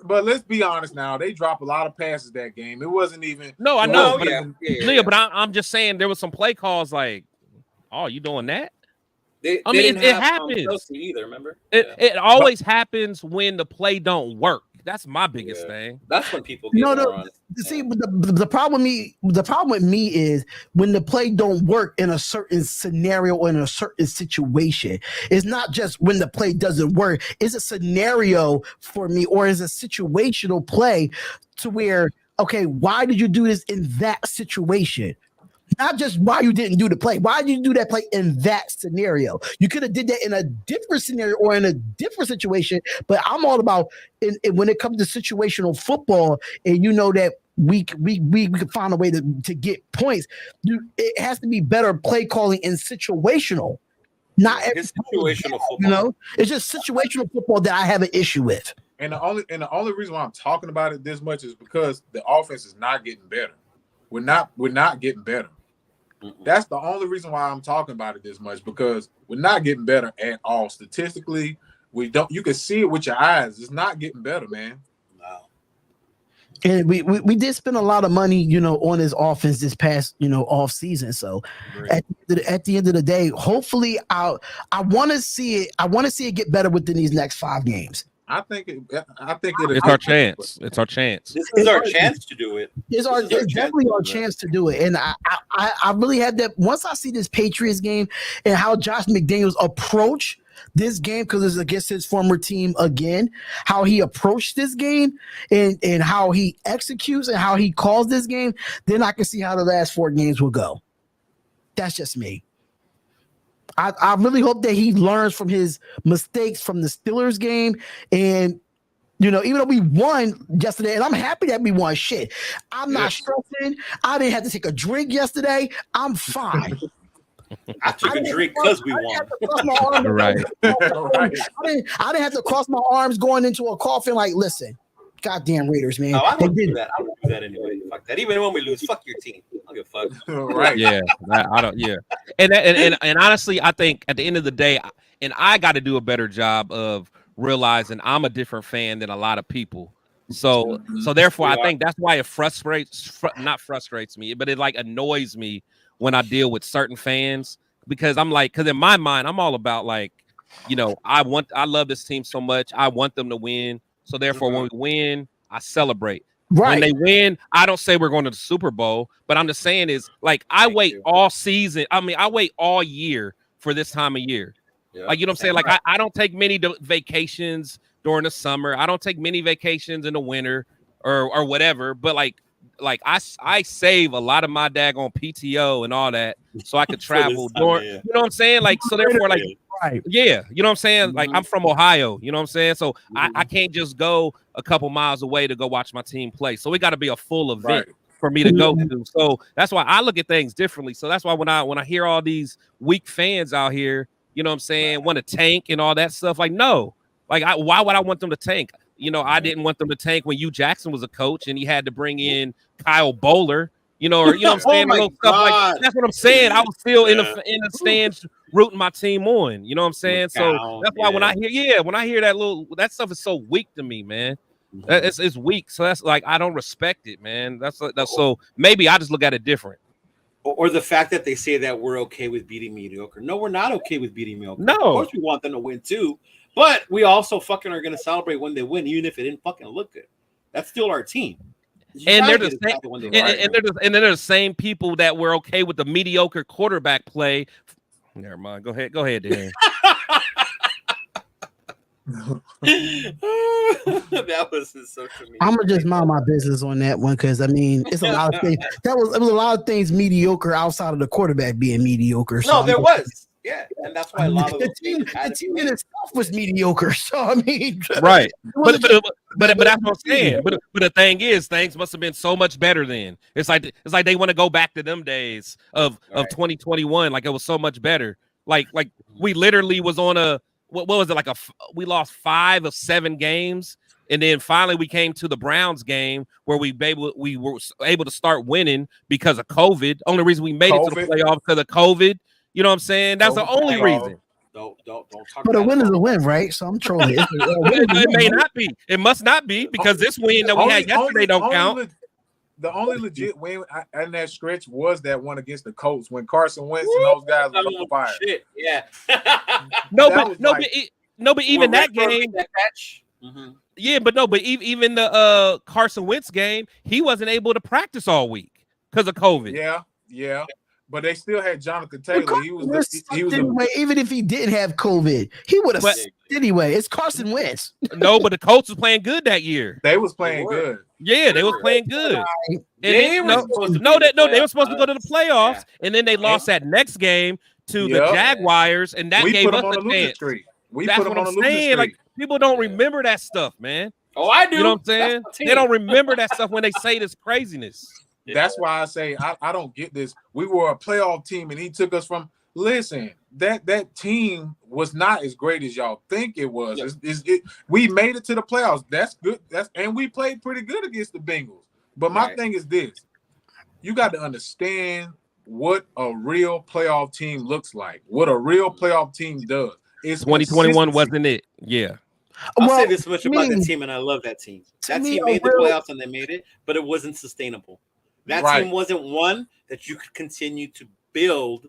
But let's be honest now. They dropped a lot of passes that game. It wasn't even. No, I know. But I'm just saying there was some play calls like, oh, you doing that? It happens. Either, remember? It always happens when the play don't work. That's my biggest thing. That's when people get on it. See, the problem with me is when the play don't work in a certain scenario or in a certain situation. It's not just when the play doesn't work. It's a scenario for me, or is a situational play to where, okay, why did you do this in that situation? Not just why you didn't do the play. Why did you do that play in that scenario? You could have did that in a different scenario or in a different situation. But I'm all about when it comes to situational football, and you know that we can find a way to get points. It has to be better play calling in situational, not situational football. It's just situational football that I have an issue with. And the only reason why I'm talking about it this much is because the offense is not getting better. We're not getting better. That's the only reason why I'm talking about it this much, because we're not getting better at all. Statistically, you can see it with your eyes. It's not getting better, man. Wow. And we did spend a lot of money, on his offense this past, off season. So at the end of the day, hopefully I want to see it. I want to see it get better within these next 5 games. I think it's our chance. It's our chance. This is our chance to do it. It's definitely our chance to do it. And I really had that once I see this Patriots game and how Josh McDaniels approach this game, because it's against his former team again, how he approached this game and how he executes and how he calls this game, then I can see how the last 4 games will go. That's just me. I really hope that he learns from his mistakes from the Steelers game. And, even though we won yesterday, and I'm happy that we won, shit, I'm not stressing. I didn't have to take a drink yesterday. I'm fine. I took a drink because we won. Right. I didn't have to cross my arms going into a coffin like, listen, goddamn Raiders, man. I would do that. I would do that anyway. Fuck that. Even when we lose, fuck your team. I don't give a fuck. Right. Yeah. I don't. Yeah. And honestly, I think at the end of the day, and I got to do a better job of realizing I'm a different fan than a lot of people. So therefore, I think that's why it not frustrates me, but it like annoys me when I deal with certain fans, because because in my mind, I'm all about like, I love this team so much. I want them to win. So therefore, when we win, I celebrate. Right. When they win, I don't say we're going to the Super Bowl, but I'm just saying is like I wait all season. I mean, I wait all year for this time of year. Yeah. Like, you know what I'm saying? Like I don't take many vacations during the summer. I don't take many vacations in the winter or whatever. But like I save a lot of my daggone PTO and all that so I could travel during. You know what I'm saying? Like, so therefore, like Right. Yeah, you know what I'm saying? Like I'm from Ohio, you know what I'm saying? So I can't just go a couple miles away to go watch my team play. So it got to be a full event for me to go to. So that's why I look at things differently. So that's why when I hear all these weak fans out here, you know what I'm saying, want to tank and all that stuff, like no. Like why would I want them to tank? You know, I didn't want them to tank when Hugh Jackson was a coach and he had to bring in Kyle Bowler, you know, or you know what I'm saying, Oh my little stuff like God. that's what I'm saying. I was still in the stands rooting my team on, you know what I'm saying? So that's why when I hear that stuff is so weak to me, man. It's weak. So that's like I don't respect it, man. That's so maybe I just look at it different. Or the fact that they say that we're okay with beating mediocre. No, we're not okay with beating mediocre. No. Of course we want them to win too, but we also fucking are going to celebrate when they win, even if it didn't fucking look good. That's still our team. And they're the same, and they're the same people that were okay with the mediocre quarterback play. Never mind. Go ahead, Dan. That was so to me. I'm gonna just mind my business on that one because I mean it's a lot of things. It was a lot of things mediocre outside of the quarterback being mediocre. So no, there was. Yeah, and that's why a lot of the team in itself was mediocre. So I mean, right? But that's what I'm saying. But the thing is, things must have been so much better then. It's like they want to go back to them days of 2021. Like it was so much better. Like we literally was on a what was it like we lost 5 of 7 games. And then finally we came to the Browns game where we were able to start winning because of COVID. Only reason we made it to the playoffs because of COVID. You know what I'm saying? That's the only reason. Don't talk. But a win is a win, right? So I'm trolling. It may not be. It must not be because this win that we had yesterday don't count. The only legit win in that stretch was that one against the Colts when Carson Wentz and those guys were on fire. Shit, yeah. But even that game. Yeah, but even the Carson Wentz game, he wasn't able to practice all week because of COVID. Yeah. But they still had Jonathan Taylor. He was anyway, even if he didn't have COVID, he would have anyway. It's Carson Wentz. No, but the Colts was playing good that year. They was playing good. Yeah, they was playing good. They were supposed to go to the playoffs, and then they lost that next game to the Jaguars, and that gave us a chance. That's what I'm saying. Like people don't remember that stuff, man. Oh, I do. You know what I'm saying? They don't remember that stuff when they say this craziness. That's why I say I don't get this. We were a playoff team, and he took us from. Listen, that team was not as great as y'all think it was. We made it to the playoffs. That's good. And we played pretty good against the Bengals. But my thing is this: you got to understand what a real playoff team looks like. What a real playoff team does. It's 2021 wasn't it? Yeah. I'll say this much about that team, and I love that team. That team made the playoffs, and they made it, but it wasn't sustainable. That team wasn't one that you could continue to build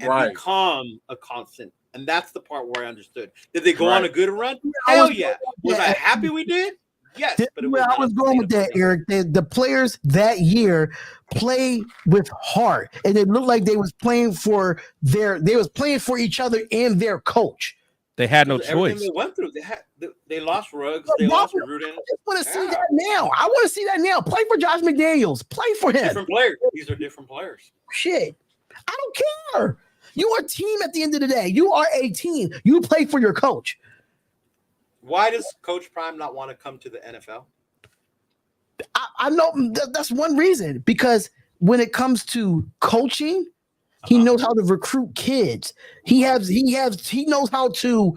and become a constant. And that's the part where I understood. Did they go on a good run? Hell yeah. Was I happy we did? Yes. But I was going with that, Eric. The players that year played with heart. And it looked like they was playing for each other and their coach. They had no choice. Everything they went through, they lost Ruggs, they lost Gruden. I just want to see that now. I want to see that now. Play for Josh McDaniels. Play for him. Different players. These are different players. Shit. I don't care. You are a team at the end of the day. You are a team. You play for your coach. Why does Coach Prime not want to come to the NFL? I know that's one reason. Because when it comes to coaching, he knows how to recruit kids. He knows how to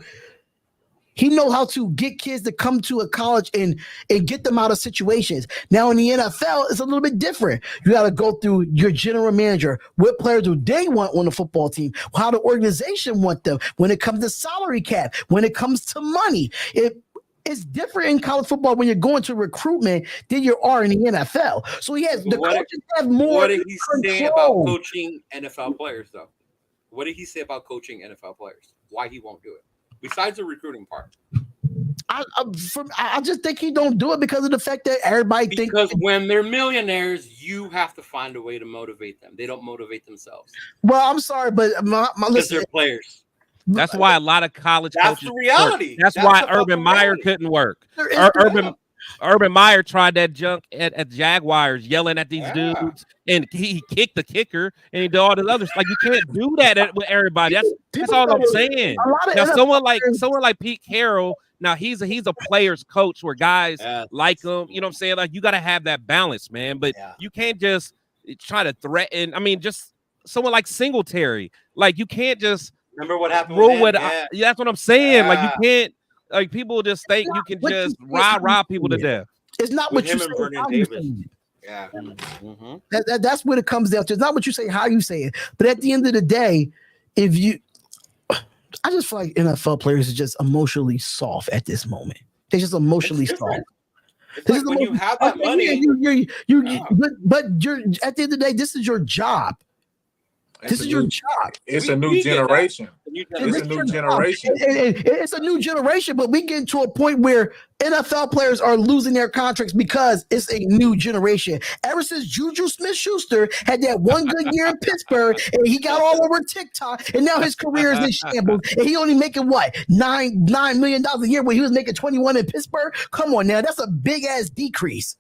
get kids to come to a college and get them out of situations. Now in the NFL, it's a little bit different. You got to go through your general manager. What players do they want on the football team? How the organization want them when it comes to salary cap, when it comes to money. It's different in college football when you're going to recruitment than you are in the NFL. So coaches have more. What did he say about coaching NFL players, though? What did he say about coaching NFL players? Why he won't do it? Besides the recruiting part. I just think he don't do it because of the fact that everybody thinks. Because when they're millionaires, you have to find a way to motivate them. They don't motivate themselves. Well, I'm sorry, but because they're players. That's why a lot of college That's coaches the reality. That's why Urban Meyer couldn't work. Urban Meyer tried that junk at Jaguars, yelling at these Yeah. dudes, and he kicked the kicker, and he did all this other. Like you can't do that with everybody. That's People all I'm gotta- saying. a lot of Now NFL someone like Pete Carroll. Now he's a player's coach where guys Yeah. like him. You know what I'm saying? Like you got to have that balance, man. But Yeah. you can't just try to threaten. I mean, just someone like Singletary. Like you can't just Remember what happened rule with with. him? That's what I'm saying. Like you Yeah. can't. Like people just think you can what you just say, rob people to death. It's not With what you him say. and Vernon How you Davis. say it. Yeah. Mm-hmm. That's what it comes down to. It's not what you say, how you say it. But at the end of the day, if you, I just feel like NFL players are just emotionally soft at this moment. They're just emotionally It's soft. different. It's This like is the when you most- have that okay, money. but you're at the end of the day, this is your job. This is your job. It's We- a new we get that. generation. You It's just- a new generation. It's a new generation, but we get to a point where NFL players are losing their contracts because it's a new generation. Ever since Juju Smith-Schuster had that one good year in Pittsburgh, and he got all over TikTok, and now his career is in shambles, and he only making what $9 million a year when he was making 21 in Pittsburgh. Come on, now that's a big ass decrease.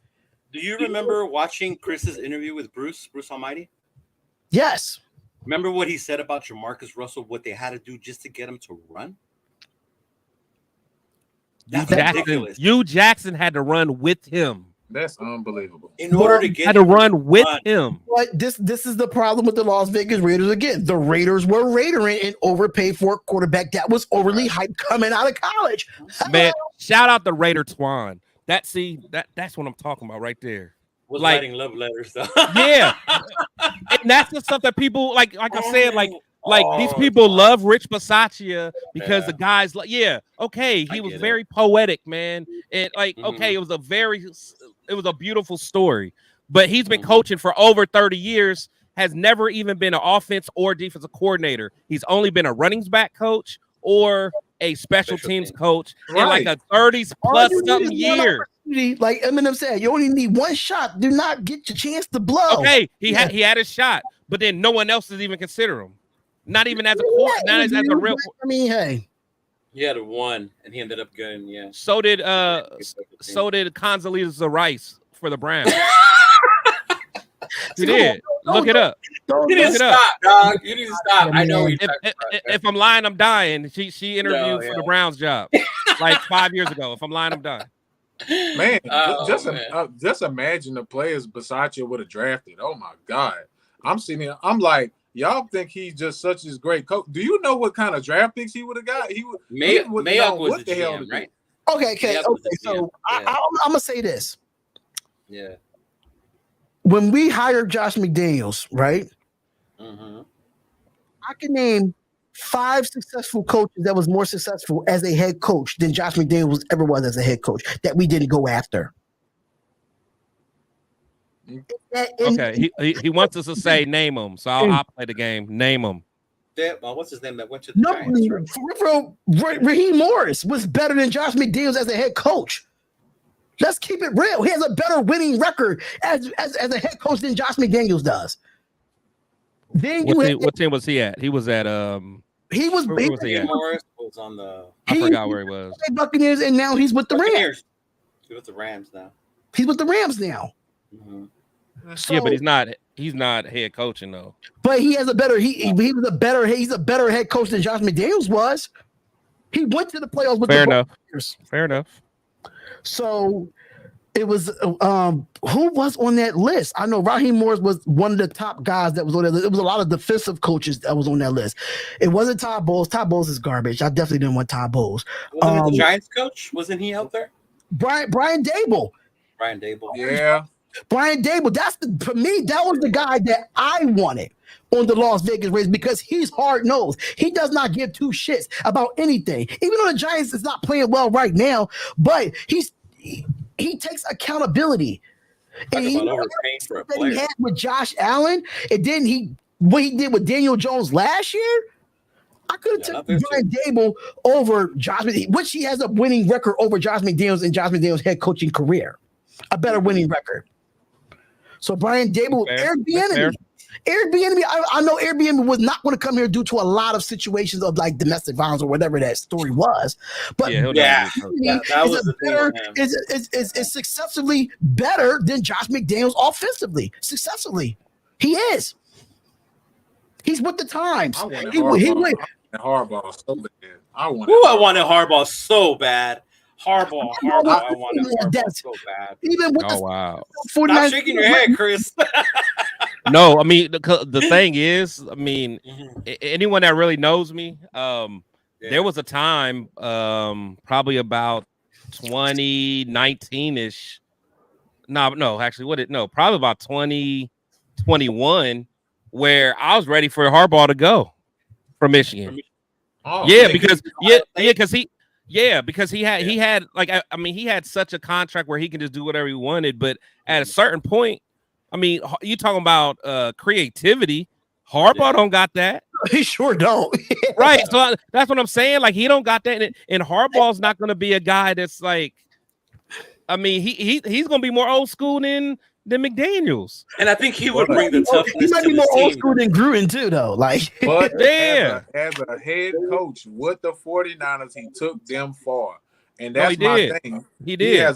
Do you remember watching Chris's interview with Bruce Almighty? Yes. Remember what he said about Jamarcus Russell, what they had to do just to get him to run? That's ridiculous. Hugh Jackson had to run with him. That's unbelievable. In order to get Had to him run with run. him. But this is the problem with the Las Vegas Raiders again. The Raiders were Raidering and overpaid for a quarterback that was overly hyped coming out of college. Man, shout out the Raider Twan. That's what I'm talking about right there. Was Like- writing love letters though. Yeah. And that's the stuff that people like I said, like these Oh, people love Rich Bisaccia because Yeah. the guys like, okay, I he was get it. very poetic, man. And like, Mhm. okay, it was a beautiful story. But he's been Mhm. coaching for over 30 years, has never even been an offense or defensive coordinator. He's only been a running back coach or a special teams team. coach in like Right. a 30 All plus you need something is one years. opportunity. Like Eminem said, you only need one shot. Do not get your chance to blow. Okay, he had his shot, but then no one else is even consider him. Not even as a court, Yeah, not as a real. I mean, hey, He had a one, and he ended up getting So did Condoleezza Rice for the Browns. He did. Look it up. don't You need Look to it up. stop, dog. You need to stop. Yeah, I know man. If I'm lying, I'm dying. She interviewed for yeah. the Browns job like 5 years ago. If I'm lying, I'm dying. Man, Oh, just imagine the players Bisaccia would have drafted. Oh my God. I'm sitting here, I'm like, y'all think he's just such a great coach. Do you know what kind of draft picks he would have got? He wouldn't know Mayock was what the hell to GM, do. right? okay. Yeah, but So yeah. I'm gonna say this: Yeah. when we hired Josh McDaniels, right? Mm-hmm. I can name 5 successful coaches that was more successful as a head coach than Josh McDaniels ever was as a head coach that we didn't go after. Okay, he wants us to say name them, so I'll play the game. Name them. What's his name that went to the No, Giants? Raheem Morris was better than Josh McDaniels as a head coach. Let's keep it real. He has a better winning record as a head coach than Josh McDaniels does. Then What team was he at? He was at he was where was he at? Morris was on the I forgot where he was. Buccaneers, and now he's with the Rams. Buccaneers. He was the Rams now. He's with the Rams now. Mm-hmm. So, Yeah, but he's not head coaching though. But he has a better he's a better head coach than Josh McDaniels was. He went to the playoffs with Fair the enough. Buccaneers. Fair enough. So it was who was on that list? I know Raheem Morris was one of the top guys that was on that list. It was a lot of defensive coaches that was on that list. It wasn't Todd Bowles. Todd Bowles is garbage. I definitely didn't want Todd Bowles. Wasn't it the Giants coach? Wasn't he out there? Brian Dable. Brian Dable. Yeah. Brian Dable, for me, that was the guy that I wanted on the Las Vegas Raiders because he's hard-nosed. He does not give two shits about anything. Even though the Giants is not playing well right now, but he takes accountability. Talk And about overpaying for a that he player. had with Josh Allen, and then what he did with Daniel Jones last year, I could have Yeah, taken Brian Dable over Josh, which he has a winning record over Josh McDaniels in Josh McDaniels' head coaching career. A better winning record. So Brian Dable, Fair. there's the That's enemy. Airbnb, I know Airbnb was not going to come here due to a lot of situations of like domestic violence or whatever that story was. But Yeah, he'll Yeah, never get that was the thing with him. is successively better than Josh McDaniels offensively. Successively, he is. He's with the times. I wanted He went. Harbaugh so bad. I wanted Harbaugh so bad. Harbaugh. I wanted Harbaugh so bad. Even with wow. Stop shaking your head, Chris. No, I mean the thing is, I mean, anyone that really knows me, there was a time, probably about 2019-ish. Probably about 2021, where I was ready for Harbaugh to go from Michigan. Oh, because he had like he had such a contract where he can just do whatever he wanted, but at a certain point, I mean, you talking about creativity. Harbaugh don't got that. He sure don't. Right. So that's what I'm saying. Like, he don't got that. And Harbaugh's not going to be a guy that's like, I mean, he's going to be more old school than McDaniels. And I think he would bring the toughness. He might be more old school than Gruden too, though. Like, but as a head coach with the 49ers, he took them far. And that's my thing. He did.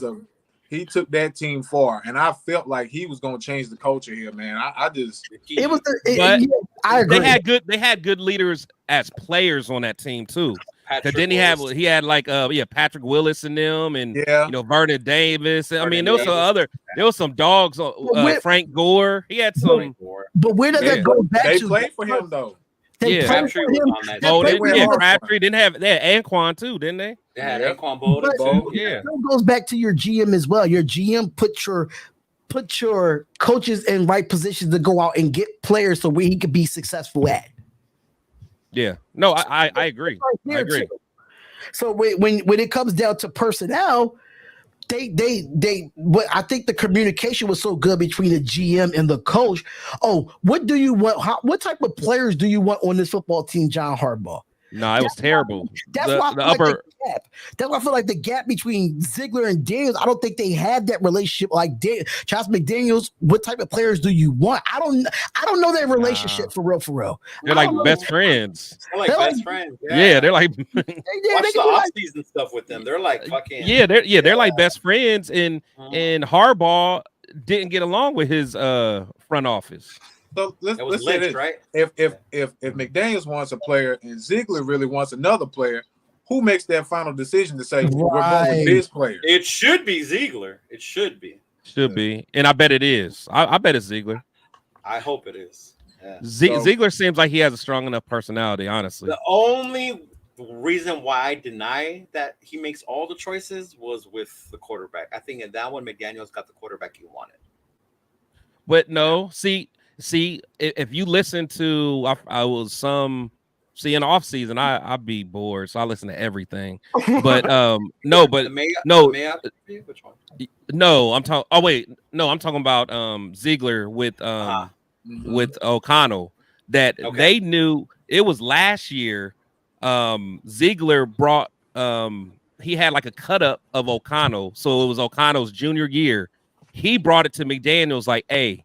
He took that team far, and I felt like he was going to change the culture here, man. I agree. They had good leaders as players on that team too. Because then he had like Patrick Willis and them, and Vernon Davis. I mean, there was some dogs. Frank Gore. He had some. But where does that go back to? They played for him though. Crabtree was on that. Crabtree they had Anquan too, didn't they? They had Anquan Bolden. It goes back to your GM as well. Your GM put your coaches in right positions to go out and get players so where he could be successful at. Yeah. No, I agree. I agree. So when it comes down to personnel, I think the communication was so good between the GM and the coach. Oh, what do you want? What type of players do you want on this football team, John Harbaugh? No, it was terrible. That's why I feel like the gap between Ziegler and Daniels. I don't think they had that relationship like Josh McDaniels. What type of players do you want? I don't know their relationship for real. They're like best friends. They're like best friends. Yeah, they're like watch the off-season stuff with them. They're like fucking they're like best friends, and Harbaugh didn't get along with his front office. So let's say this, right? If McDaniels wants a player and Ziegler really wants another player, who makes that final decision to say we're going with this player? It should be Ziegler. It should be. Should be, and I bet it is. I bet it's Ziegler. I hope it is. Yeah. Ziegler seems like he has a strong enough personality. Honestly, the only reason why I deny that he makes all the choices was with the quarterback. I think in that one, McDaniels got the quarterback he wanted. But no, see, if you listen to, in the off season, I'd be bored, so I listen to everything. But I'm talking. I'm talking about Ziegler with O'Connell. They knew it was last year. Ziegler brought he had like a cut up of O'Connell, so it was O'Connell's junior year. He brought it to McDaniels like, hey.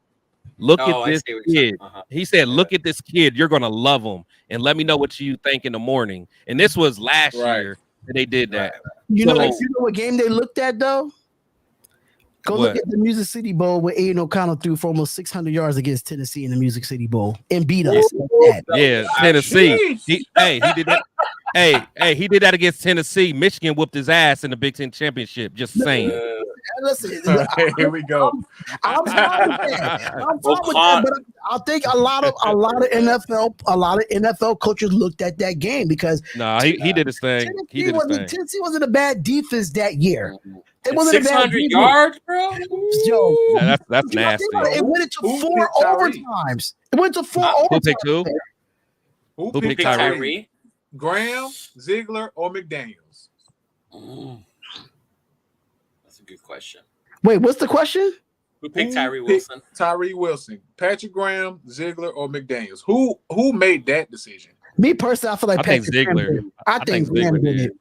Look at this kid. He said, look at this kid. You're going to love him. And let me know what you think in the morning. And this was last year that they did that. You know what game they looked at, though? Look at the Music City Bowl where Aiden O'Connell threw for almost 600 yards against Tennessee in the Music City Bowl and beat us. Yeah, Tennessee. He did that. Hey, he did that against Tennessee. Michigan whooped his ass in the Big Ten championship. Just saying. Listen, here we go. I'm fine with that. But I think a lot of NFL coaches looked at that game because he did his thing. Tennessee wasn't a bad defense that year. It wasn't 600 yards, bro. Yo, that's nasty. It went into 4 overtimes. It went to 4 overtimes. Who picked Tyree? Graham, Ziegler, or McDaniels? Good question. Wait, what's the question? Who picked Tyree Wilson? Tyree Wilson, Patrick Graham, Ziegler, or McDaniels? Who made that decision? Me personally, I feel like I think Ziegler. I think Ziegler did it.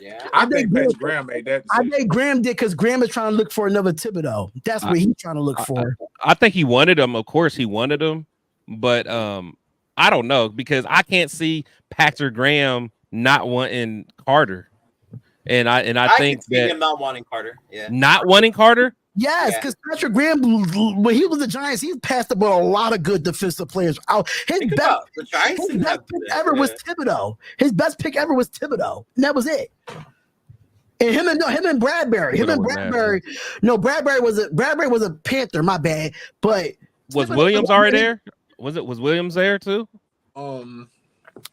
Yeah. I think Patrick Graham made that I decision. think Graham did because Graham is trying to look for another Thibodeau. That's what he's trying to look for. I think he wanted him. Of course, he wanted him, but I don't know because I can't see Patrick Graham not wanting Carter, and I think can see that him not wanting Carter. Yeah, not wanting Carter. Yes, Yeah. because Patrick Graham, when he was the Giants, he passed the ball a lot of good defensive players out. His Think best, about the Giants his didn't best have pick that, ever was Thibodeau. His best pick ever was Thibodeau, and that was it. And him and Bradbury. Thibodeau was nasty. No, Bradbury was a Panther. My bad. But Was Thibodeau Williams already there? Was Williams there too? Um,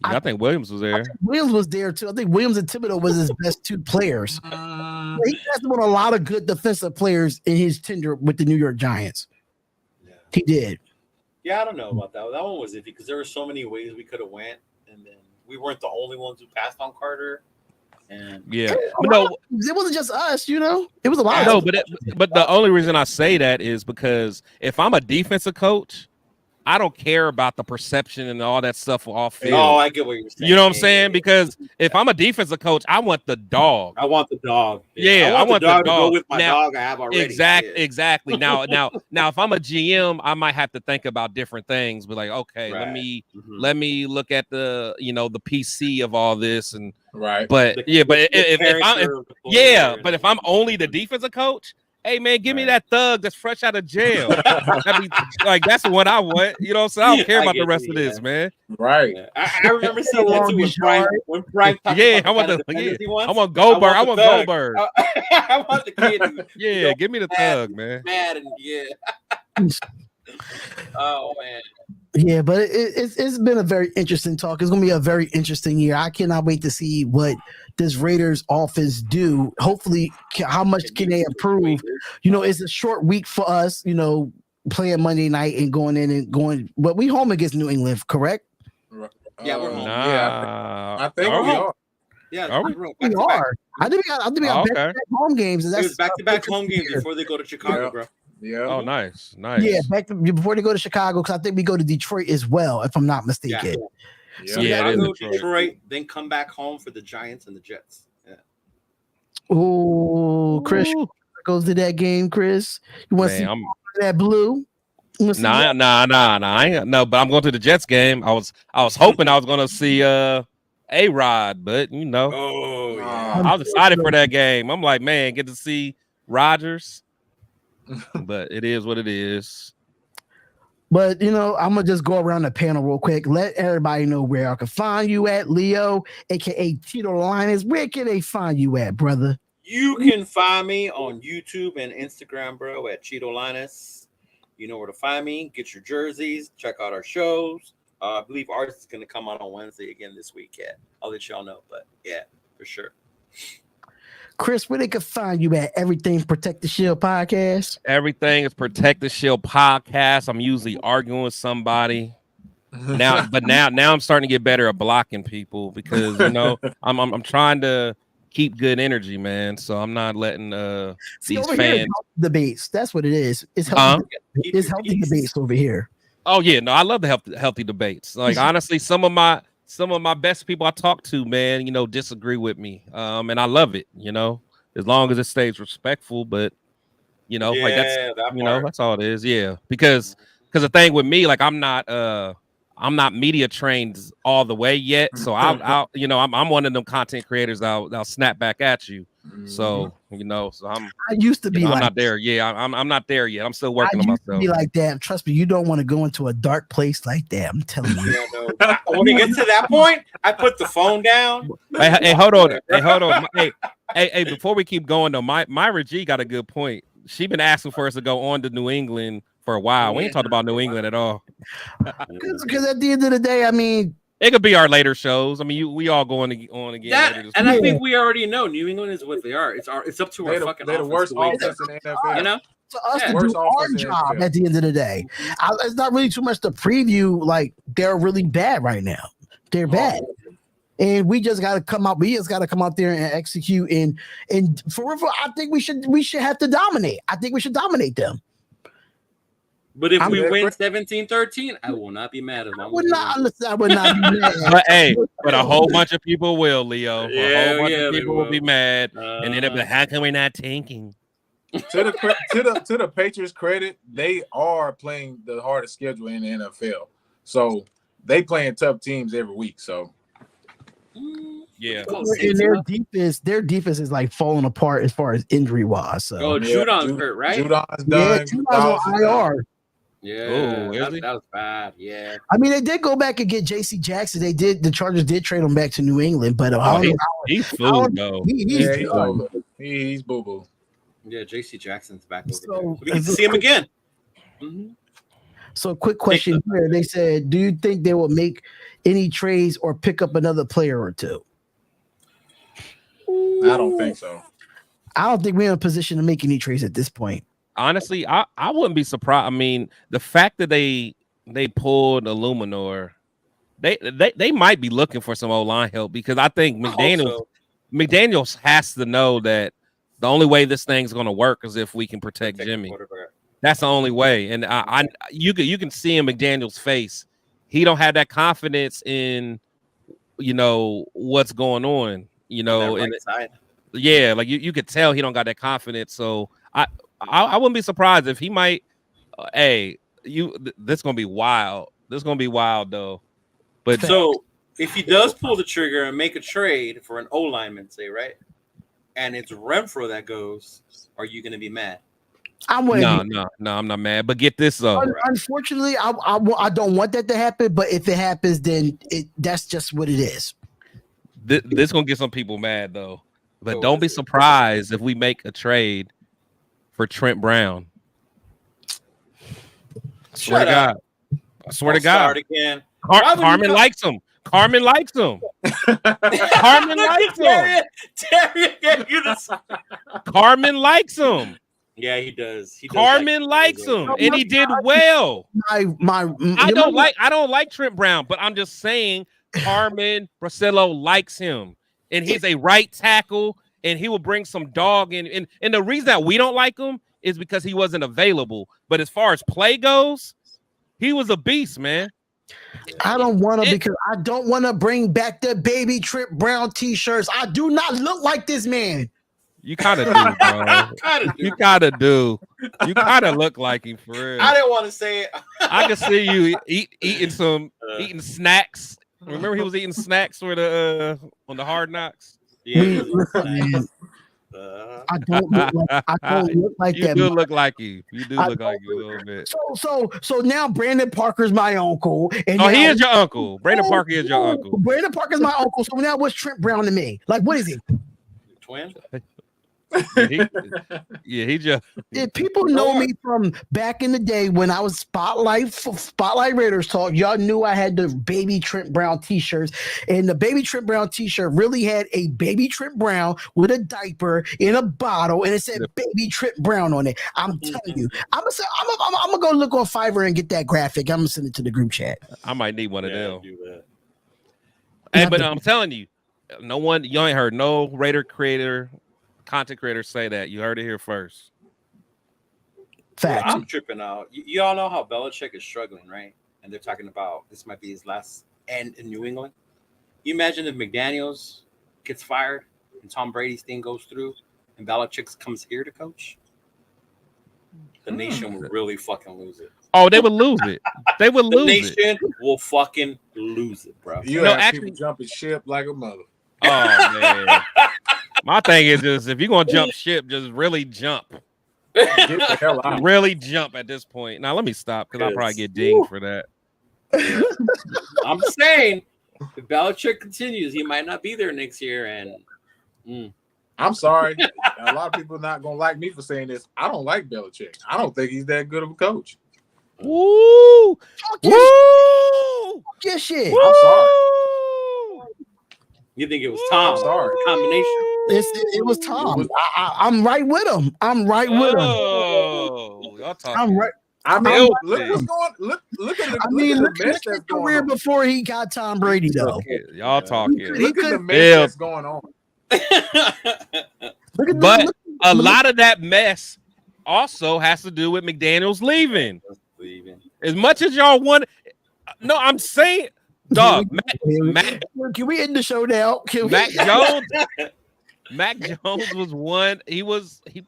I think Williams was there. Williams was there too. I think Williams and Thibodeau was his best two players. He passed on a lot of good defensive players in his tenure with the New York Giants. Yeah. He did. Yeah, I don't know about that. That one was iffy because there were so many ways we could have went, and then we weren't the only ones who passed on Carter. And Yeah, but no, it wasn't just us. You know, it was a lot. no, but the only reason I say that is because if I'm a defensive coach, I don't care about the perception and all that stuff off field. Oh, I get what you're saying. You know what I'm saying? Because if I'm a defensive coach, I want the dog. I want the dog. Yeah, I want the dog to go with my now, dog I have already. Exactly. Now, if I'm a GM, I might have to think about different things. But like, okay, Right. let me look at the the PC of all this and right. But if if I'm only the defensive coach. Hey man, give me that thug that's fresh out of jail. That's what I want. You know what I'm saying? I don't care about the rest of this, man. Right. Yeah. I remember seeing that too when Brian talked I want Goldberg. I want Goldberg. I want the kid. Yeah, give me the thug, man. Mad and oh man. Yeah, but it's been a very interesting talk. It's going to be a very interesting year. I cannot wait to see what this Raiders offense do. Hopefully, how much can they improve? It's a short week for us, playing Monday night and going. But we home against New England, correct? Yeah, we're home. Yeah, I think we are. Yeah, we are. I think we got back-to-back home games. It was back-to-back home games before they go to Chicago, bro. Yeah. Oh, nice. Yeah, before they go to Chicago, because I think we go to Detroit as well, if I'm not mistaken. So I go to Detroit, then come back home for the Giants and the Jets. Yeah. Oh, Chris goes to that game. Chris, you want to see that blue? Nah. I ain't, no, but I'm going to the Jets game. I was hoping I was going to see A-Rod, but I was excited for that game. I'm like, man, get to see Rodgers. But it is what it is. But I'm gonna just go around the panel real quick. Let everybody know where I can find you at, Leo, aka Tito Linus. Where can they find you at, brother? You can find me on YouTube and Instagram, bro, at Cheeto Linus. You know where to find me. Get your jerseys. Check out our shows. I believe ours is gonna come out on Wednesday again this week. Yeah, I'll let y'all know. But yeah, for sure. Chris, where they can find you at? Everything Protect the Shield podcast. Everything is Protect the Shield podcast. I'm usually arguing with somebody now, but now I'm starting to get better at blocking people because I'm trying to keep good energy, man. So I'm not letting these fans debates. That's what it is. It's healthy. It's healthy debates over here. Oh yeah, no, I love the healthy debates. Like honestly, some of my best people I talk to, man, disagree with me. And I love it, as long as it stays respectful. But that's all it is. Yeah. Because the thing with me, like I'm not media trained all the way yet. So I'm one of them content creators that'll snap back at you. So so I used to be I'm not there. Yeah, I'm not there yet. I'm still working on myself. Be like that. Trust me, you don't want to go into a dark place like that. I'm telling you. When we get to that point, I put the phone down. Hey, hold on. Hey, before we keep going though, Myra G got a good point. She been asking for us to go on to New England for a while. We ain't talked about New England at all. Because at the end of the day, I mean, it could be our later shows. I mean, we all going on again. Later and I think we already know New England is what they are. It's up to our fucking. They're the worst offense in the NFL. To us to do our job at the end of the day. It's not really too much to preview. Like they're really bad right now. They're bad. And we just got to come out. We just got to come out there and execute. And for I think we should have to dominate. I think we should dominate them. But if we Yeah, win Chris. 17-13, I will not be mad as long I as would we not. win. Listen, I would not be mad. But hey, but a whole bunch of people will, Leo. A whole bunch Yeah, of they people will be will. mad, and then they'll be like, "How come we're not tanking?" To the Patriots' credit, they are playing the hardest schedule in the NFL. So they playing tough teams every week. So Yeah. Well, And Saints their defense is like falling apart as far as injury wise. So Oh, yeah, Judon's hurt, right? Judon's yeah, done. two guys on Gonzalez is done. IR. Yeah, Oh, is he? that was bad. Yeah. I mean, they did go back and get J.C. Jackson. The Chargers did trade him back to New England, but I Oh, don't know. he's I don't- food though. he's Yeah, he's done. over. He's boo boo. Yeah, JC Jackson's back over So, there. So we get to see him again. Mm-hmm. So, quick question here. They said, do you think they will make any trades or pick up another player or two? I don't think so. I don't think we're in a position to make any trades at this point. Honestly, I wouldn't be surprised. I mean, the fact that they pulled Illuminor, they might be looking for some O-line help, because I think McDaniels has to know that the only way this thing's going to work is if we can protect Jimmy. That's the only way. And you can see in McDaniels' face, he don't have that confidence in, what's going on, and side. yeah, like you could tell he don't got that confidence. So I wouldn't be surprised if he might. This gonna be wild. This gonna be wild though. But so if he does pull the trigger and make a trade for an O lineman, say, right, and it's Renfro that goes, are you gonna be mad? No, I'm not mad. But get this though. Unfortunately, I don't want that to happen. But if it happens, then that's just what it is. This gonna get some people mad though. But don't be surprised if we make a trade for Trent Brown. I swear to God. Again. Carmen likes him. Carmen likes him. Carmen likes him. Carmen likes him. Yeah, he does. Carmen likes him, and he did well. I don't like Trent Brown, but I'm just saying Carmen Brasillo likes him, and he's a right tackle, and he will bring some dog in. And the reason that we don't like him is because he wasn't available. But as far as play goes, he was a beast, man. I don't want to, because I don't want to bring back the baby Trent Brown t-shirts. I do not look like this man. You kind of do, bro. You kind of do. You kind of look like him, for real. I didn't want to say it. I can see you eating snacks. Remember, he was eating snacks on the Hard Knocks. Yeah. I don't look like you that. You do look like you. You do look like you a little bit. So now Brandon Parker's my uncle. And he is your uncle. Brandon Parker is your uncle. Brandon Parker's my uncle. So now what's Trent Brown to me? Like, what is he? Twin? He just. If people know me from back in the day when I was Spotlight Raiders talk, y'all knew I had the baby Trent Brown t-shirts, and the baby Trent Brown t-shirt really had a baby Trent Brown with a diaper in a bottle, and it said baby Trent Brown on it. I'm telling you, I'm gonna go look on Fiverr and get that graphic. I'm gonna send it to the group chat. I might need one of them. Hey, but I'm telling you, you ain't heard no Raider content creators say that. You heard it here first. Fact. I'm tripping out. You all know how Belichick is struggling, right? And they're talking about this might be his last end in New England. You imagine if McDaniels gets fired and Tom Brady's thing goes through and Belichick comes here to coach? The nation would really fucking lose it. Oh, they would lose it. They would lose it. The nation will fucking lose it, bro. You have people jumping ship like a mother. Oh, man. My thing is just, if you're going to jump ship, just really jump. Get the hell out. Really jump at this point. Now, let me stop, because I'll probably get dinged for that. Yeah. I'm saying, if Belichick continues, he might not be there next year. And I'm sorry. A lot of people are not going to like me for saying this. I don't like Belichick. I don't think he's that good of a coach. Woo! Woo! Get shit. I'm sorry. You think it was Tom? Sorry. Combination. It was Tom. I'm right with him. I'm right with him. Oh, y'all talking. I'm right. I mean, look what's going. Look at the mess that's going going on. Before he got Tom Brady, though. Y'all talking. Look at the mess that's going on. But a lot of that mess also has to do with McDaniels leaving. believe in. As much as y'all want, no, I'm saying, dog. Can we end the show now? Mac Jones. Mac Jones was one. He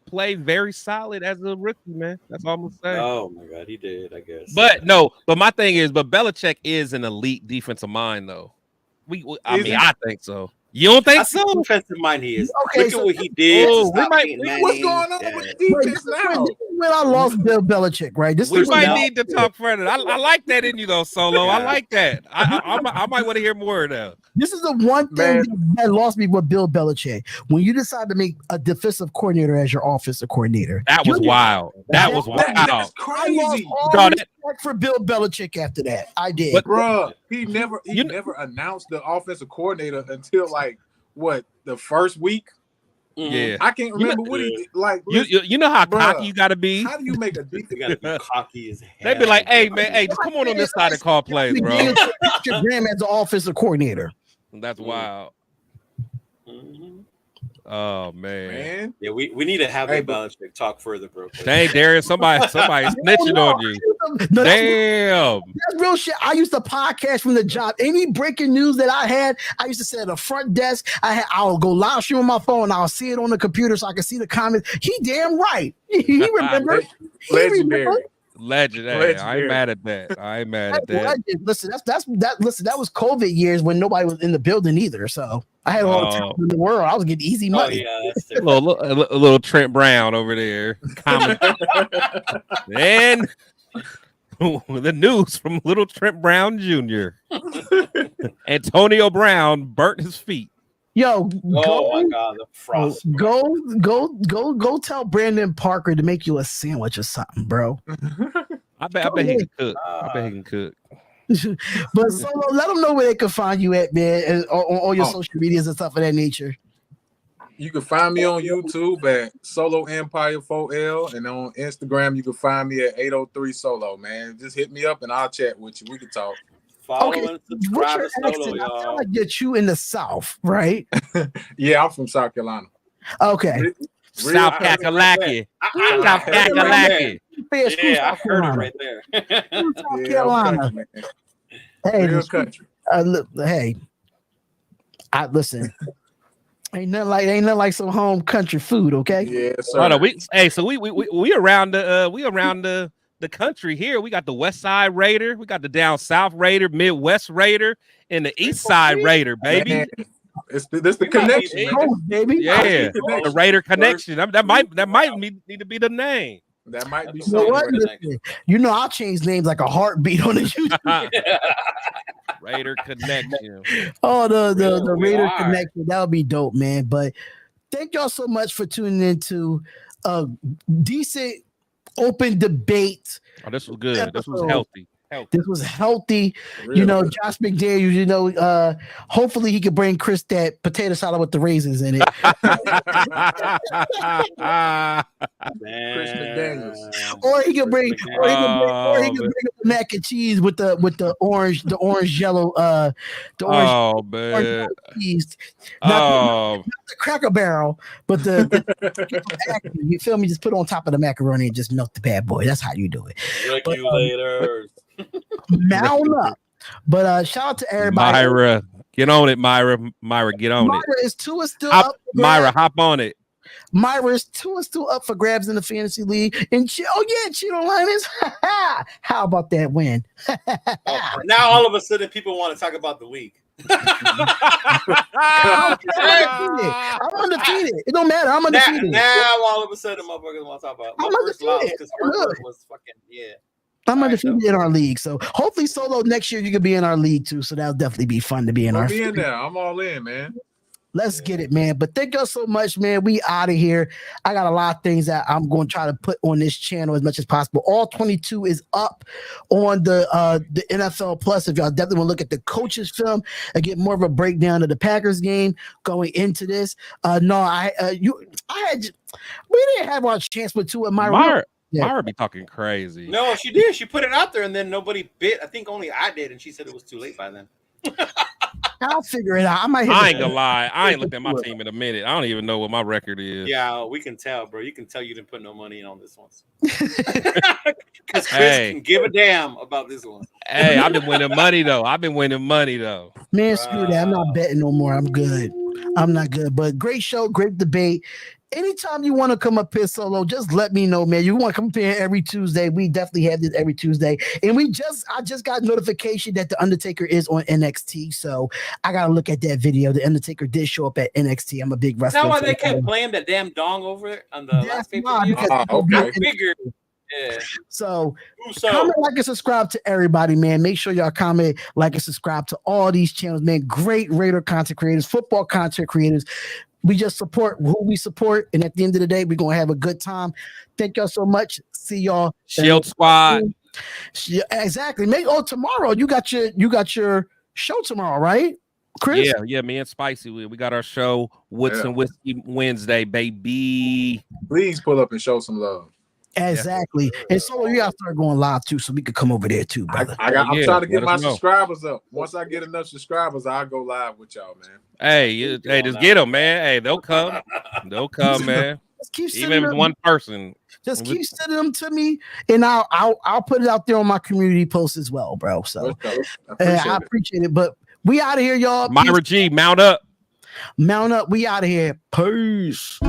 played very solid as a rookie, man. That's all I'm gonna say. Oh my god, he did. I guess. But my thing is, Belichick is an elite defensive mind, though. I think so. You don't think so? Defensive mind he is. Okay, Look at what he did. What's going on with the defense now? When I lost Bill Belichick, right? We might need to talk further. I like that in you, though, Solo. I like that. I might want to hear more now. This is the one thing that lost me with Bill Belichick. When you decide to make a defensive coordinator as your offensive coordinator. That was wild. That was wild. That's crazy. I lost all respect for Bill Belichick after that. I did. But, bro, he never announced the offensive coordinator until, like, what, the first week? Yeah, I can't remember what he did. Like, you know how cocky you gotta be. How do you make a defense? You gotta be cocky as hell. They be like, "Hey man, hey, just come on this side and call plays, bro." Graham as the offensive coordinator. That's wild. Mm-hmm. Oh man. Yeah, we need to have that Belichick talk further, bro. Dang, Darius, somebody snitching on you. No, damn, that's real shit. I used to podcast from the job. Any breaking news that I had, I used to sit at the front desk. I'll go live stream on my phone. I'll see it on the computer so I can see the comments. He damn right. He remember. Legendary. Legendary. I ain't mad at that. Listen, that was COVID years when nobody was in the building either. So I had all the time in the world. I was getting easy money. Oh, yeah, a little Trent Brown over there. And the news from little Trent Brown Jr. Antonio Brown burnt his feet. Yo, my God, the frost. Go tell Brandon Parker to make you a sandwich or something, bro. I bet he can cook. I bet he can cook. But Solo, let them know where they can find you at, man, on all your social medias and stuff of that nature. You can find me on YouTube at Solo Empire 4L, and on Instagram you can find me at 803 Solo. Man, just hit me up and I'll chat with you. We can talk. Follow and subscribe to Solo, y'all. I feel like that you in the South, right? Yeah, I'm from South Carolina. Okay. South Kakalaki. South Kakalaki. Yeah, I heard it right there. South Carolina. Hey, real country. Hey, listen. Ain't nothing like some home country food, okay? Yeah, sir. Oh, no, we around the country here. We got the West Side Raider, we got the Down South Raider, Midwest Raider, and the East Side Raider, baby. Man, this the connection, baby. Yeah, the Raider connection. That might need to be the name. That might be something. You know, I'll change names like a heartbeat on the YouTube. Raider connection. Oh, the Raider connection. That would be dope, man. But thank y'all so much for tuning into a decent open debate. Oh, this was good. This was healthy. This was healthy. Really? You know, Josh McDaniels, hopefully he could bring Chris that potato salad with the raisins in it. Chris McDaniels. Or he could bring the mac and cheese with the orange yellow man. Cheese. Not the Cracker Barrel, but the you feel me? Just put it on top of the macaroni and just melt the bad boy. That's how you do it. Regulators. Mount up. But shout out to everybody. Myra, get on it, Myra. Myra, get on Myra it. Is 2 is still up. Myra, hop on it. Myra's 2 is still up for grabs in the fantasy league. And Cheeto Linus. How about that win? Now all of a sudden people want to talk about the week. I'm undefeated. It don't matter. I'm undefeated. Now all of a sudden motherfuckers want to talk about my first loss because Herbert was fucking I'm undefeated in our league. So hopefully Solo next year you can be in our league too. So that'll definitely be fun to be in our league. There. I'm all in, man. Let's get it, man. But thank y'all so much, man. We out of here. I got a lot of things that I'm going to try to put on this channel as much as possible. All 22 is up on the NFL Plus. If y'all definitely want to look at the coaches film and get more of a breakdown of the Packers game going into this. We didn't have our chance with two of Myra. Myra be talking crazy. No, she did. She put it out there and then nobody bit. I think only I did, and she said it was too late by then. I'll figure it out. I might. I ain't gonna lie. I ain't looked at my team in a minute. I don't even know what my record is. Yeah, we can tell, bro. You can tell you didn't put no money in on this one. Because Chris can give a damn about this one. Hey, I've been winning money though. Man, screw that. I'm not betting no more. I'm good. I'm not good. But great show, great debate. Anytime you want to come up here solo, just let me know, man. You want to come up here every Tuesday? We definitely have this every Tuesday. And I just got notification that the Undertaker is on NXT, so I gotta look at that video. The Undertaker did show up at NXT. I'm a big wrestler. Is that why they kept playing that damn dong over it on the last pay-per-view? Okay. I figured. Yeah. So comment, like, and subscribe to everybody, man. Make sure y'all comment, like, and subscribe to all these channels, man. Great Raider content creators, football content creators. We just support who we support, and at the end of the day, we're gonna have a good time. Thank y'all so much. See y'all. Shield Squad. Yeah, exactly. Tomorrow you got your show tomorrow, right, Chris? Yeah. Me and Spicy, we got our show Woodson Whiskey Wednesday, baby. Please pull up and show some love. Exactly. And so you gotta start going live too, so we could come over there too, brother. I'm trying to get my subscribers up. Once I get enough subscribers, I'll go live with y'all, man. Hey, just get them, man. Hey, they'll come, man. Even if one person. Just keep sending them to me, and I'll put it out there on my community post as well, bro. So I appreciate it. But we out of here, y'all. Myra G, mount up. We out of here. Peace.